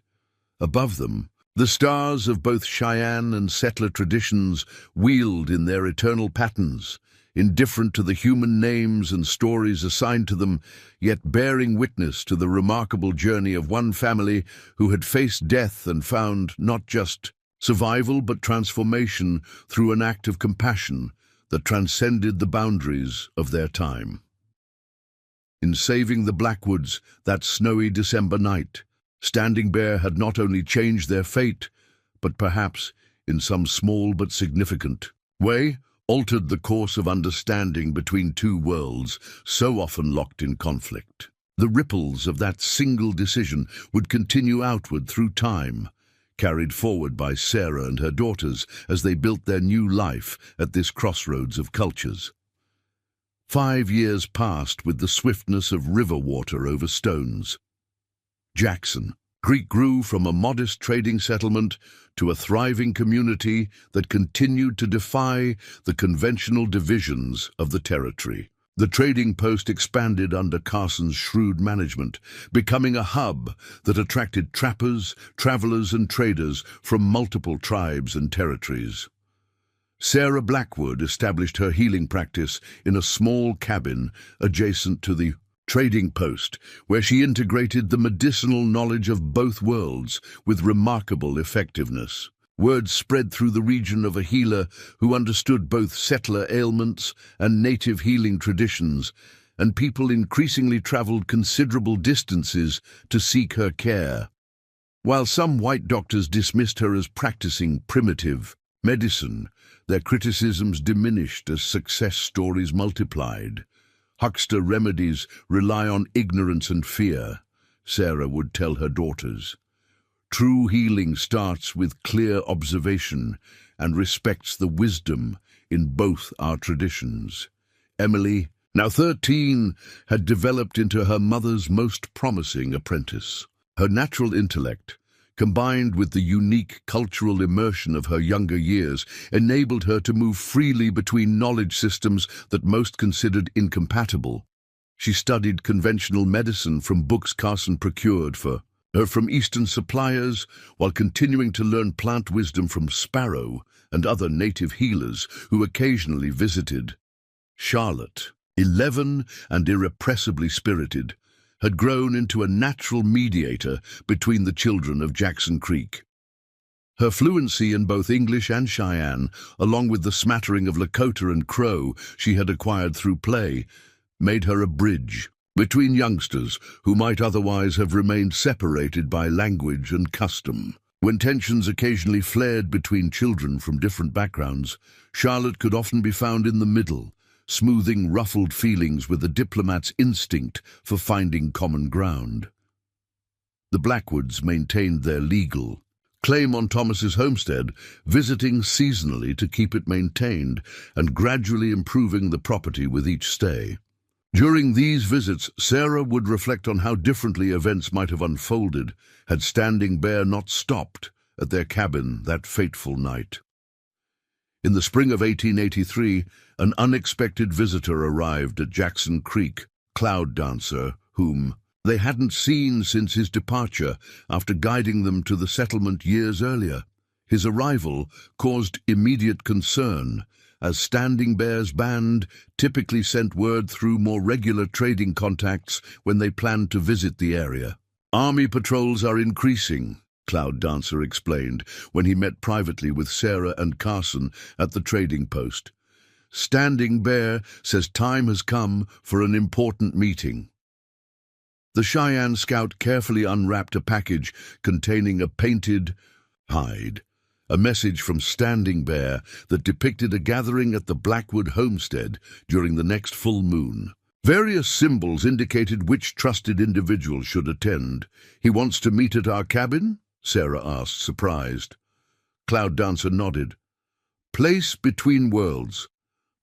Above them, the stars of both Cheyenne and settler traditions wheeled in their eternal patterns, indifferent to the human names and stories assigned to them, yet bearing witness to the remarkable journey of one family who had faced death and found not just survival but transformation through an act of compassion that transcended the boundaries of their time. In saving the Blackwoods that snowy December night, Standing Bear had not only changed their fate, but perhaps, in some small but significant way, altered the course of understanding between two worlds so often locked in conflict. The ripples of that single decision would continue outward through time, carried forward by Sarah and her daughters as they built their new life at this crossroads of cultures. 5 years passed with the swiftness of river water over stones. Jackson Creek grew from a modest trading settlement to a thriving community that continued to defy the conventional divisions of the territory. The trading post expanded under Carson's shrewd management, becoming a hub that attracted trappers, travelers, and traders from multiple tribes and territories. Sarah Blackwood established her healing practice in a small cabin adjacent to the trading post, where she integrated the medicinal knowledge of both worlds with remarkable effectiveness. Word spread through the region of a healer who understood both settler ailments and native healing traditions, and people increasingly traveled considerable distances to seek her care. While some white doctors dismissed her as practicing primitive medicine, their criticisms diminished as success stories multiplied. Huckster remedies rely on ignorance and fear, Sarah would tell her daughters. True healing starts with clear observation and respects the wisdom in both our traditions. Emily, now 13, had developed into her mother's most promising apprentice. Her natural intellect, combined with the unique cultural immersion of her younger years, enabled her to move freely between knowledge systems that most considered incompatible. She studied conventional medicine from books Carson procured for her from Eastern suppliers, while continuing to learn plant wisdom from Sparrow and other native healers who occasionally visited. Charlotte, 11 and irrepressibly spirited, had grown into a natural mediator between the children of Jackson Creek. Her fluency in both English and Cheyenne, along with the smattering of Lakota and Crow she had acquired through play, made her a bridge between youngsters who might otherwise have remained separated by language and custom. When tensions occasionally flared between children from different backgrounds, Charlotte could often be found in the middle, smoothing ruffled feelings with a diplomat's instinct for finding common ground. The Blackwoods maintained their legal claim on Thomas's homestead, visiting seasonally to keep it maintained and gradually improving the property with each stay. During these visits, Sarah would reflect on how differently events might have unfolded had Standing Bear not stopped at their cabin that fateful night. In the spring of 1883, an unexpected visitor arrived at Jackson Creek, Cloud Dancer, whom they hadn't seen since his departure after guiding them to the settlement years earlier. His arrival caused immediate concern, as Standing Bear's band typically sent word through more regular trading contacts when they planned to visit the area. "Army patrols are increasing," Cloud Dancer explained when he met privately with Sarah and Carson at the trading post. "Standing Bear says time has come for an important meeting." The Cheyenne scout carefully unwrapped a package containing a painted hide, a message from Standing Bear that depicted a gathering at the Blackwood homestead during the next full moon. Various symbols indicated which trusted individual should attend. "He wants to meet at our cabin?" Sarah asked, surprised. Cloud Dancer nodded. "Place between worlds.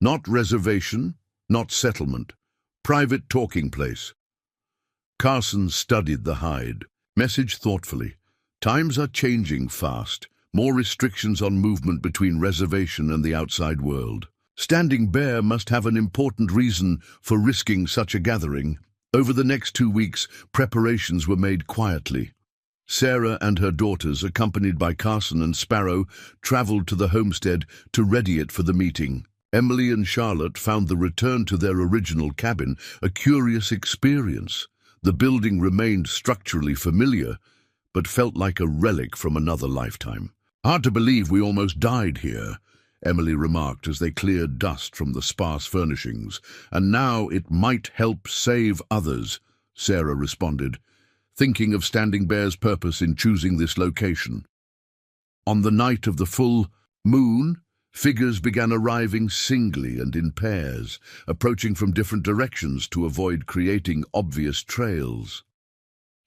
Not reservation, not settlement. Private talking place." Carson studied the hide. Message thoughtfully. "Times are changing fast. More restrictions on movement between reservation and the outside world. Standing Bear must have an important reason for risking such a gathering." Over the next 2 weeks, preparations were made quietly. Sarah and her daughters, accompanied by Carson and Sparrow, traveled to the homestead to ready it for the meeting. Emily and Charlotte found the return to their original cabin a curious experience. The building remained structurally familiar, but felt like a relic from another lifetime. "Hard to believe we almost died here," Emily remarked as they cleared dust from the sparse furnishings. "And now it might help save others," Sarah responded, thinking of Standing Bear's purpose in choosing this location. On the night of the full moon, figures began arriving singly and in pairs, approaching from different directions to avoid creating obvious trails.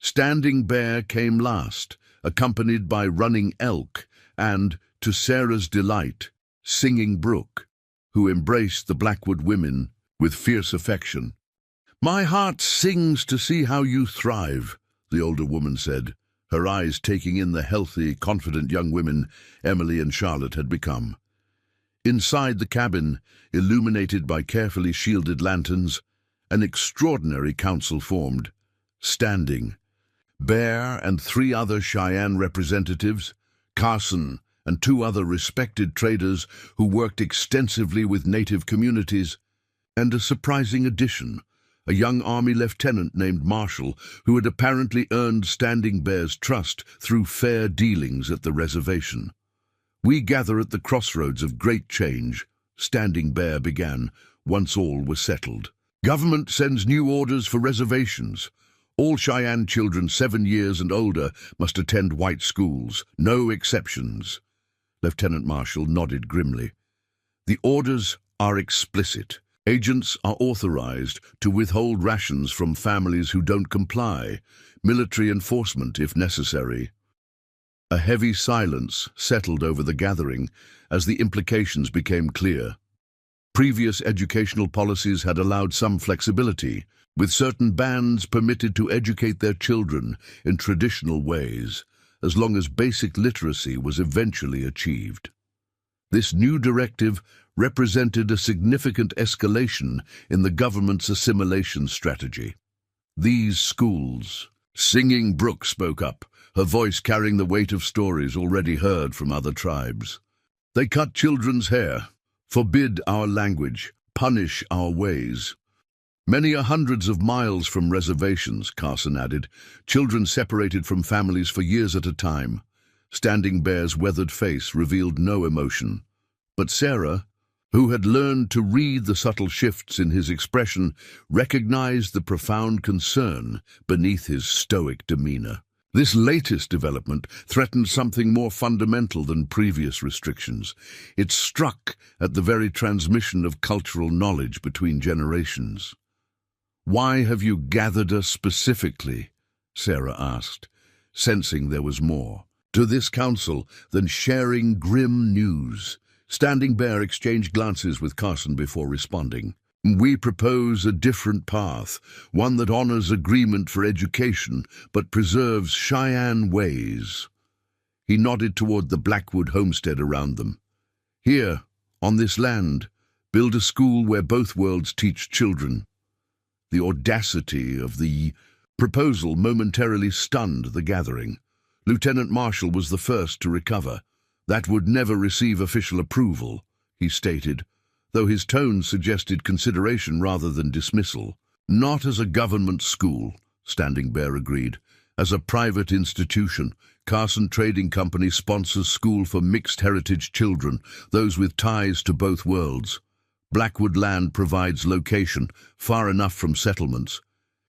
Standing Bear came last, accompanied by Running Elk and, to Sarah's delight, Singing Brook, who embraced the Blackwood women with fierce affection. "My heart sings to see how you thrive," the older woman said, her eyes taking in the healthy, confident young women Emily and Charlotte had become. Inside the cabin, illuminated by carefully shielded lanterns, an extraordinary council formed. Standing Bear and 3 other Cheyenne representatives, Carson and 2 other respected traders who worked extensively with native communities, and a surprising addition, a young Army lieutenant named Marshall, who had apparently earned Standing Bear's trust through fair dealings at the reservation. "We gather at the crossroads of great change," Standing Bear began, once all was settled. "Government sends new orders for reservations. All Cheyenne children 7 years and older must attend white schools, no exceptions. Lieutenant Marshall nodded grimly. The orders are explicit. Agents are authorized to withhold rations from families who don't comply, military enforcement if necessary. A heavy silence settled over the gathering as the implications became clear. Previous educational policies had allowed some flexibility, with certain bands permitted to educate their children in traditional ways, as long as basic literacy was eventually achieved. This new directive represented a significant escalation in the government's assimilation strategy. These schools. Singing Brook spoke up, her voice carrying the weight of stories already heard from other tribes. They cut children's hair, forbid our language, punish our ways. Many are hundreds of miles from reservations, Carson added, children separated from families for years at a time. Standing Bear's weathered face revealed no emotion. But Sarah, who had learned to read the subtle shifts in his expression, recognized the profound concern beneath his stoic demeanor. This latest development threatened something more fundamental than previous restrictions. It struck at the very transmission of cultural knowledge between generations. "Why have you gathered us specifically?" Sarah asked, sensing there was more to this council than sharing grim news. Standing Bear exchanged glances with Carson before responding. "We propose a different path, one that honors agreement for education but preserves Cheyenne ways." He nodded toward the Blackwood homestead around them. "Here, on this land, build a school where both worlds teach children." The audacity of the proposal momentarily stunned the gathering. Lieutenant Marshall was the first to recover. "That would never receive official approval," he stated, though his tone suggested consideration rather than dismissal. "Not as a government school," Standing Bear agreed. "As a private institution, Carson Trading Company sponsors school for mixed heritage children, those with ties to both worlds. Blackwood land provides location, far enough from settlements,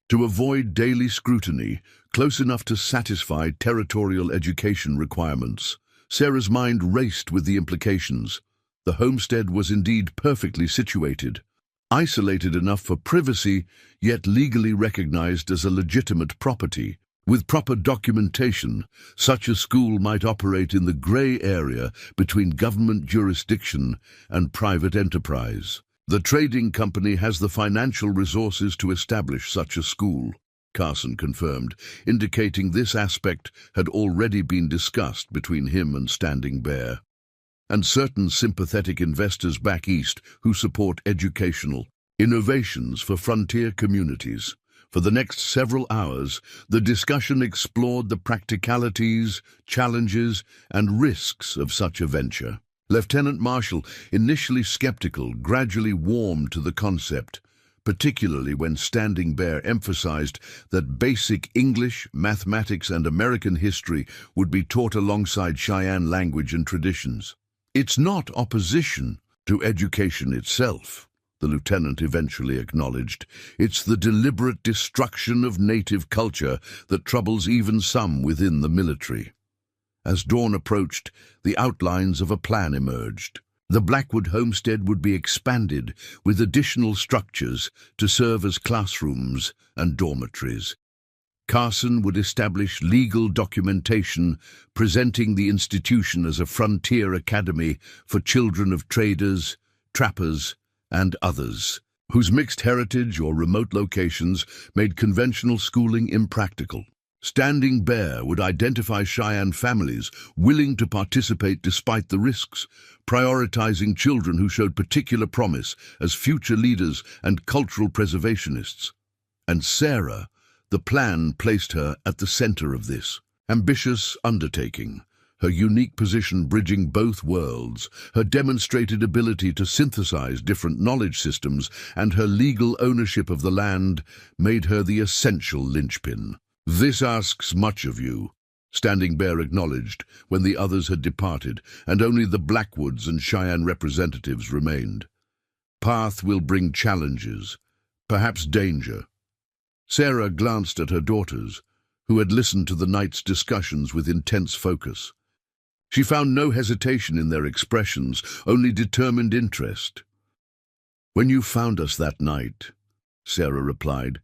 to avoid daily scrutiny, close enough to satisfy territorial education requirements." Sarah's mind raced with the implications. The homestead was indeed perfectly situated, isolated enough for privacy, yet legally recognized as a legitimate property. With proper documentation, such a school might operate in the gray area between government jurisdiction and private enterprise. The trading company has the financial resources to establish such a school, Carson confirmed, indicating this aspect had already been discussed between him and Standing Bear. "And certain sympathetic investors back east who support educational innovations for frontier communities." For the next several hours, the discussion explored the practicalities, challenges, and risks of such a venture. Lieutenant Marshall, initially skeptical, gradually warmed to the concept, particularly when Standing Bear emphasized that basic English, mathematics, and American history would be taught alongside Cheyenne language and traditions. "It's not opposition to education itself," the lieutenant eventually acknowledged. "It's the deliberate destruction of native culture that troubles even some within the military." As dawn approached, the outlines of a plan emerged. The Blackwood homestead would be expanded with additional structures to serve as classrooms and dormitories. Carson would establish legal documentation presenting the institution as a frontier academy for children of traders, trappers, and others, whose mixed heritage or remote locations made conventional schooling impractical. Standing Bear would identify Cheyenne families willing to participate despite the risks, prioritizing children who showed particular promise as future leaders and cultural preservationists. And Sarah, the plan placed her at the center of this ambitious undertaking. Her unique position bridging both worlds, her demonstrated ability to synthesize different knowledge systems, and her legal ownership of the land made her the essential linchpin. "This asks much of you," Standing Bear acknowledged when the others had departed, and only the Blackwoods and Cheyenne representatives remained. "Path will bring challenges, perhaps danger. Sarah glanced at her daughters, who had listened to the night's discussions with intense focus. She found no hesitation in their expressions, only determined interest. "When you found us that night," Sarah replied,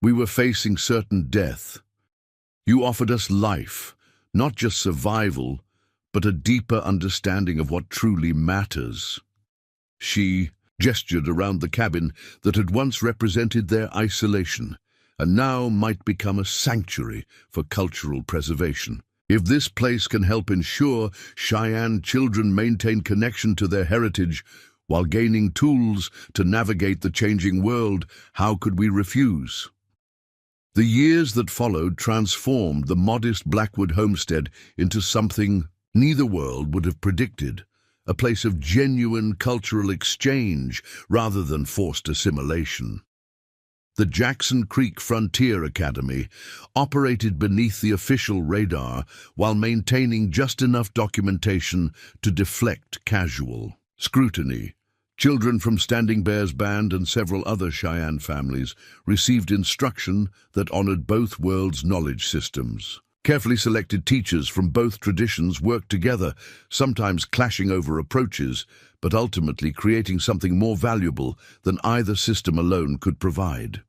"we were facing certain death. You offered us life, not just survival, but a deeper understanding of what truly matters." She gestured around the cabin that had once represented their isolation, and now might become a sanctuary for cultural preservation. If this place can help ensure Cheyenne children maintain connection to their heritage while gaining tools to navigate the changing world, how could we refuse? The years that followed transformed the modest Blackwood homestead into something neither world would have predicted, a place of genuine cultural exchange rather than forced assimilation. The Jackson Creek Frontier Academy operated beneath the official radar while maintaining just enough documentation to deflect casual scrutiny. Children from Standing Bear's band and several other Cheyenne families received instruction that honored both worlds' knowledge systems. Carefully selected teachers from both traditions worked together, sometimes clashing over approaches, but ultimately creating something more valuable than either system alone could provide.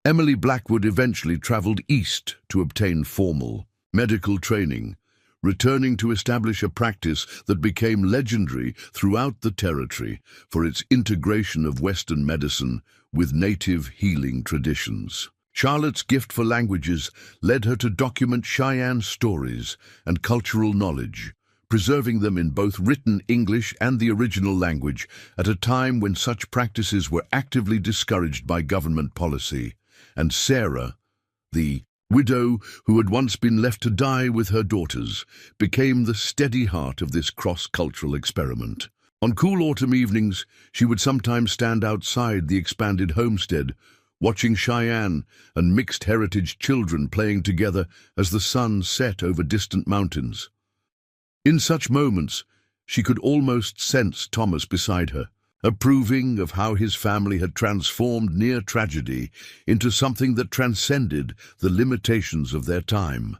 Emily Blackwood eventually traveled east to obtain formal medical training, returning to establish a practice that became legendary throughout the territory for its integration of Western medicine with native healing traditions. Charlotte's gift for languages led her to document Cheyenne stories and cultural knowledge, preserving them in both written English and the original language at a time when such practices were actively discouraged by government policy. And Sarah, the widow who had once been left to die with her daughters, became the steady heart of this cross-cultural experiment. On cool autumn evenings, she would sometimes stand outside the expanded homestead, watching Cheyenne and mixed heritage children playing together as the sun set over distant mountains. In such moments, she could almost sense Thomas beside her, approving of how his family had transformed near tragedy into something that transcended the limitations of their time.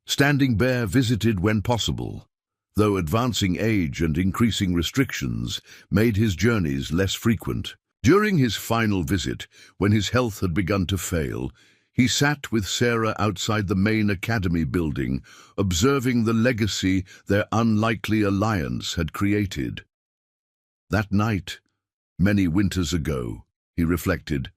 Standing Bear visited when possible, though advancing age and increasing restrictions made his journeys less frequent. During his final visit, when his health had begun to fail, he sat with Sarah outside the main academy building, observing the legacy their unlikely alliance had created. That night, many winters ago, he reflected,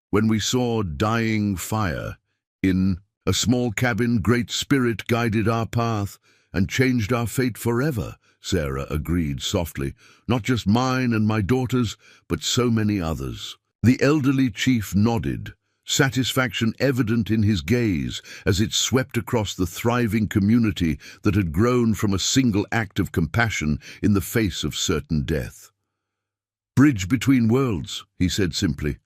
when we saw dying fire in a small cabin, Great Spirit guided our path and changed our fate forever, Sarah agreed softly. Not just mine and my daughters, but so many others. The elderly chief nodded, satisfaction evident in his gaze as it swept across the thriving community that had grown from a single act of compassion in the face of certain death. "Bridge between worlds," he said simply,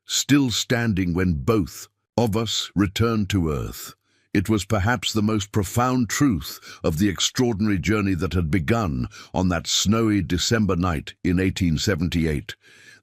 "still standing when both of us returned to Earth." It was perhaps the most profound truth of the extraordinary journey that had begun on that snowy December night in 1878.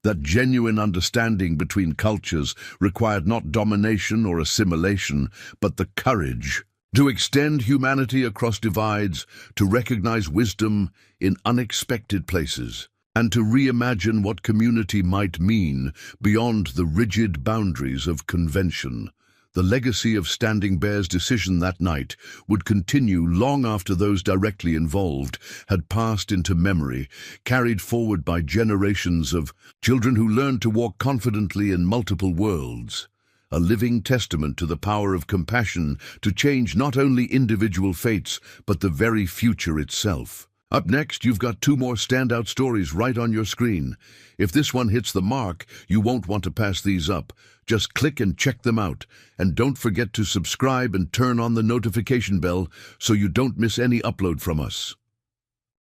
That genuine understanding between cultures required not domination or assimilation, but the courage to extend humanity across divides, to recognize wisdom in unexpected places, and to reimagine what community might mean beyond the rigid boundaries of convention. The legacy of Standing Bear's decision that night would continue long after those directly involved had passed into memory, carried forward by generations of children who learned to walk confidently in multiple worlds. A living testament to the power of compassion to change not only individual fates, but the very future itself. Up next, you've got two more standout stories right on your screen. If this one hits the mark, you won't want to pass these up. Just click and check them out. And don't forget to subscribe and turn on the notification bell so you don't miss any upload from us.